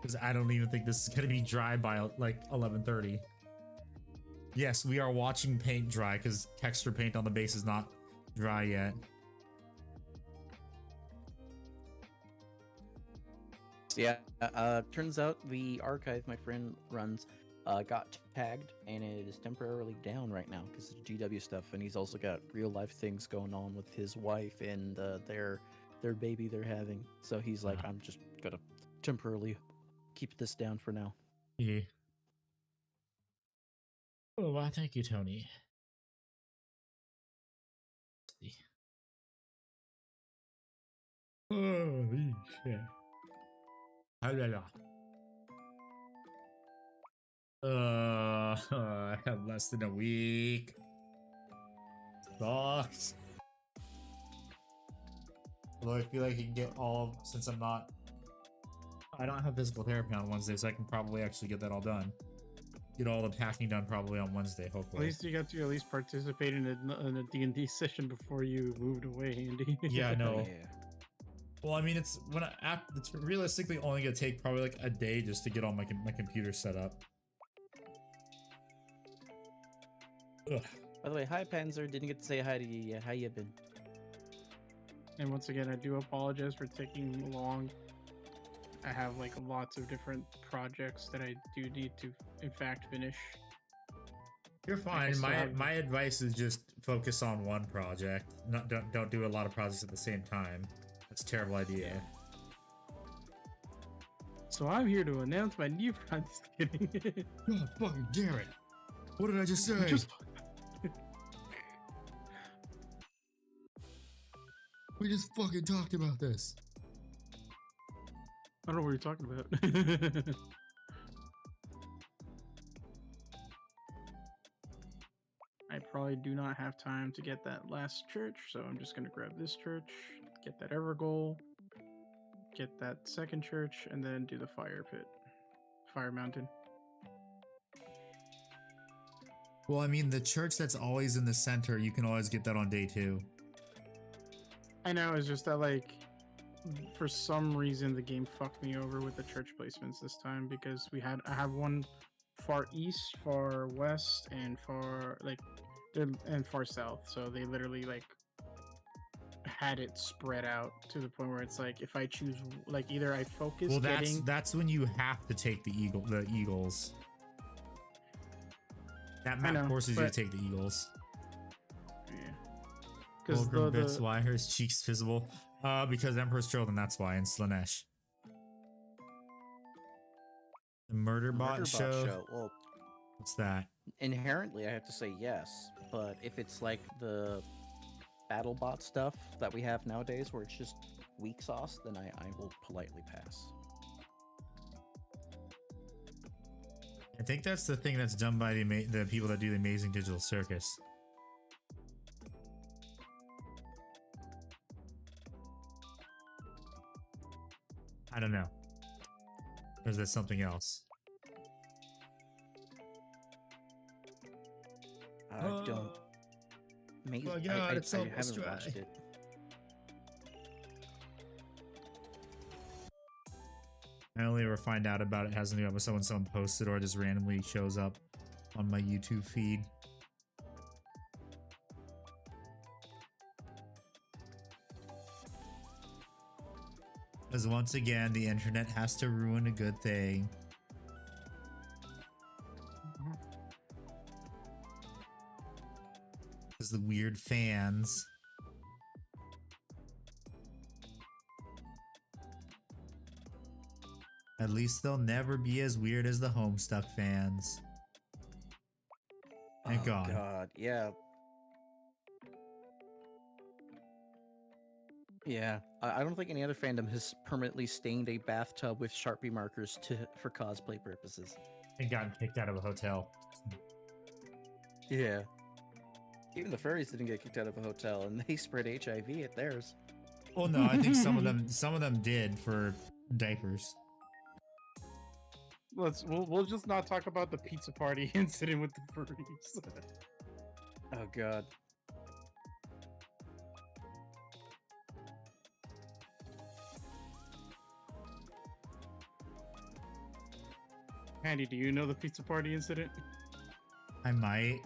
Because I don't even think this is gonna be dry by like 11:30. Yes, we are watching paint dry because texture paint on the base is not dry yet. Yeah, turns out the archive my friend runs got tagged, and it is temporarily down right now because of GW stuff, and he's also got real life things going on with his wife and their baby they're having. So he's like, I'm just gonna temporarily keep this down for now. Yeah. Oh, well, thank you, Tony. Holy shit. I have less than a week. Sucks. Although I feel like I can get all, since I don't have physical therapy on Wednesday, so I can probably actually get that all done. Get all the packing done probably on Wednesday, hopefully. At least you got to at least participate in a D&D session before you moved away, Andy. Yeah, I know. Yeah. Well, I mean, it's it's realistically only gonna take probably like a day just to get all my computer set up. Ugh. By the way, hi Panzer. Didn't get to say hi to you yet. How you been? And once again, I do apologize for taking long. I have like lots of different projects that I do need to, in fact, finish. You're fine. My advice is just focus on one project. Don't do a lot of projects at the same time. That's a terrible idea. So I'm here to announce my new project. God fucking damn it! What did I just say? We just fucking talked about this. I don't know what you're talking about. I probably do not have time to get that last church, so I'm just gonna grab this church, get that Evergoal, get that second church, and then do the fire pit. Fire mountain. Well, I mean, the church that's always in the center, you can always get that on day 2. I know, it's just that, like, for some reason the game fucked me over with the church placements this time, because I have one far east, far west, and far far south. So they literally like had it spread out to the point where it's like if I choose like either I focus. Well, that's when you have to take the Eagles. That map forces you to take the Eagles. Yeah. Because bits why her cheeks visible. Because Emperor's Children, that's why, and Slanesh. The Murderbot show. Well, what's that? Inherently, I have to say yes, but if it's like the BattleBot stuff that we have nowadays, where it's just weak sauce, then I will politely pass. I think that's the thing that's done by the people that do the Amazing Digital Circus. I don't know. Or is that something else? I don't. Amazing. Oh God, it's I almost haven't dry. watched it. I only ever find out about it has a new episode when someone posts it or it just randomly shows up on my YouTube feed. Because once again, the internet has to ruin a good thing. Because the weird fans. At least they'll never be as weird as the Homestuck fans. Thank God. God, yeah. Yeah, I don't think any other fandom has permanently stained a bathtub with Sharpie markers for cosplay purposes. And gotten kicked out of a hotel. Yeah. Even the furries didn't get kicked out of a hotel, and they spread HIV at theirs. Well, no, I think some of them did for diapers. We'll just not talk about the pizza party incident with the furries. Oh God. Andy, do you know the pizza party incident? I might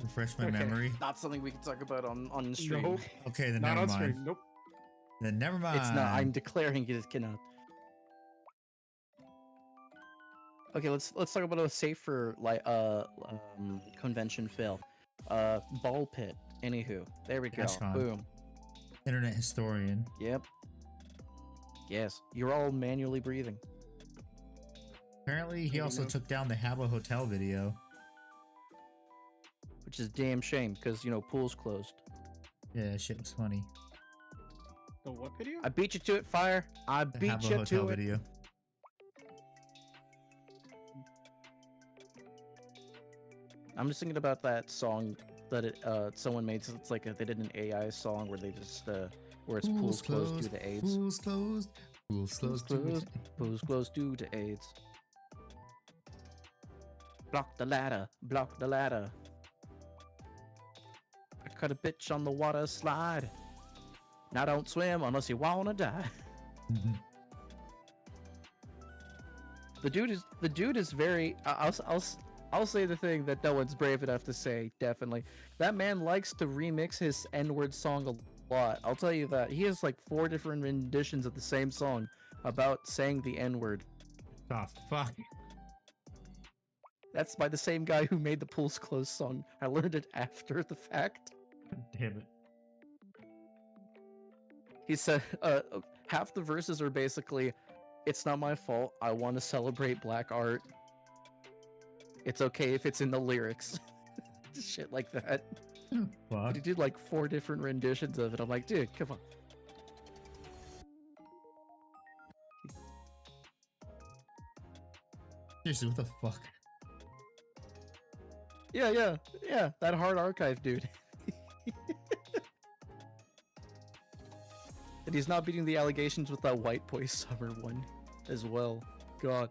refresh my memory. Not something we can talk about on stream. Nope. Okay, then Not never on mind. stream. Nope. Then never mind. It's not. I'm declaring it cannot. Okay, let's talk about a safer convention fail. Ball pit. Anywho, there we go. Ashcon. Boom. Internet historian. Yep. Yes, you're all manually breathing. Apparently, he also took down the Habbo Hotel video. Which is a damn shame, because, you know, pool's closed. Yeah, that shit was funny. The what video? I beat you to it, Fire. I The beat Habbo you Hotel to it. video. I'm just thinking about that song that someone made. So it's like they did an AI song where they just where it's pools closed due to AIDS. Pools closed. Pools closed. Pools closed due to AIDS. Block the ladder. Block the ladder. I cut a bitch on the water slide. Now don't swim unless you wanna die. The dude is very. I'll say the thing that no one's brave enough to say. Definitely, that man likes to remix his N-word song a lot. I'll tell you that he has like 4 different renditions of the same song about saying the N-word. Oh, fuck. That's by the same guy who made the Pools Closed song. I learned it after the fact. Damn it. He said half the verses are basically, "It's not my fault. I want to celebrate black art. It's okay if it's in the lyrics." Shit like that. Fuck. But he did like 4 different renditions of it. I'm like, dude, come on. Seriously, what the fuck? Yeah. That hard archive dude. And he's not beating the allegations with that White Boy Summer one as well. God.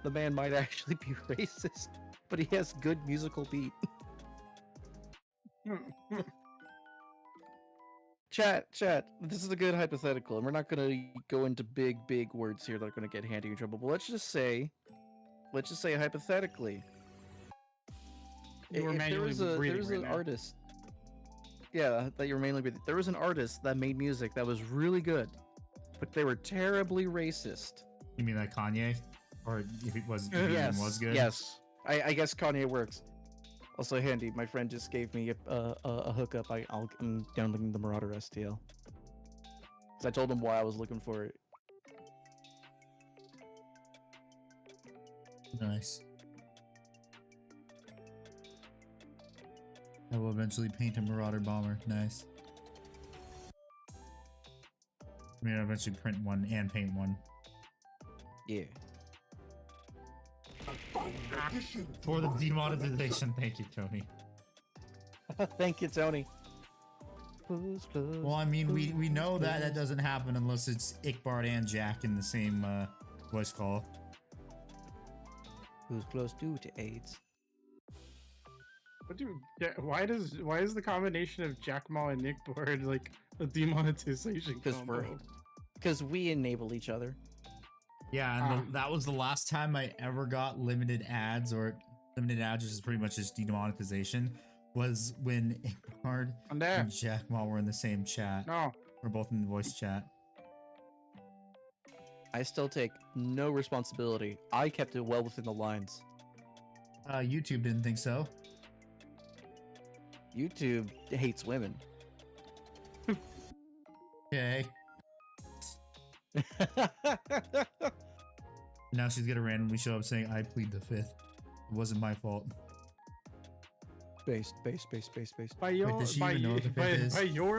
The man might actually be racist, but he has good musical beat. Chat, this is a good hypothetical, and we're not gonna go into big words here that are gonna get Handy in trouble, but let's just say hypothetically. You were if manually there breathing was right an now. artist. Yeah, that you're mainly breathing. There was an artist that made music that was really good, but they were terribly racist. You mean like Kanye? Or if it was, if it Yes, even was good? yes. I guess Kanye works. Also, Handy, my friend just gave me a hookup. I'm downloading the Marauder STL. Cause I told him why I was looking for it. Nice. I will eventually paint a Marauder bomber. Nice. I mean, I'll eventually print one and paint one. Yeah. For the demonetization, thank you, Tony. Thank you, Tony. Well, I mean, we know that doesn't happen unless it's Ickbard and Jack in the same voice call. Who's close due to AIDS? But dude, yeah, why is the combination of Jack Ma and Nick Board like a demonetization combo? Because we enable each other. Yeah, and that was the last time I ever got limited ads, or limited ads, which is pretty much just demonetization, was when Ickbard and Jack Ma were in the same chat. No. We're both in the voice chat. I still take no responsibility. I kept it well within the lines. YouTube didn't think so. YouTube hates women. Okay. Now she's gonna randomly show up saying, "I plead the 5th. It wasn't my fault." Based. By your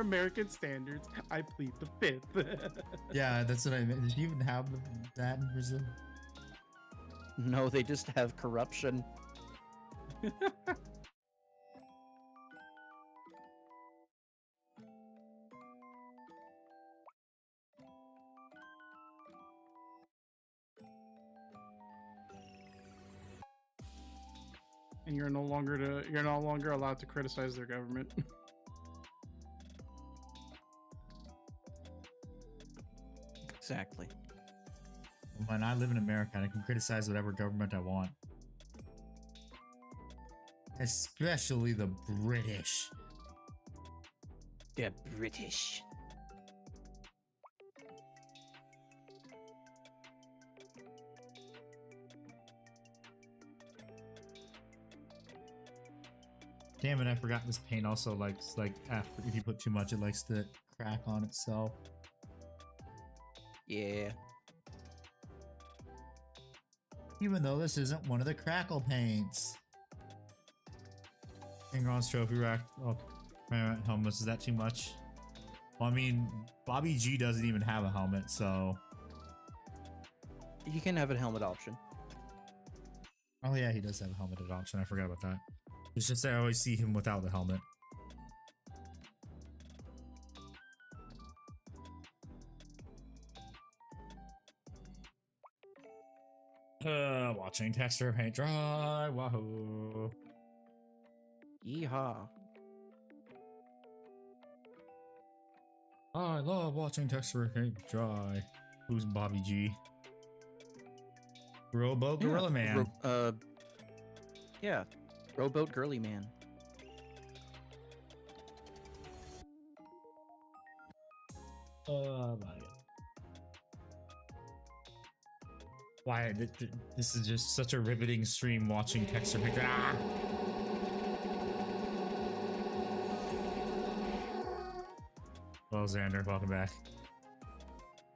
American standards, I plead the 5th. Yeah, that's what I meant. Did you even have that in Brazil? No, they just have corruption. And you're no longer allowed to criticize their government. Exactly. When I live in America, and I can criticize whatever government I want. Especially the British. They're British. Damn it, I forgot this paint also likes, like, after, if you put too much, it likes to crack on itself. Yeah. Even though this isn't one of the crackle paints. Ingron's trophy rack. Oh, helmets, is that too much? Well, I mean, Bobby G doesn't even have a helmet, so... You can have a helmet option. Oh yeah, he does have a helmeted option. I forgot about that. It's just that I always see him without the helmet. Watching texture paint dry. Wahoo. Yeehaw. I love watching texture paint dry. Who's Bobby G? Rowboat Gorilla Man. Yeah, Rowboat Girly Man. Oh my god. Why, this is just such a riveting stream watching texture paint. Ah! Hello, Xander. Welcome back.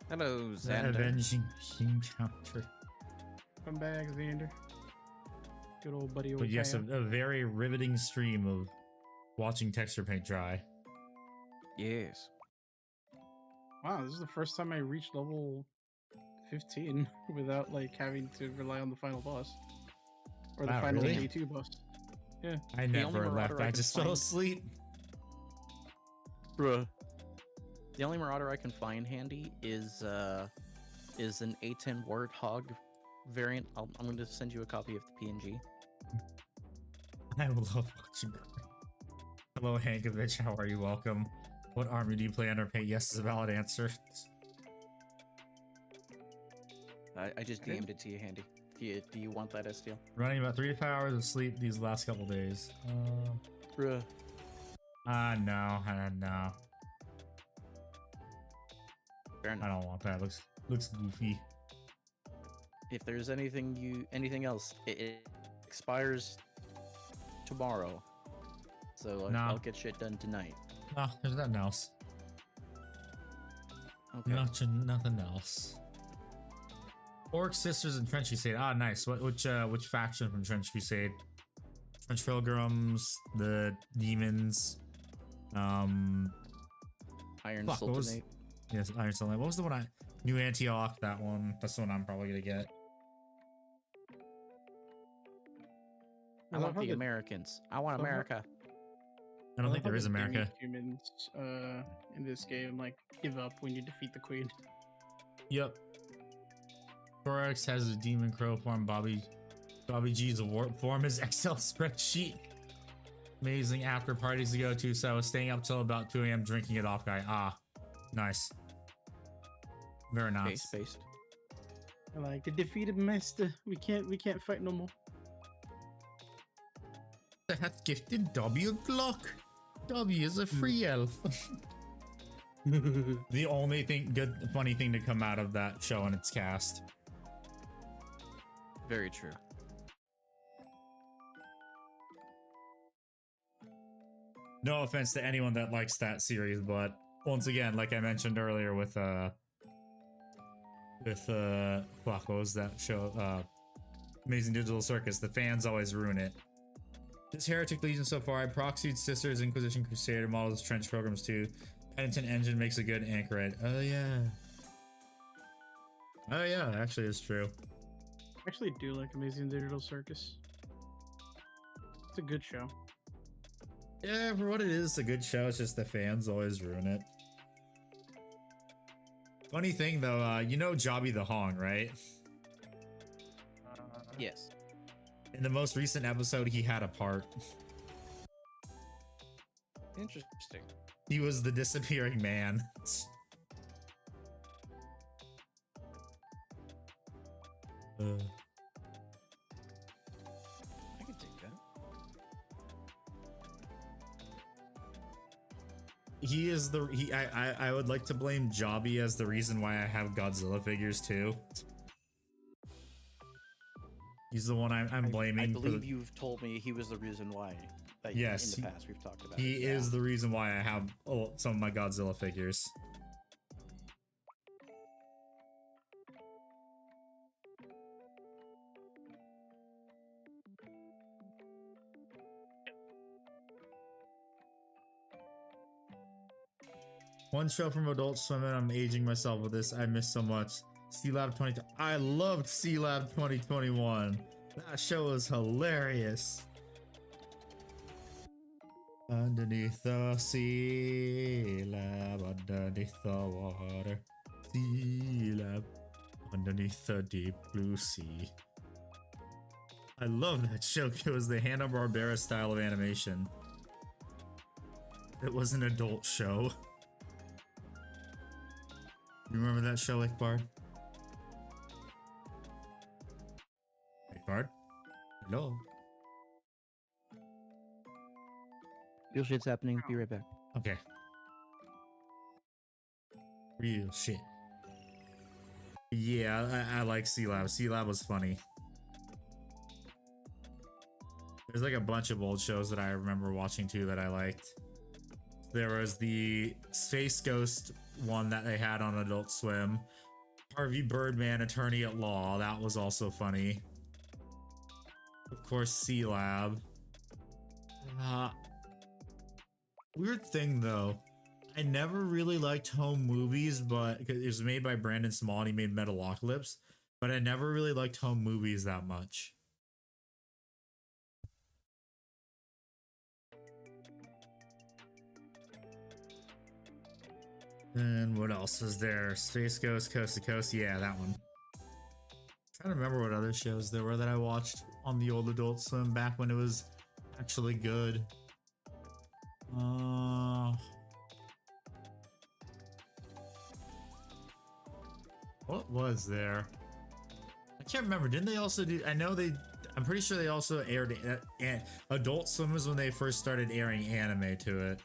Hello, The Xander. Avenging Encounter. Come back, Xander. Good old buddy. But yes, a very riveting stream of watching texture paint dry. Yes. Wow, this is the first time I reached level 15 without like having to rely on the final boss or the Wow, final really? D2 boss. Yeah. I The never only left. marauder I I can just fell find- asleep. Bruh. The only marauder I can find handy is an A10 Warthog variant. I'm going to send you a copy of the PNG. I love watching. Hello, Hankovich. How are you? Welcome. What army do you play under paint? Yes is a valid answer. I just DM'd it to you, handy. Do you want that, Estiel? Running about 3 to 5 hours of sleep these last couple days. Bruh. No. Fair I enough. don't want that. Looks goofy. If there's anything else, it expires tomorrow. So Nah. I'll get shit done tonight. No, there's nothing else. Okay. Nothing else. Orc Sisters and Trench Crusade. Ah, nice. Which faction from Trench Crusade? Trench Pilgrims, the Demons. Iron Fuck, what was- Sultanate. Yes, Iron Sultanate. What was the one New Antioch, that one. That's the one I'm probably gonna get. I love want how the the- Americans. I want love how- America. I don't think there is America. Humans in this game like give up when you defeat the queen. Yep. Orks has a demon crow form. Bobby G's a warp form. His Excel spreadsheet. Amazing after parties to go to. So I was staying up till about 2 a.m. drinking it off, guy. Ah, nice. Very nice. Based. I like the defeated master. We can't fight no more. That hath gifted Dobby a Glock. Dobby is a free elf. The only funny thing to come out of that show and its cast. Very true. No offense to anyone that likes that series, but once again, like I mentioned earlier with fuck, what was that show? Amazing Digital Circus, the fans always ruin it. This Heretic Legion so far, I proxied Sisters, Inquisition, Crusader models, Trench programs too. Penitent Engine makes a good anchorite. Oh yeah. Oh yeah, actually it's true. I actually do like Amazing Digital Circus. It's a good show. Yeah, for what it is, it's a good show. It's just the fans always ruin it. Funny thing though, you know Jobby the Hong, right? Yes. In the most recent episode, he had a part. Interesting. He was the disappearing man. I can take that. He is the I would like to blame Jobby as the reason why I have Godzilla figures too. He's the one I'm blaming. I for believe the, you've told me he was the reason why. That Yes, in the past we've talked about. he it. is the reason why I have some of my Godzilla figures. One show from Adult Swim, and I'm aging myself with this. I miss so much. C-Lab 20. I loved C-Lab 2021. That show was hilarious. Underneath the sea lab, underneath the water. Sea lab, underneath the deep blue sea. I love that show. It was the Hanna-Barbera style of animation. It was an adult show. You remember that show, Ickbard? Ickbard? Hello? Real shit's happening. Be right back. Okay. Real shit. Yeah, I like C-Lab. C-Lab was funny. There's like a bunch of old shows that I remember watching too that I liked. There was the Space Ghost one that they had on Adult Swim. Harvey Birdman, Attorney at Law. That was also funny. Of course, C-Lab. Weird thing though. I never really liked home movies, but it was made by Brandon Small and he made Metalocalypse, but I never really liked home movies that much. And what else was there? Space Ghost, Coast to Coast. Yeah, that one. Trying to remember what other shows there were that I watched on the old Adult Swim back when it was actually good. What was there? I can't remember. Didn't they also do? I'm pretty sure they also aired Adult Swim was when they first started airing anime to it.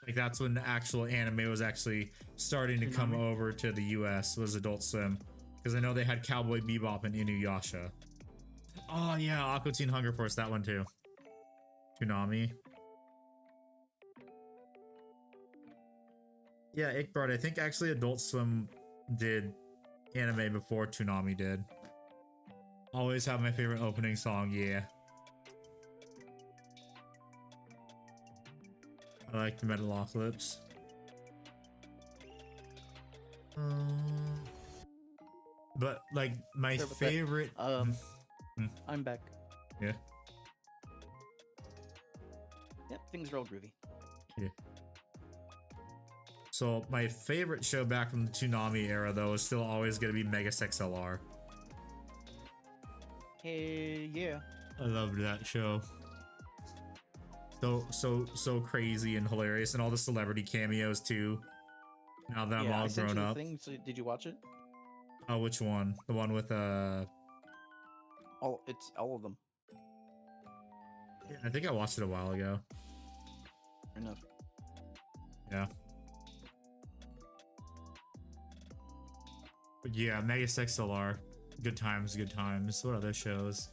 Like that's when the actual anime was actually starting to come over to the US, was Adult Swim. Because I know they had Cowboy Bebop and Inuyasha. Oh yeah, Aqua Teen Hunger Force, that one too. Toonami. Yeah, Ickbard, I think actually Adult Swim did anime before Toonami did. Always have my favorite opening song, yeah. I like the Metalocalypse. But like my favorite. I'm back. Yeah. Yep, things are all groovy. Yeah. So my favorite show back from the Toonami era though is still always gonna be Megas XLR. Hey, yeah. I loved that show. So crazy and hilarious, and all the celebrity cameos too. Now that I'm all grown up. So did you watch it? Oh, which one? The one with It's all of them. Yeah, I think I watched it a while ago. Fair enough. Yeah. But yeah, Megas XLR. Good times, good times. What other shows?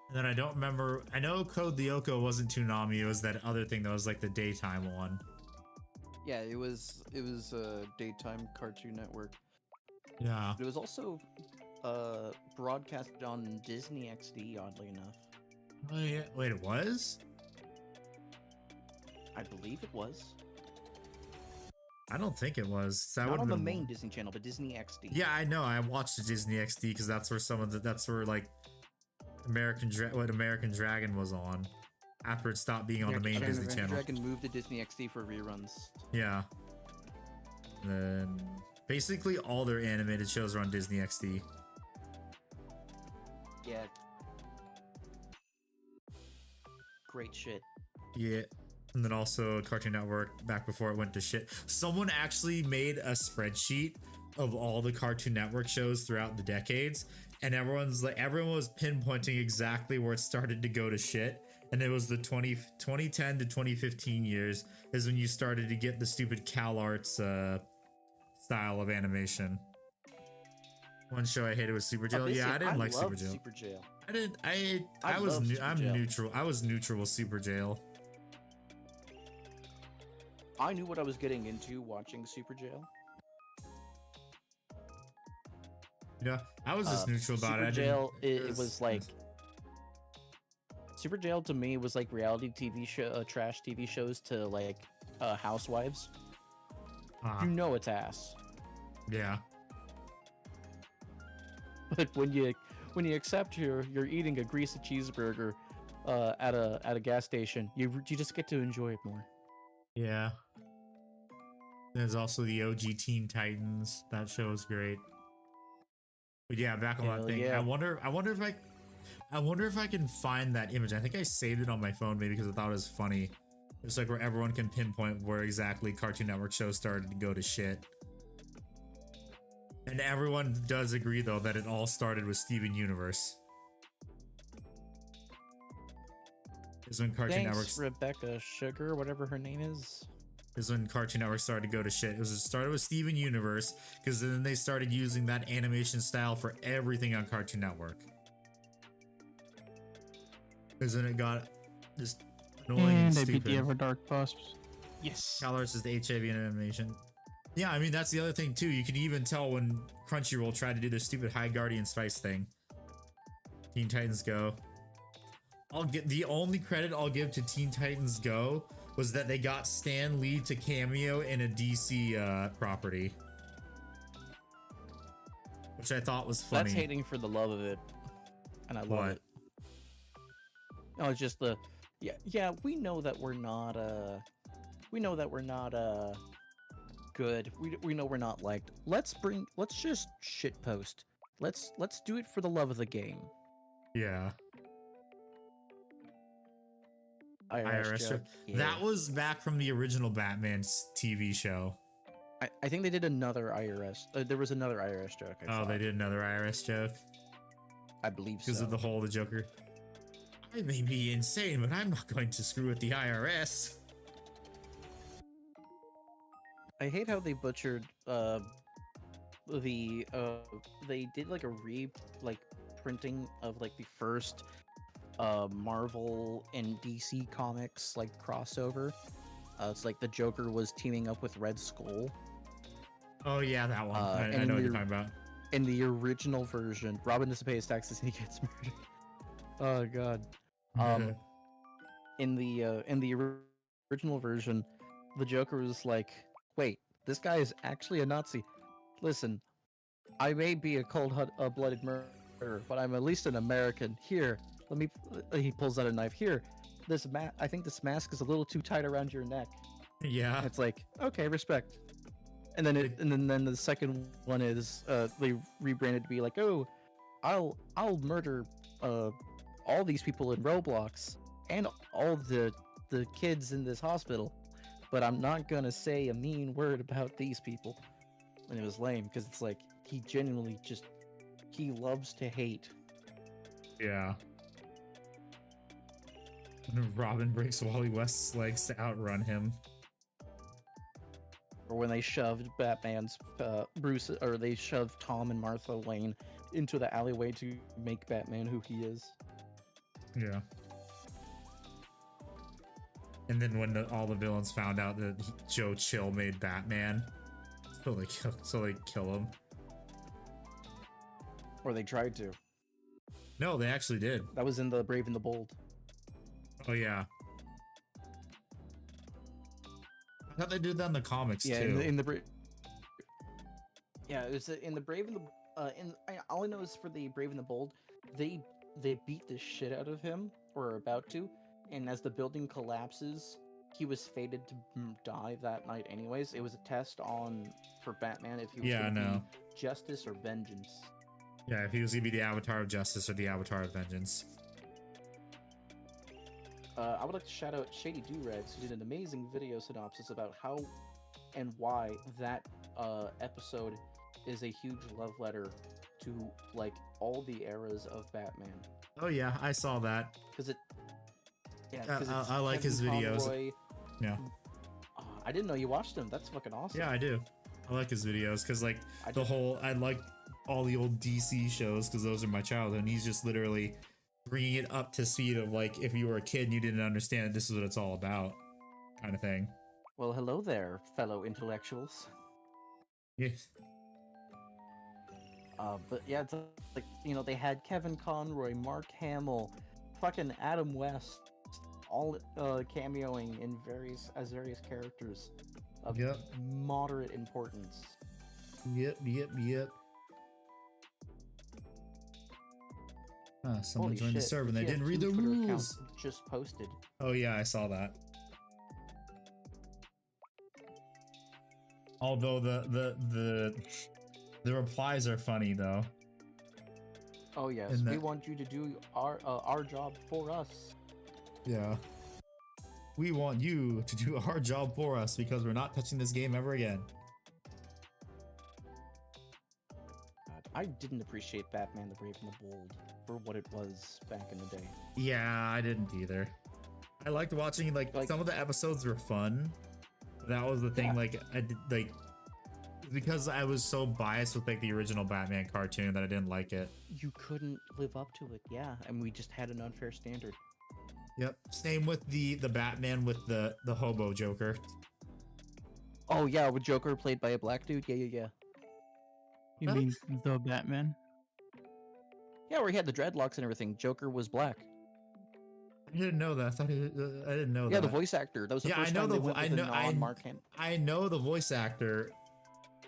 And then I don't remember. I know Code Lyoko wasn't Toonami. It was that other thing that was like the daytime one. Yeah, it was a daytime Cartoon Network. Yeah. But it was also broadcasted on Disney XD, oddly enough. Oh yeah. Wait, it was? I believe it was. I don't think it was. That Not on the main one. Disney Channel, but Disney XD. Yeah, I know. I watched the Disney XD because that's where like American Dragon was on. After it stopped being on the main Disney Channel. Dragon moved to Disney XD for reruns. Yeah. And then basically all their animated shows are on Disney XD. Yeah. Great shit. Yeah. And then also Cartoon Network back before it went to shit. Someone actually made a spreadsheet of all the Cartoon Network shows throughout the decades, and everyone was pinpointing exactly where it started to go to shit. And it was the 2010 to 2015 years is when you started to get the stupid CalArts style of animation. One show I hated was Super Jail. Yeah, I didn't like Super Jail. Super Jail. I'm neutral. I was neutral with Super Jail. I knew what I was getting into watching Super Jail. Yeah, I was just neutral about Super it. Jail, it was like Super Jail to me was like reality TV show, trash TV shows to like Housewives. You know it's ass. Yeah. But when you accept you're eating a greasy cheeseburger at a gas station, you just get to enjoy it more. Yeah. There's also the OG Teen Titans. That show is great. But yeah, back on that thing. Yeah. I wonder if I can find that image. I think I saved it on my phone maybe because I thought it was funny. It's like where everyone can pinpoint where exactly Cartoon Network shows started to go to shit. And everyone does agree, though, that it all started with Steven Universe. Is when Cartoon Network... Rebecca Sugar, whatever her name is when Cartoon Network started to go to shit. It started with Steven Universe, because then they started using that animation style for everything on Cartoon Network. Because then it got just annoying and they stupid. beat the Everdark boss. Yes. CalArts is the HIV in animation. Yeah, I mean, that's the other thing, too. You can even tell when Crunchyroll tried to do their stupid High Guardian Spice thing. Teen Titans Go. The only credit I'll give to Teen Titans Go was that they got Stan Lee to cameo in a DC property. Which I thought was funny. That's hating for the love of it. And I love it. No, it's just the... Yeah, we know that we're not, good. We know we're not liked. Let's just shitpost. Let's do it for the love of the game. Yeah. IRS joke. Yeah. That was back from the original Batman TV show. I think they did another IRS. There was another IRS joke. They did another IRS joke? I believe so. Because of the Joker. I may be insane, but I'm not going to screw with the IRS. I hate how they butchered they did like a printing of like the first Marvel and DC comics like crossover. It's like the Joker was teaming up with Red Skull. Oh yeah, that one. I know what you're talking about. In the original version, Robin doesn't pay his taxes and he gets murdered. Oh god. In the original version, the Joker was like, "Wait, this guy is actually a Nazi. Listen, I may be a cold-blooded murderer, but I'm at least an American. Here, let me." He pulls out a knife. Here, I think this mask is a little too tight around your neck. Yeah. It's like, okay, respect. And then the second one is they rebranded to be like, "Oh, I'll murder all these people in Roblox and all the kids in this hospital, but I'm not gonna say a mean word about these people." And it was lame because it's like he genuinely he loves to hate. Yeah. And Robin breaks Wally West's legs to outrun him. Or when they shoved Batman's they shoved Tom and Martha Wayne into the alleyway to make Batman who he is. Yeah. And then when all the villains found out that Joe Chill made Batman, so they kill him. Or they tried to. No, they actually did. That was in the Brave and the Bold. Oh yeah. I thought they did that in the comics too. Yeah, it was in the Brave and the all I know is for the Brave and the Bold, they beat the shit out of him, or are about to, and as the building collapses, he was fated to die that night anyways. It was a test for Batman if he was gonna be justice or vengeance. Yeah, if he was gonna be the Avatar of Justice or the Avatar of Vengeance. I would like to shout out Shady Do-Rags, who did an amazing video synopsis about how and why that episode is a huge love letter to like all the eras of Batman. Oh yeah, I saw that. Because I like his videos. Conroy. Yeah. I didn't know you watched them. That's fucking awesome. Yeah, I do. I like his videos because like I like all the old DC shows because those are my childhood. And he's just literally bringing it up to speed of like if you were a kid and you didn't understand this is what it's all about, kind of thing. Well, hello there, fellow intellectuals. Yes. But yeah, it's like, you know, they had Kevin Conroy, Mark Hamill, fucking Adam West, all cameoing in various characters of moderate importance. Yep. Someone Holy joined the shit, server and they the didn't read the Twitter rules. accounts just posted. Oh yeah, I saw that. Although the replies are funny though. Oh yes, we want you to do our job for us. Yeah. We want you to do our job for us because we're not touching this game ever again. God, I didn't appreciate Batman the Brave and the Bold for what it was back in the day. Yeah, I didn't either. I liked watching like some of the episodes were fun. That was the thing. Yeah. Like I did like because I was so biased with like the original Batman cartoon that I didn't like it. You couldn't live up to it, yeah, and we just had an unfair standard. Yep. Same with the Batman with the hobo Joker. Oh yeah, with Joker played by a black dude. Yeah. You What? mean the Batman? Yeah, where he had the dreadlocks and everything. Joker was black. I didn't know that. I thought I didn't know that. Yeah, the voice actor. That was the Yeah, first I know time they the went I with a know non-Mark Hamill. I know the voice actor.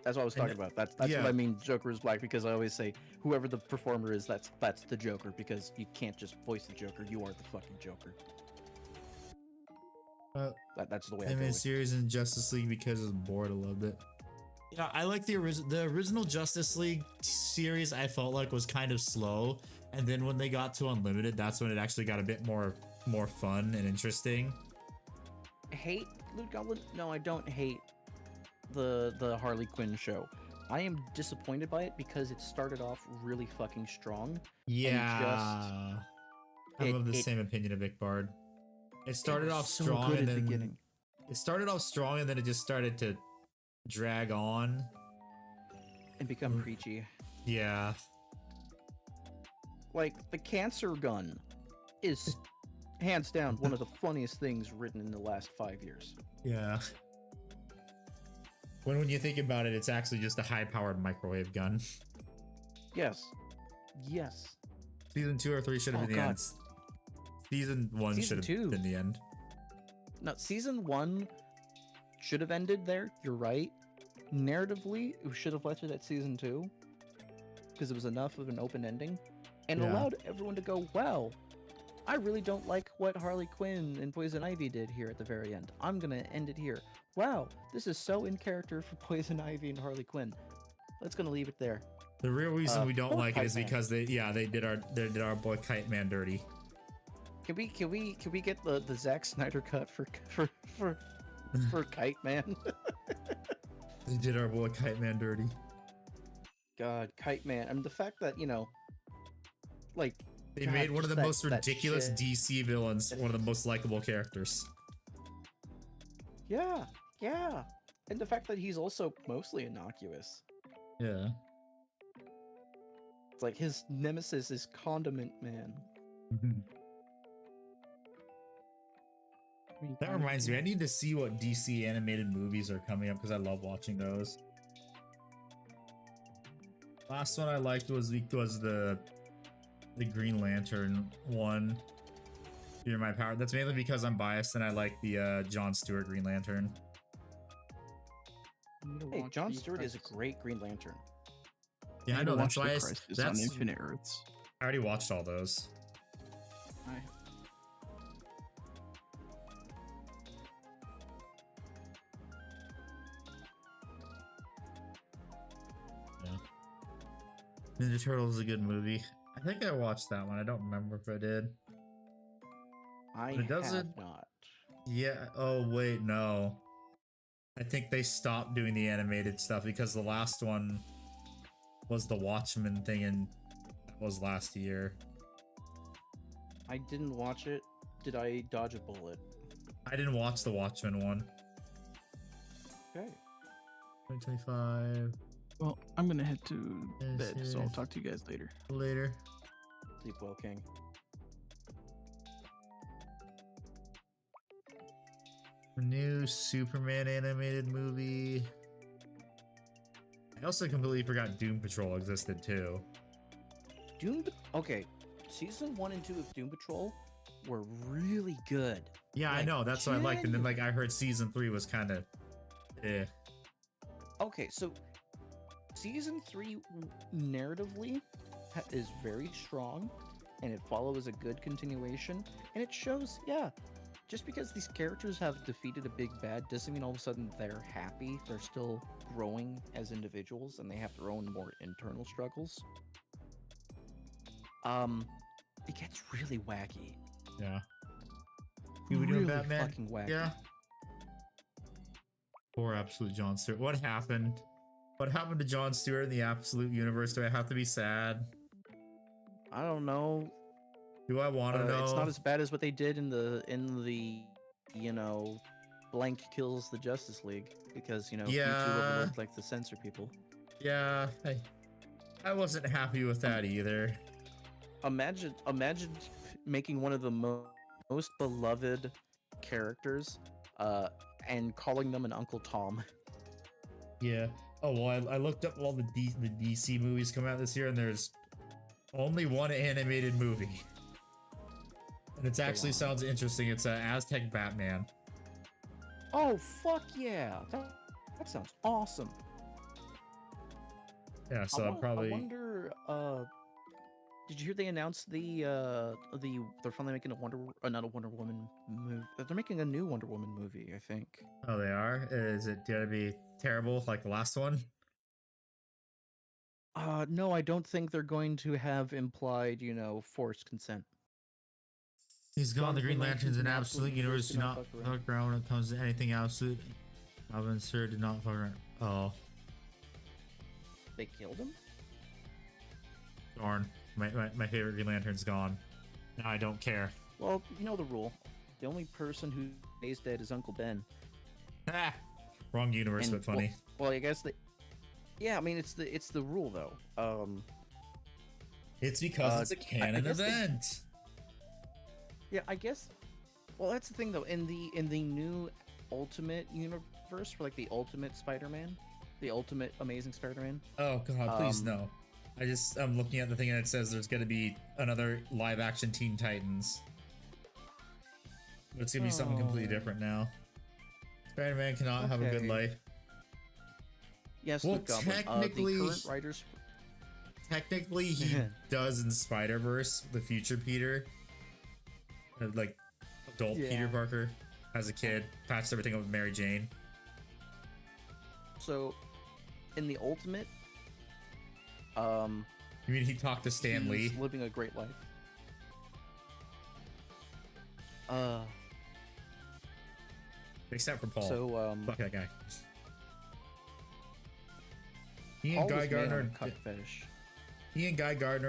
That's what I was talking about. That's yeah. what I mean. Joker is black because I always say whoever the performer is, that's the Joker because you can't just voice the Joker. You are the fucking Joker. That's the way I They go made a with. series in Justice League because I was bored a little bit. Yeah, I like the original Justice League series. I felt like was kind of slow, and then when they got to Unlimited, that's when it actually got a bit more fun and interesting. Hate Blue Goblin? No, I don't hate the Harley Quinn show. I am disappointed by it because it started off really fucking strong. Yeah, I'm of the same opinion of Vic Bard. It started off so strong good and at the then beginning. it started off strong and then it just started to drag on And become preachy. Yeah. Like, the cancer gun is hands down one of the funniest things written in the last 5 years. Yeah. When you think about it, it's actually just a high-powered microwave gun. Yes. Yes. Season 2 or 3 should have been the end. Season 1 should have been the end. No, season 1 should have ended there. You're right. Narratively, it should have left it at season 2 because it was enough of an open ending and allowed everyone to go, wow, I really don't like what Harley Quinn and Poison Ivy did here at the very end. I'm going to end it here. Wow, this is so in character for Poison Ivy and Harley Quinn. Let's going to leave it there. The real reason we don't like it is Kite Man. because they did our boy Kite Man dirty. Can we get the Zack Snyder cut for Kite Man? They did our boy Kite Man dirty. God, Kite Man. I mean, the fact that, like... They God, made one of the just most that ridiculous shit. DC villains one of the most likable characters. Yeah, yeah. And the fact that he's also mostly innocuous. Yeah. It's like his nemesis is Condiment Man. That reminds me, I need to see what DC animated movies are coming up because I love watching those. Last one I liked was the Green Lantern one. Fear My Power. That's mainly because I'm biased and I like the Jon Stewart Green Lantern. Hey, Jon Stewart is a great Green Lantern. Yeah, I know. That's why Crisis on Infinite Earths. I already watched all those. Ninja Turtles is a good movie. I think I watched that one. I don't remember if I did. I But it have doesn't- not. Yeah. Oh, wait, no. I think they stopped doing the animated stuff because the last one was the Watchmen thing, and that was last year. I didn't watch it. Did I dodge a bullet? I didn't watch the Watchmen one. Okay. 2025. Well, I'm gonna head to Yes, bed, so I'll yes. talk to you guys later. Later. Sleep well, King. The new Superman animated movie. I also completely forgot Doom Patrol existed too. Okay, season 1 and 2 of Doom Patrol were really good. Yeah, I Like, know. That's what I liked. And then, like, I heard season 3 was kind of, eh. Okay, so season 3 narratively is very strong, and it follows a good continuation, and it shows, yeah, just because these characters have defeated a big bad doesn't mean all of a sudden they're happy. They're still growing as individuals, and they have their own more internal struggles. It gets really wacky. Yeah. He would do really Batman. fucking wacky. Yeah. Poor absolute Jon Stewart. What happened? What happened to Jon Stewart in the absolute universe? Do I have to be sad? I don't know. Do I want to know? It's not as bad as what they did in the you know, blank kills the Justice League because you know Yeah. YouTube overlooked like the censor people. Yeah, I wasn't happy with that either. Imagine making one of the most beloved characters, and calling them an Uncle Tom. Yeah. Oh well, I looked up all the DC movies come out this year, and there's only one animated movie, and it actually sounds interesting. It's Aztec Batman. Oh fuck yeah! That sounds awesome. Yeah, so I'll probably. I wonder. Did you hear they announced they're finally making not a Wonder Woman movie. They're making a new Wonder Woman movie, I think. Oh, they are. Is it gonna be terrible like the last one? No, I don't think they're going to have implied, you know, forced consent. He's gone. The Green Lanterns in absolute absolute universe do not fuck around when it comes to anything absolute. Robin Sir did not fuck around. Oh, They killed him? darn. My favorite Green Lantern's gone. Now I don't care. Well, you know the rule. The only person who stays dead is Uncle Ben. Ah, wrong universe, but funny. Well, I guess yeah, I mean it's the rule though. It's because it's a canon event. Yeah, I guess. Well, that's the thing though. In the new Ultimate universe, for like the Ultimate Spider-Man, the Ultimate Amazing Spider-Man. Oh god, please no. I'm looking at the thing and it says there's gonna be another live action Teen Titans. But it's gonna be something completely different now. Spider-Man cannot have a good life. Yes, well, the Goblin. technically, the current writers. Technically, he does in Spider-Verse, the future Peter. Like, adult Peter Parker as a kid, patched everything up with Mary Jane. So, in the Ultimate, you mean he talked to Stan Lee? Living a great life. Except for Paul. So, fuck that guy. He and Guy Gardner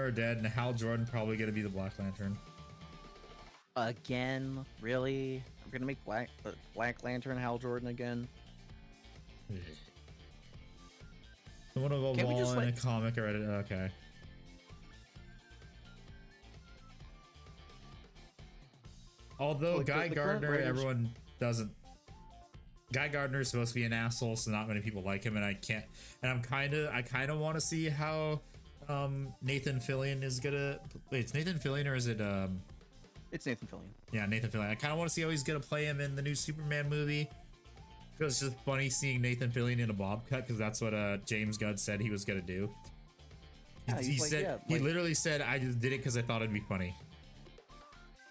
are dead, and Hal Jordan probably gonna be the Black Lantern. Again? Really? We're gonna make Black Lantern Hal Jordan again? Someone of a wall in a comic or Reddit. Okay. Although like Guy the Gardner, writers... everyone doesn't. Guy Gardner is supposed to be an asshole, so not many people like him, and I can't. And I kind of want to see how Nathan Fillion is gonna. Wait, it's Nathan Fillion or is it? It's Nathan Fillion. Yeah, Nathan Fillion. I kind of want to see how he's gonna play him in the new Superman movie. Because it's just funny seeing Nathan Fillion in a bob cut, because that's what James Gunn said he was gonna do. He literally said, "I just did it because I thought it'd be funny."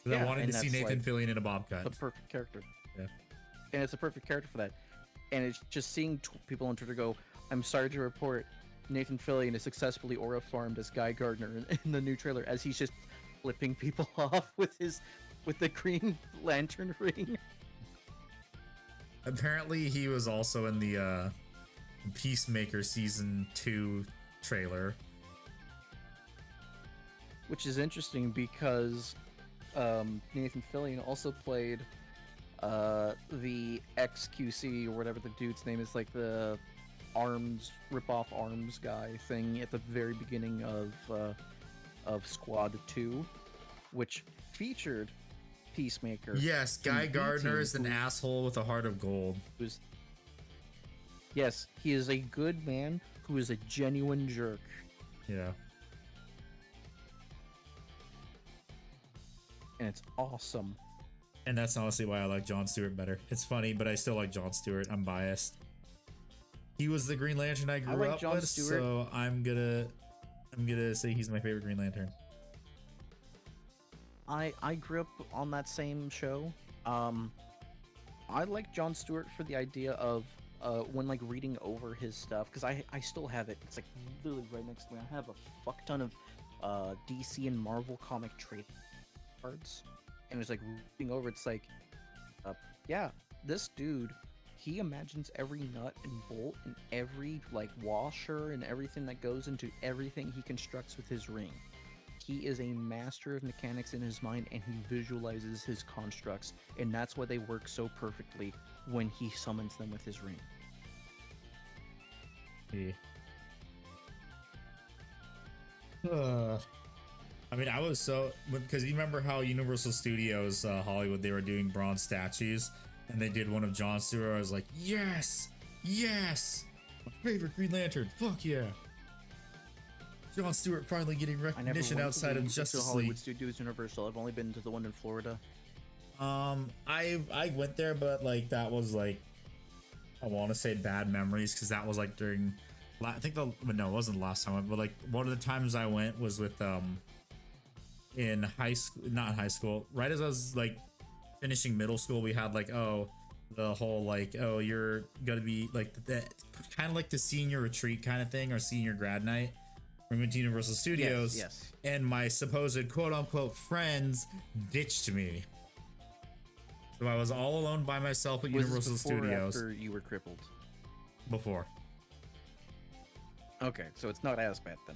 Because I wanted to see Nathan Fillion in a bob cut. The perfect character. Yeah. And it's a perfect character for that. And it's just seeing people on Twitter go, "I'm sorry to report, Nathan Fillion is successfully aura farmed as Guy Gardner in the new trailer," as he's just flipping people off with the Green Lantern ring. Apparently, he was also in the Peacemaker season 2 trailer, which is interesting because Nathan Fillion also played the XQC or whatever the dude's name is, like the rip-off arms guy thing at the very beginning of Squad 2, which featured Peacemaker. Yes, Guy Gardner is an asshole with a heart of gold. Yes, he is a good man who is a genuine jerk. Yeah. And it's awesome. And that's honestly why I like Jon Stewart better. It's funny, but I still like Jon Stewart. I'm biased. He was the Green Lantern I grew up with, so I'm gonna say he's my favorite Green Lantern. I grew up on that same show. I like Jon Stewart for the idea of when like reading over his stuff, because I still have it. It's like literally right next to me. I have a fuck ton of DC and Marvel comic trade cards, and it's like reading over. It's like Yeah, this dude, he imagines every nut and bolt and every like washer and everything that goes into everything he constructs with his ring. He is a master of mechanics in his mind, and he visualizes his constructs, and that's why they work so perfectly when he summons them with his ring. I mean, I was so, because you remember how Universal Studios Hollywood, they were doing bronze statues, and they did one of Jon Stewart. I was like, yes, yes, my favorite Green Lantern, fuck yeah. Jon Stewart finally getting recognition outside of Justice League. Hollywood Studios Universal. I've only been to the one in Florida. I went there, but like that was like, I want to say bad memories, because that was like during, I think no, it wasn't the last time, but like one of the times I went was with in high school, not high school, right as I was like finishing middle school. We had like, oh, the whole like, oh, you're gonna be like that, kind of like the senior retreat kind of thing, or senior grad night. We went to Universal Studios, yes. And my supposed quote unquote friends ditched me. So I was all alone by myself at Universal Studios. After you were crippled. Before. Okay, so it's not as bad then.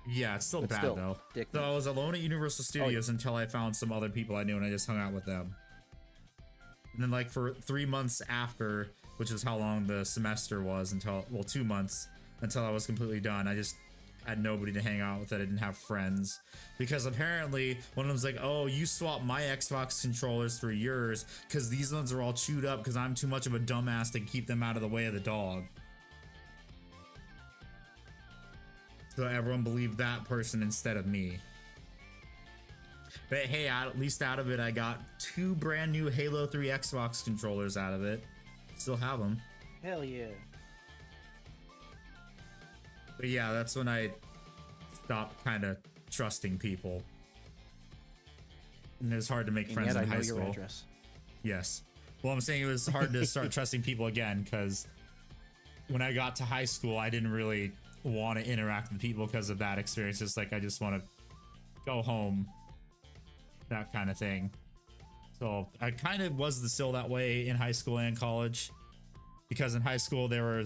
Yeah, it's still bad though. So I was alone at Universal Studios until I found some other people I knew, and I just hung out with them. And then like for 3 months after, which is how long the semester was, until, well, 2 months until I was completely done, I just had nobody to hang out with. I didn't have friends, because apparently one of them's like, oh, you swapped my Xbox controllers for yours because these ones are all chewed up because I'm too much of a dumbass to keep them out of the way of the dog. So everyone believed that person instead of me. But hey, at least out of it, I got 2 brand new Halo 3 Xbox controllers out of it. Still have them. Hell yeah. But yeah, that's when I stopped kind of trusting people. And it was hard to make friends in high school. Your address. Yes. Well, I'm saying it was hard to start trusting people again, because when I got to high school, I didn't really want to interact with people because of that experience. It's like, I just want to go home, that kind of thing. So I kind of was still that way in high school and college, because in high school there were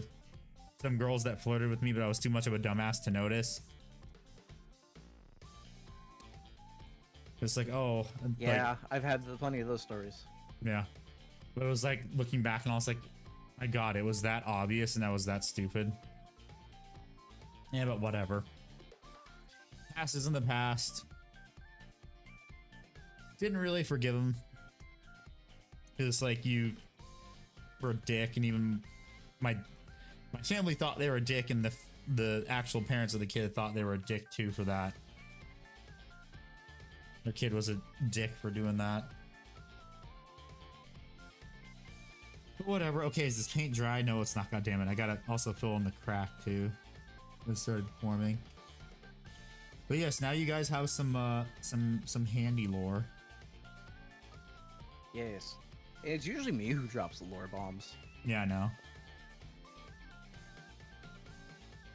some girls that flirted with me, but I was too much of a dumbass to notice. It's like, oh, yeah, like, I've had plenty of those stories. Yeah, but it was like looking back, and I was like, my God, it was that obvious, and I was that stupid. Yeah, but whatever. Past is in the past. Didn't really forgive him. It's like, you were a dick, and even my family thought they were a dick, and the actual parents of the kid thought they were a dick too for that. Their kid was a dick for doing that. But whatever. Okay, is this paint dry? No, it's not. God damn it! I gotta also fill in the crack too. It started forming. But yes, now you guys have some handy lore. Yes, it's usually me who drops the lore bombs. Yeah, I know.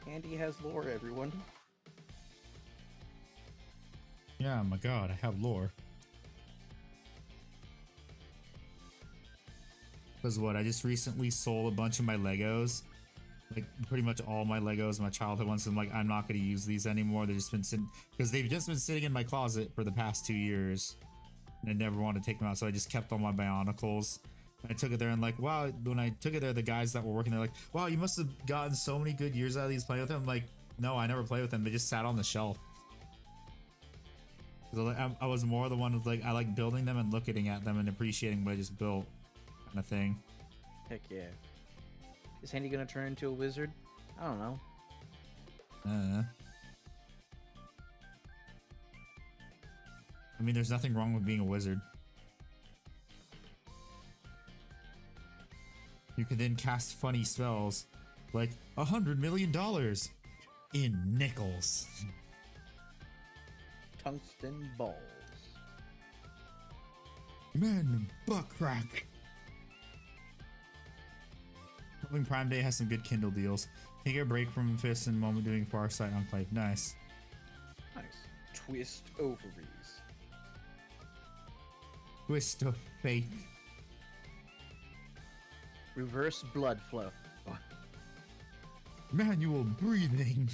Andy has lore, everyone. Yeah, my God, I have lore. Because what, I just recently sold a bunch of my Legos. Like, pretty much all my Legos, my childhood ones. I'm like, I'm not going to use these anymore. They've just been sitting, because they've just been sitting in my closet for the past 2 years. And I never wanted to take them out, so I just kept all my Bionicles. I took it there, and like, wow, when I took it there, the guys that were working there like, wow, you must have gotten so many good years out of these playing with them. I'm like, no, I never played with them. They just sat on the shelf. I was more the one who's like, I like building them and looking at them and appreciating what I just built, kind of thing. Heck yeah. Is Andy gonna turn into a wizard? I don't know. I mean, there's nothing wrong with being a wizard. You can then cast funny spells like $100 million in nickels. Tungsten balls. Man, butt crack. Hoping Prime Day has some good Kindle deals. Can get a break from Fist and moment doing Farsight Enclave. Nice. Nice. Twist ovaries. Twist of fate. Reverse blood flow. Manual breathing.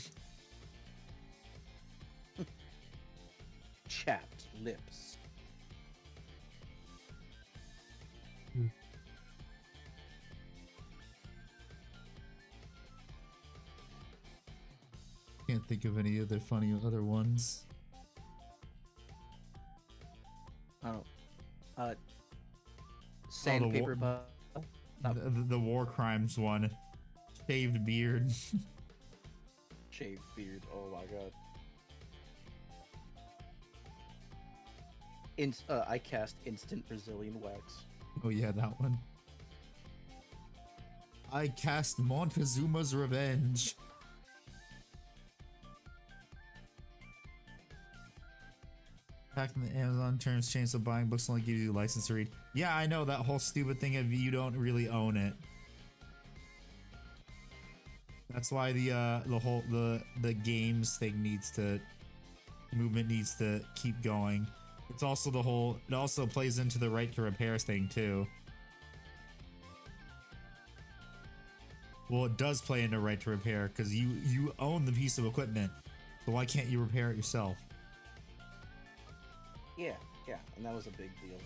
Chapped lips. Can't think of any other funny other ones. Oh. Sandpaper butt. The war crimes one. Shaved beard. Shaved beard. Oh my god. I cast instant Brazilian wax. Oh yeah, that one. I cast Montezuma's Revenge. Back in the Amazon terms change, so buying books only gives you a license to read. Yeah, I know that whole stupid thing of you don't really own it. That's why the games thing movement needs to keep going. It's also it also plays into the right to repair thing too. Well, it does play into right to repair because you own the piece of equipment, so why can't you repair it yourself? Yeah, and that was a big deal.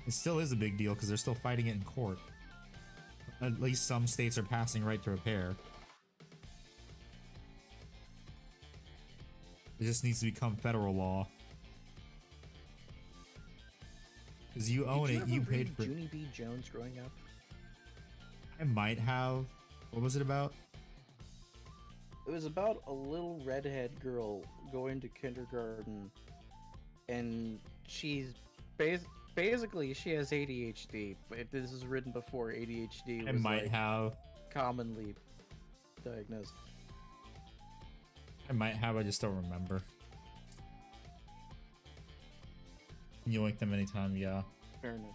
It still is a big deal because they're still fighting it in court. At least some states are passing right to repair. It just needs to become federal law. Because you own it, you paid for it. Junie B. Jones growing up? I might have. What was it about? It was about a little redhead girl going to kindergarten, and she's basically she has ADHD. But this was written before ADHD was I might have. commonly diagnosed. I might have. I just don't remember. You link them anytime, yeah. Fair enough.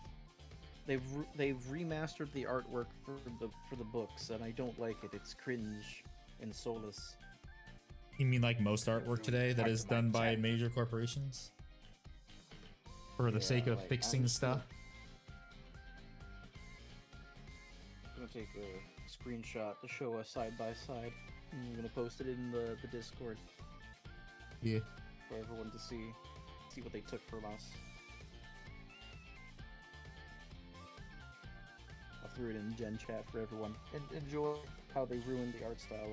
They've remastered the artwork for the books, and I don't like it. It's cringe and soulless. You mean like most artwork today that is done by major corporations? For the sake of fixing stuff? I'm gonna take a screenshot to show us side by side. And I'm gonna post it in the Discord. Yeah. For everyone to see what they took from us. I threw it in Gen Chat for everyone. And enjoy how they ruined the art style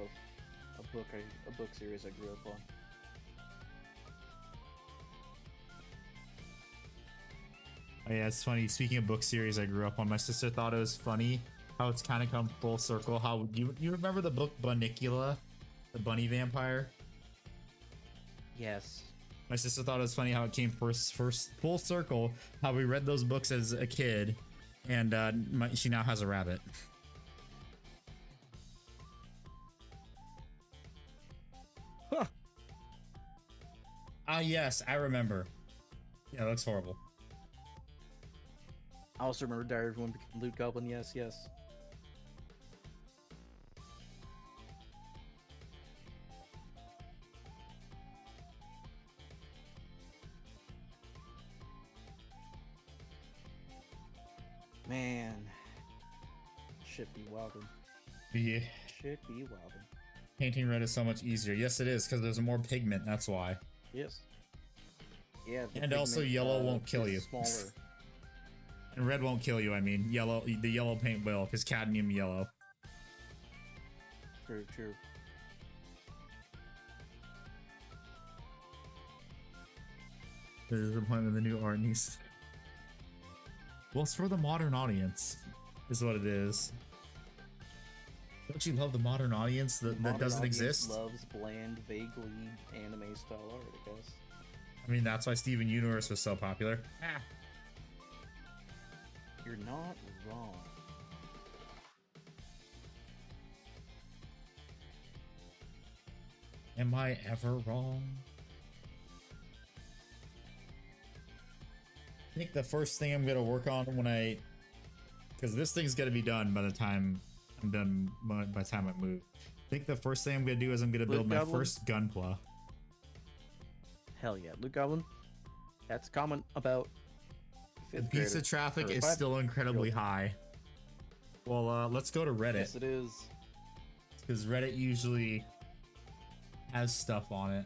of a book series I grew up on. Oh yeah, it's funny. Speaking of book series I grew up on, my sister thought it was funny how it's kind of come full circle. How you remember the book Bunnicula, the bunny vampire? Yes. My sister thought it was funny how it came first full circle. How we read those books as a kid, and she now has a rabbit. Huh. Ah yes, I remember. Yeah, that looks horrible. I also remember Diary of One Became Loot Goblin. Yes, yes. Man, shit be wildin'. Yeah. Shit be wildin'. Painting red is so much easier. Yes, it is, because there's more pigment, that's why. Yes. Yeah. And also yellow won't kill you. Smaller. And red won't kill you, I mean. The yellow paint will, because cadmium yellow. True, true. There's a point with the new art needs. Well, it's for the modern audience, is what it is. Don't you love the modern audience that doesn't exist? Loves bland, vaguely anime style art, I guess. I mean, that's why Steven Universe was so popular. Ah. You're not wrong. Am I ever wrong? I think the first thing I'm gonna work on because this thing's gonna be done by the time I'm done, by the time I move. I think the first thing I'm gonna do is I'm gonna build my first Gunpla. Hell yeah, Luke Goblin. That's common about The pizza traffic is still incredibly high. Well, let's go to Reddit. Yes, it is. Because Reddit usually has stuff on it.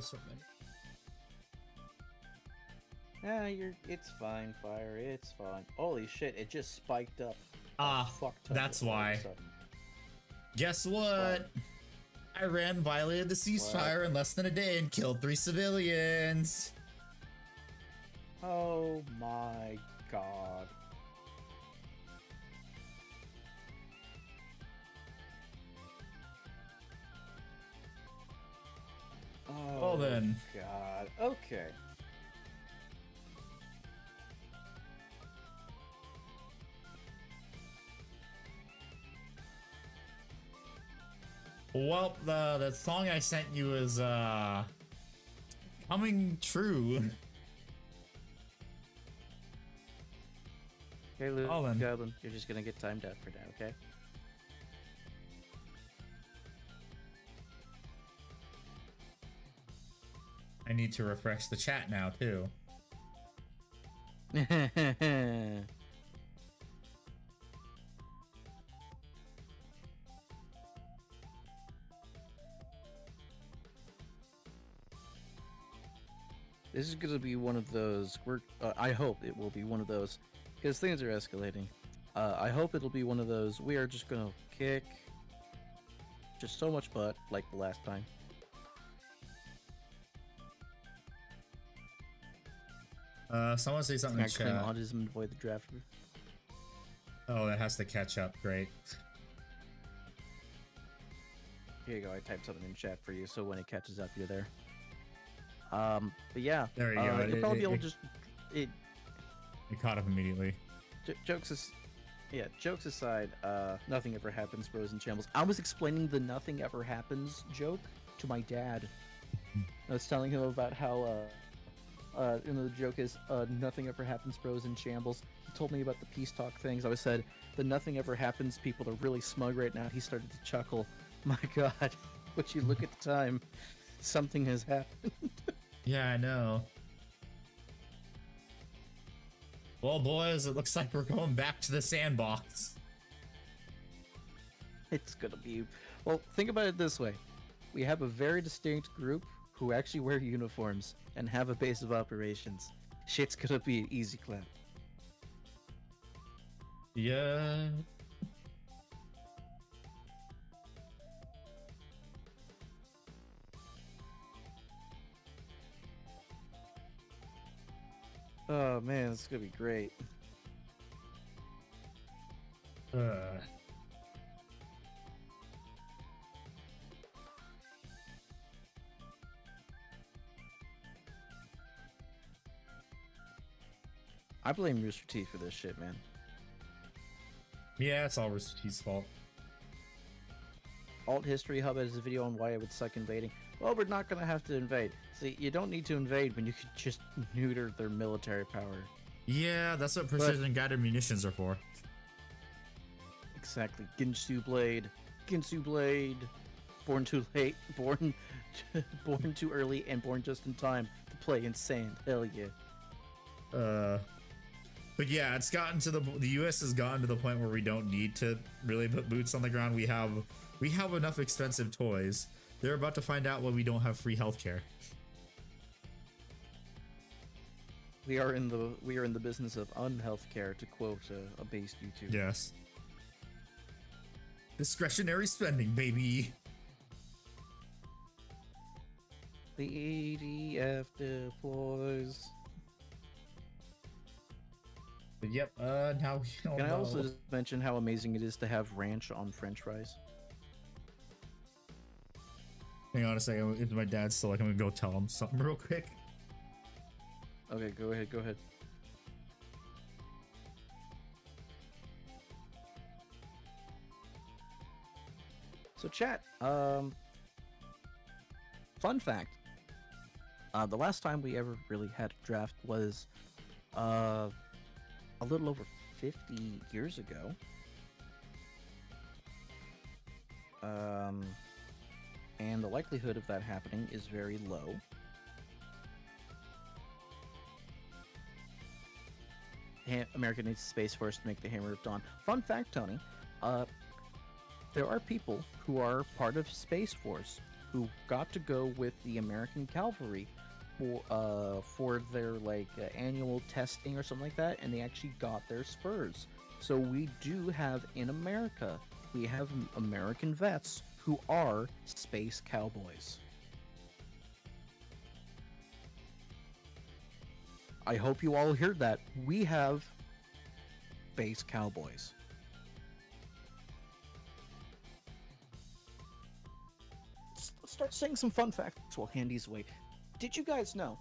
Certainly. Yeah, it's fine, Fire. It's fine. Holy shit! It just spiked up. That's why. Guess what? Iran violated the ceasefire in less than a day and killed 3 civilians. Oh my god. Oh, Well then. God. Okay. Well, the song I sent you is coming true. Okay, Luke, Well then. Goblin, you're just gonna get timed out for now, okay? I need to refresh the chat now too. This is gonna be one of those. I hope it will be one of those, because things are escalating. I hope it'll be one of those. We are just gonna kick just so much butt like the last time. Someone say something in Can I chat. claim autism and avoid the draft? Oh, that has to catch up. Great. Here you go. I typed something in chat for you, so when it catches up, you're there. But yeah, There you go. You'll probably be able to just It caught up immediately. jokes aside, nothing ever happens, bros and shambles. I was explaining the nothing ever happens joke to my dad. I was telling him about how the joke is nothing ever happens, bros and shambles. He told me about the peace talk things. I said the nothing ever happens people are really smug right now. He started to chuckle. My God, would you look at the time? Something has happened. Yeah, I know. Well, boys, it looks like we're going back to the sandbox. It's gonna be. Well, think about it this way: we have a very distinct group who actually wear uniforms and have a base of operations. Shit's gonna be an easy clap. Yeah. Oh man, it's gonna be great. I blame Rooster Teeth for this shit, man. Yeah, it's all Rooster Teeth's fault. Alt History Hub has a video on why I would suck invading. Well, we're not gonna have to invade. See, you don't need to invade when you could just neuter their military power. Yeah, that's what precision guided munitions are for. Exactly. Ginsu Blade. Ginsu Blade. Born too late. Born too early and born just in time to play in sand. Hell yeah. But yeah, it's gotten to the U.S. has gotten to the point where we don't need to really put boots on the ground. We have enough expensive toys. They're about to find out why we don't have free healthcare. We are in the business of unhealthcare, to quote a based YouTube. Yes. Discretionary spending, baby. The ADF deploys. But yep. Now we don't Can I know. also just mention how amazing it is to have ranch on French fries? Hang on a second. If my dad's still like, I'm gonna go tell him something real quick. Okay, go ahead. Go ahead. So chat, fun fact. The last time we ever really had a draft was a little over 50 years ago. And the likelihood of that happening is very low. America needs a Space Force to make the Hammer of Dawn. Fun fact, Tony, there are people who are part of Space Force who got to go with the American Cavalry for their annual testing or something like that, and they actually got their spurs. So we do have in America, we have American vets who are space cowboys. I hope you all heard that. We have space cowboys. Let's start saying some fun facts while Handy's away. Did you guys know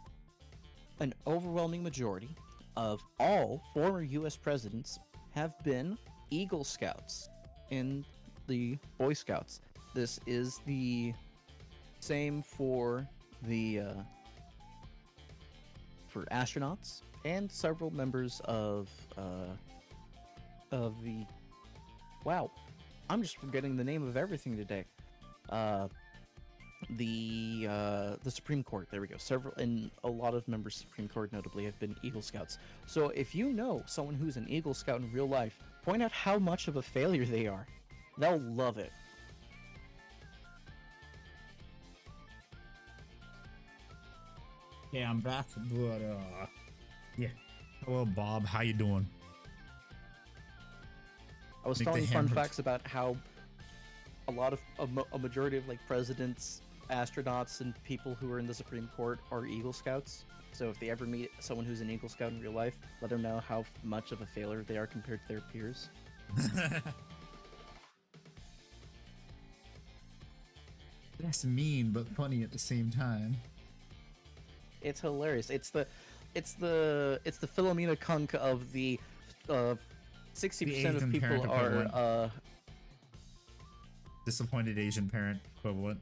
an overwhelming majority of all former U.S. presidents have been Eagle Scouts in the Boy Scouts? This is the same for the for astronauts and several members of the I'm just forgetting the name of everything today. The Supreme Court. There we go. Several and a lot of members of the Supreme Court, notably, have been Eagle Scouts. So if you know someone who's an Eagle Scout in real life, point out how much of a failure they are. They'll love it. Yeah, I'm back, but yeah. Hello, Bob. How you doing? I was Make telling the fun hammer- facts about how a majority of presidents, astronauts, and people who are in the Supreme Court are Eagle Scouts. So if they ever meet someone who's an Eagle Scout in real life, let them know how much of a failure they are compared to their peers. That's mean, but funny at the same time. It's hilarious. It's the Philomena Kunk of the 60% of Asian people parent are equivalent. Disappointed Asian parent equivalent.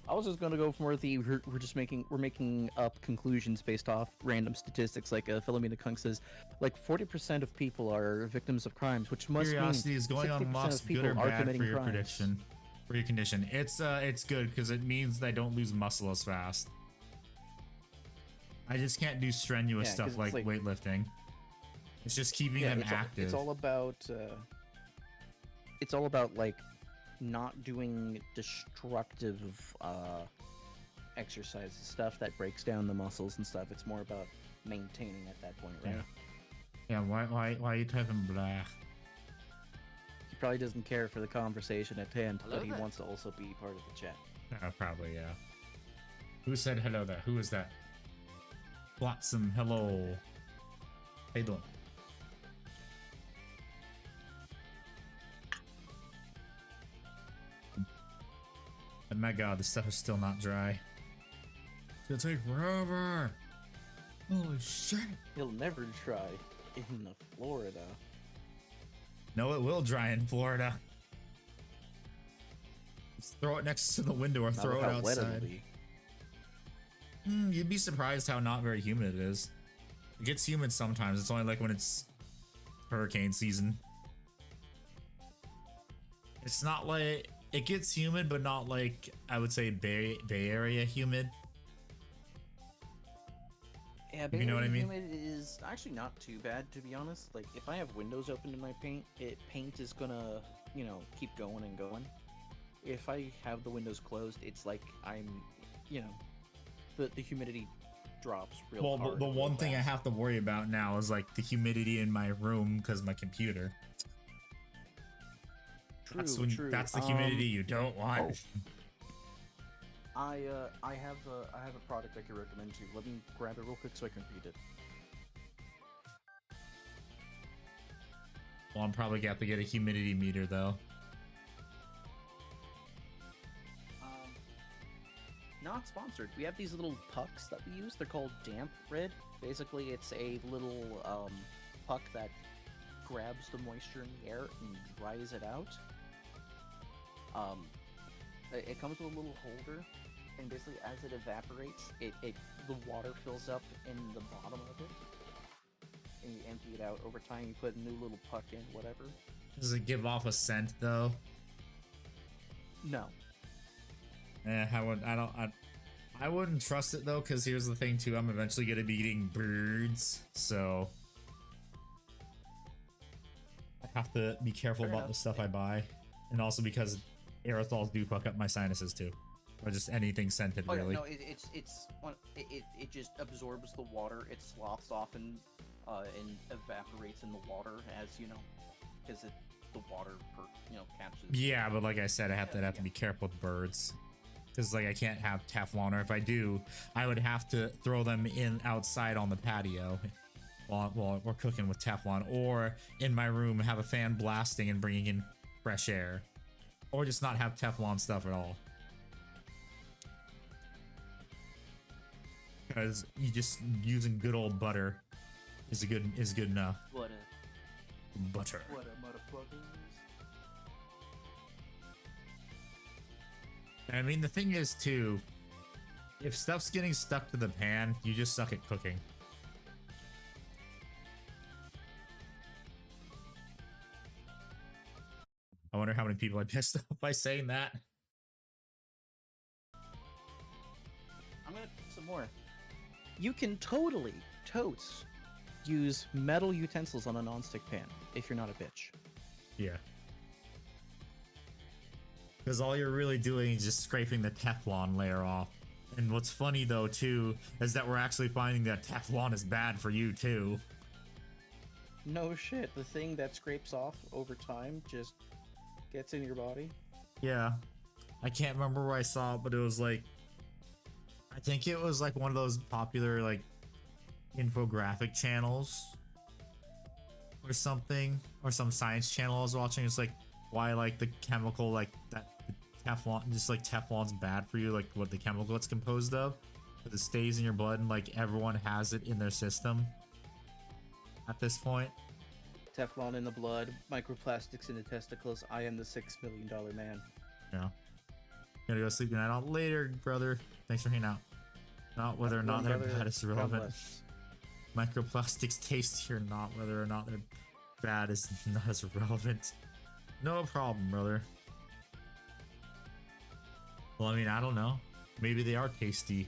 I was just gonna go for more the we're making up conclusions based off random statistics. Like Philomena Kunk says, like 40% of people are victims of crimes, which must Curiosity mean is going 60% on lost of good people or are bad committing for your crimes. prediction. For your condition. It's good because it means that I don't lose muscle as fast. I just can't do strenuous Yeah, 'cause stuff like it's weightlifting. It's just keeping them active. It's all about like not doing destructive exercise stuff that breaks down the muscles and stuff. It's more about maintaining at that point, right? Yeah, why are you typing blah? He probably doesn't care for the conversation at hand, Hello but he there. wants to also be part of the chat. Probably, yeah. Who said hello there? Who is that? Flotsam, hello. How you doing? Oh my god, this stuff is still not dry. It's gonna take forever. Holy shit. He'll never try in the Florida. No, it will dry in Florida. Just throw it next to the window or Not throw with it how wet it'll outside. be. You'd be surprised how not very humid it is. It gets humid sometimes. It's only like when it's hurricane season. It's not like it gets humid, but not like I would say Bay Area humid. Yeah, You know what I mean? Humid is actually not too bad, to be honest. Like, if I have windows open in my paint, paint is gonna, keep going and going. If I have the windows closed, it's like I'm, the humidity drops real Well, hard. the real one thing I fast. have to worry about now is like the humidity in my room because my computer. True, true. That's the humidity you don't want. I have a product I can recommend to you. Let me grab it real quick so I can read it. Well, I'm probably gonna have to get a humidity meter though. Not sponsored. We have these little pucks that we use. They're called Damp Red. Basically, it's a little puck that grabs the moisture in the air and dries it out. It comes with a little holder, and basically as it evaporates, the water fills up in the bottom of it, and you empty it out. Over time, you put a new little puck in, whatever. Does it give off a scent though? No. I I wouldn't trust it though, because here's the thing too, I'm eventually gonna be eating birds, so I have to be careful about the stuff I buy. And also because aerosols do fuck up my sinuses too. Or just anything scented, Oh, really. yeah, no, it just absorbs the water, it sloughs off and evaporates in the water as, you know, because the water, catches. Yeah, but like I said, I have to be careful with birds. Because like I can't have Teflon, or if I do, I would have to throw them in outside on the patio while we're cooking with Teflon, or in my room have a fan blasting and bringing in fresh air, or just not have Teflon stuff at all. Because you just using good old butter is good enough. Butter. What a motherfuckers. I mean, the thing is too, if stuff's getting stuck to the pan, you just suck at cooking. I wonder how many people I pissed off by saying that. I'm gonna put some more. You can totally, totes, use metal utensils on a nonstick pan if you're not a bitch. Yeah. Because all you're really doing is just scraping the Teflon layer off. And what's funny though too, is that we're actually finding that Teflon is bad for you too. No shit, the thing that scrapes off over time just gets in your body. Yeah. I can't remember where I saw it, but it was like, I think it was like one of those popular like infographic channels or something, or some science channel I was watching. It's like why like the chemical like that the Teflon, just like Teflon's bad for you, like what the chemical it's composed of, but it stays in your blood and like everyone has it in their system at this point. Teflon in the blood, microplastics in the testicles. I am the $6 million man. Yeah. Gotta go sleep tonight out later, brother. Thanks for hanging out. Not whether or not they're bad is irrelevant. Microplastics taste or not, whether or not they're bad is not as relevant. No problem, brother. Well, I mean, I don't know. Maybe they are tasty.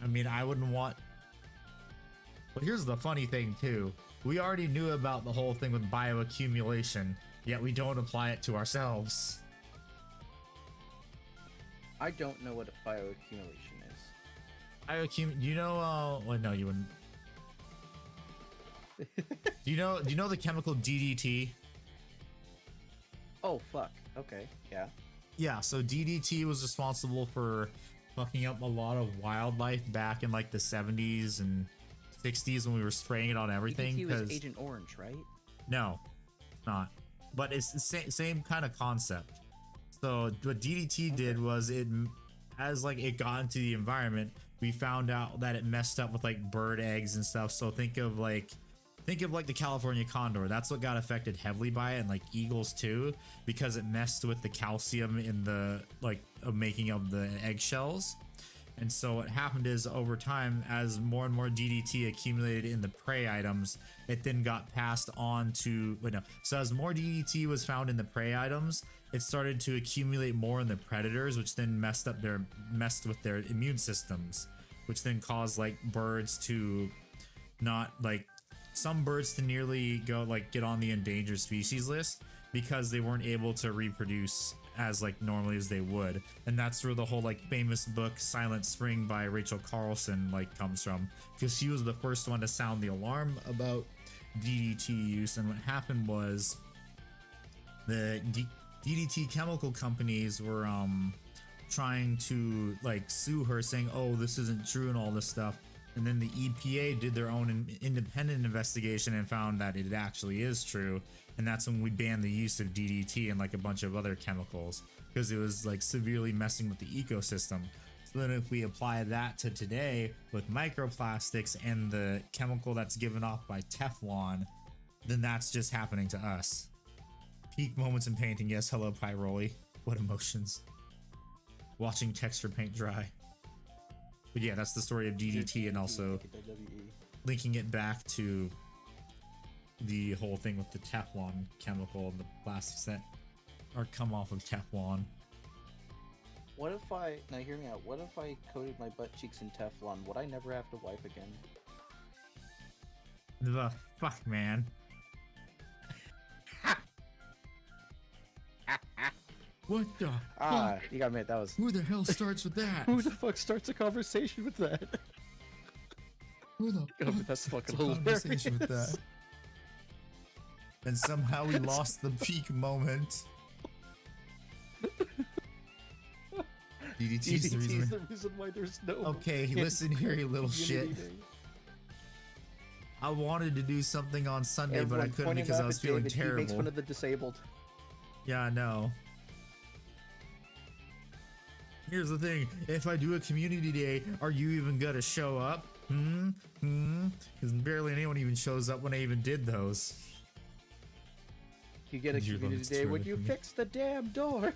I mean, I wouldn't want... But here's the funny thing, too. We already knew about the whole thing with bioaccumulation, yet we don't apply it to ourselves. I don't know what a bioaccumulation is. You know, well, no, you wouldn't. do you know the chemical DDT? Oh, fuck. Okay, yeah. Yeah, so DDT was responsible for fucking up a lot of wildlife back in like the 70s and 60s when we were spraying it on everything. DDT was Agent Orange, right? No, it's not. But it's the same kind of concept. So what DDT did was it got into the environment, we found out that it messed up with like bird eggs and stuff. So think of like the California condor. That's what got affected heavily by it, and like eagles too, because it messed with the calcium in the making of the eggshells. And so what happened is over time, as more and more DDT accumulated in the prey items, it then got passed on to, so as more DDT was found in the prey items, it started to accumulate more in the predators, which then messed with their immune systems, which then caused like birds to not like, some birds to nearly go like get on the endangered species list because they weren't able to reproduce as like normally as they would. And that's where the whole like famous book Silent Spring by Rachel Carlson like comes from, because she was the first one to sound the alarm about DDT use. And what happened was the DDT chemical companies were trying to like sue her, saying, oh, this isn't true and all this stuff. And then the EPA did their own independent investigation and found that it actually is true. And that's when we banned the use of DDT and like a bunch of other chemicals, because it was like severely messing with the ecosystem. So then if we apply that to today with microplastics and the chemical that's given off by Teflon, then that's just happening to us. Peak moments in painting. Yes, hello Pyroli. What emotions. Watching texture paint dry. But yeah, that's the story of DDT, and also linking it back to the whole thing with the Teflon chemical and the plastics that are come off of Teflon. What if now hear me out, what if I coated my butt cheeks in Teflon? Would I never have to wipe again? The fuck, man. What the fuck? You gotta admit, that was... Who the hell starts with that? Who the fuck starts a conversation with that? Who the Oh, fuck that's starts fucking a conversation with that? And somehow we lost the peak moment. DDT's the reason. Why there's no... Okay, listen here, you little shit. I wanted to do something on Sunday, but I couldn't because I was feeling terrible. He makes fun of the disabled. Yeah, I know. Here's the thing, if I do a community day, are you even gonna show up? Because barely anyone even shows up when I even did those. You get a community day when you fix the damn door.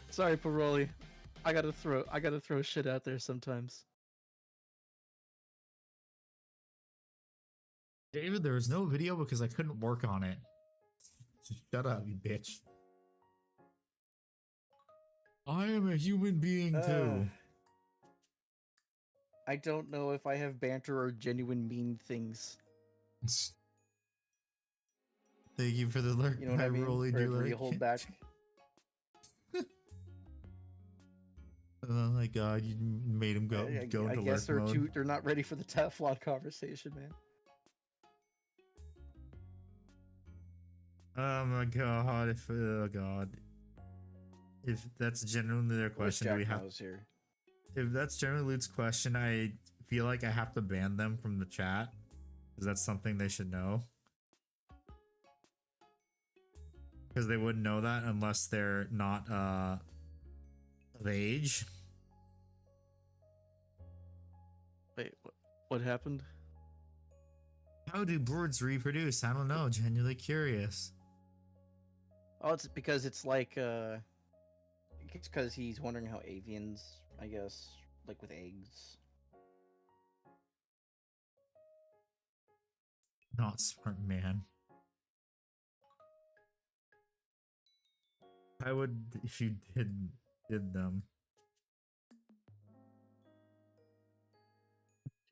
Sorry, Paroli. I gotta throw shit out there sometimes. David, there was no video because I couldn't work on it. Shut up, you bitch. I am a human being too. I don't know if I have banter or genuine mean things. Thank you for the lurk. You know what I mean? Rolly Or you hold back. Oh my god, you made him go I into guess lurk mode. they're not ready for the Teflon conversation, man. Oh my god, oh god. If that's genuinely their question, do we have... Here. If that's generally Luke's question, I feel like I have to ban them from the chat. Because that's something they should know. Because they wouldn't know that unless they're not of age. Wait, what happened? How do birds reproduce? I don't know, genuinely curious. Oh, it's because it's like, it's because he's wondering how avians, I guess, like with eggs. Not smart, man. I would if you did them.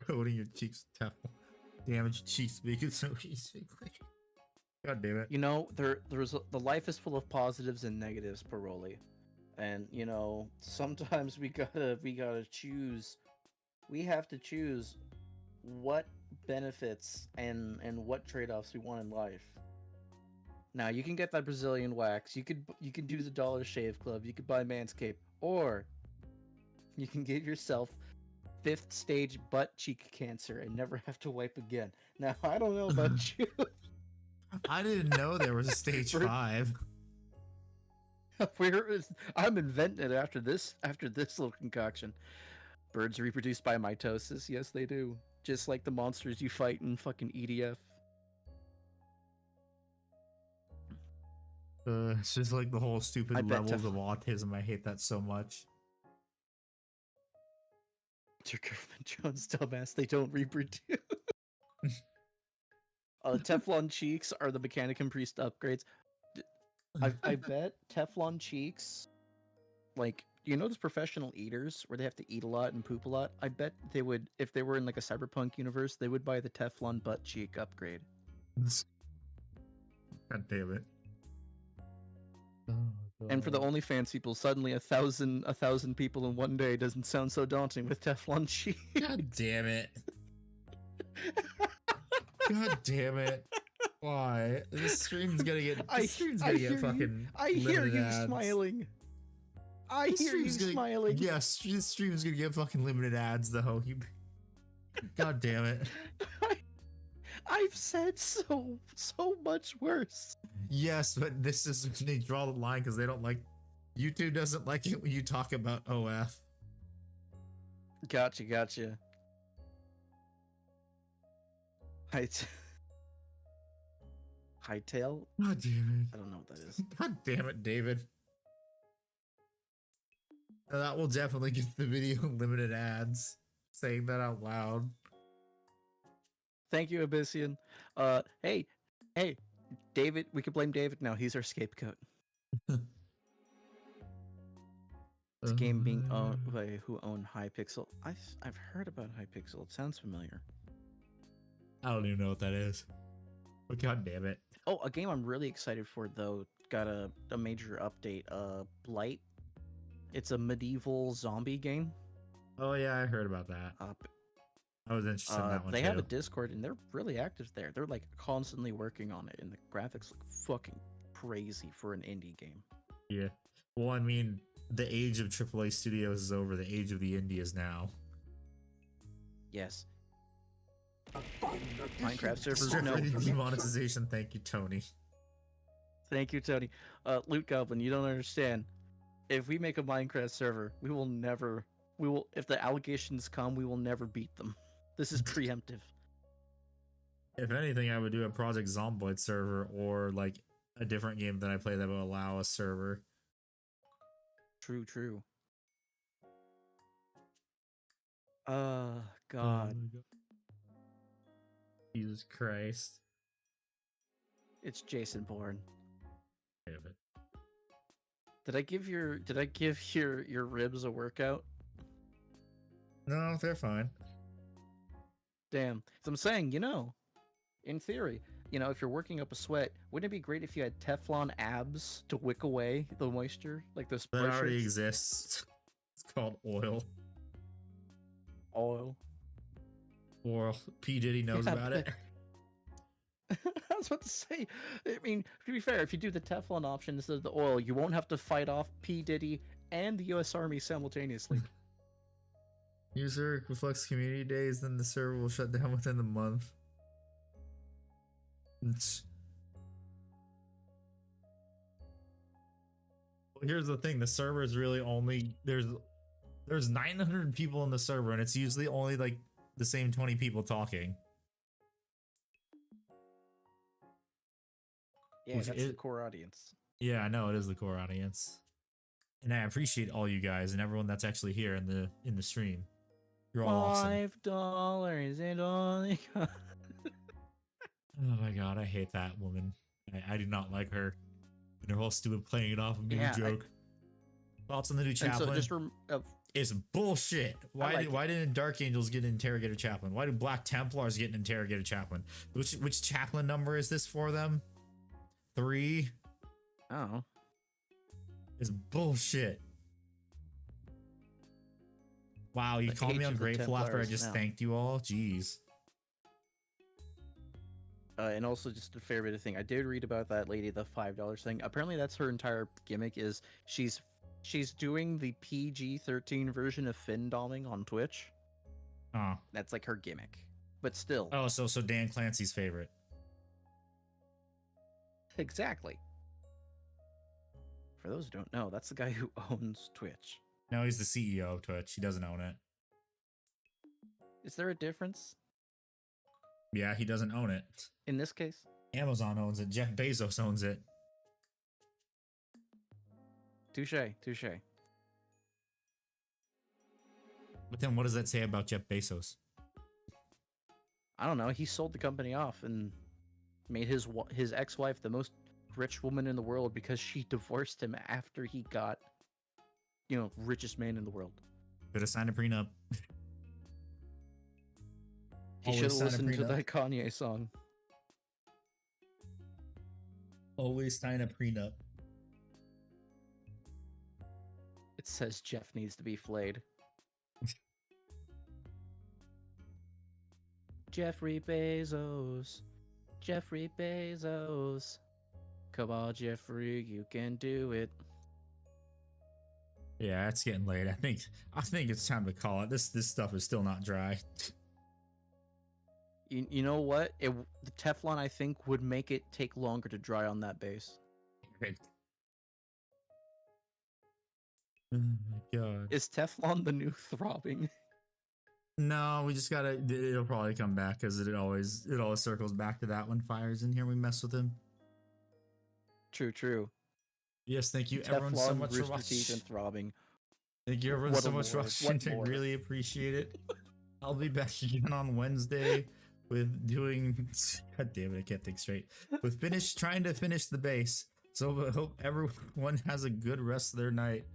Coating your cheeks with Teflon. Damage cheeks make it so easy. God damn it. You know, the life is full of positives and negatives, Paroli. And, you know, sometimes we gotta choose. We have to choose what benefits and what trade-offs we want in life. Now, you can get that Brazilian wax. You can do the Dollar Shave Club. You could buy Manscaped, or you can give yourself 5th stage butt cheek cancer and never have to wipe again. Now, I don't know about you. I didn't know there was a stage 5. I'm inventing it after this little concoction. Birds reproduce by mitosis. Yes, they do. Just like the monsters you fight in fucking EDF. It's just like the whole stupid levels of autism. I hate that so much. Your girlfriend Jones, dumbass. They don't reproduce. Teflon cheeks are the Mechanicum Priest upgrades. I bet Teflon cheeks, like, you know those professional eaters where they have to eat a lot and poop a lot? I bet they would, if they were in like a cyberpunk universe, they would buy the Teflon butt cheek upgrade. God damn it. And for the OnlyFans people, suddenly 1,000 people in one day doesn't sound so daunting with Teflon cheeks. God damn it. God damn it. Why? This stream's gonna get fucking I hear you ads. Smiling. I hear you smiling. Yes, this stream's gonna get fucking limited ads though. God damn it. I've said so much worse. Yes, but this is when they draw the line because they don't like... YouTube doesn't like it when you talk about OF. Gotcha. Hightail? God damn it. I don't know what that is. God damn it, David. That will definitely get the video limited ads. Saying that out loud. Thank you, Abyssian. Hey, David, we could blame David. No, he's our scapegoat. This game being owned by who own Hypixel. I've heard about Hypixel. It sounds familiar. I don't even know what that is. But god damn it. Oh, a game I'm really excited for though got a major update. Blight. It's a medieval zombie game. Oh yeah, I heard about that. I was interested in that one They too. have a Discord and they're really active there. They're like constantly working on it, and the graphics look fucking crazy for an indie game. Yeah. Well, I mean, the age of AAA studios is over. The age of the indie is now. Yes. Minecraft servers. Strip No. rating demonetization. Thank you, Tony. Thank you, Tony. Loot Goblin, you don't understand. If we make a Minecraft server, we will never. If the allegations come, we will never beat them. This is preemptive. If anything, I would do a Project Zomboid server or like a different game that I play that will allow a server. True. God. Jesus Christ. It's Jason Bourne. Damn it. Did I give your ribs a workout? No, they're fine. Damn. So I'm saying, in theory, if you're working up a sweat, wouldn't it be great if you had Teflon abs to wick away the moisture, like those? That already exists. It's called oil. Oil. Or P. Diddy knows about it. I was about to say, I mean, to be fair, if you do the Teflon option instead of the oil, you won't have to fight off P. Diddy and the U.S. Army simultaneously. User reflects community days, then the server will shut down within the month. Well, here's the thing: the server is really only there's 900 people in the server, and it's usually only like the same 20 people talking. Yeah, that's the core audience. Yeah, I know it is the core audience, and I appreciate all you guys and everyone that's actually here in the stream. You're all awesome. $5 and only. Oh my god, I hate that woman. I do not like her. And her whole stupid playing it off of me joke. Thoughts on the new chaplain? So it's bullshit. Why didn't Dark Angels get an interrogator chaplain? Why do Black Templars get an interrogator chaplain? Which chaplain number is this for them? 3? Oh. It's bullshit. Wow, you called me ungrateful after I just thanked you all? Jeez. And also just a fair bit of thing. I did read about that lady, the $5 thing. Apparently that's her entire gimmick is she's doing the PG-13 version of Findoming on Twitch. Oh. That's like her gimmick. But still. Oh, so Dan Clancy's favorite. Exactly. For those who don't know, that's the guy who owns Twitch. No, he's the CEO of Twitch. He doesn't own it. Is there a difference? Yeah, he doesn't own it. In this case? Amazon owns it. Jeff Bezos owns it. Touche. But then what does that say about Jeff Bezos? I don't know. He sold the company off and made his ex-wife the most rich woman in the world because she divorced him after he got, richest man in the world. Could have signed a prenup. He should have listened to that Kanye song. Always sign a prenup. It says Jeff needs to be flayed. Jeffrey Bezos. Come on, Jeffrey, you can do it. Yeah, it's getting late. I think it's time to call it. This stuff is still not dry. You know what? The Teflon, I think, would make it take longer to dry on that base. Great. Oh my god. Is Teflon the new throbbing? No, we just gotta. It'll probably come back because it always circles back to that when Fire's in here. We mess with him. True. Yes, thank you Teflon, everyone so much for Rooster watching. Teeth, and throbbing. Thank you everyone so much for watching. I really appreciate it. I'll be back again on Wednesday with doing. God damn it, I can't think straight. With trying to finish the base. So I hope everyone has a good rest of their night.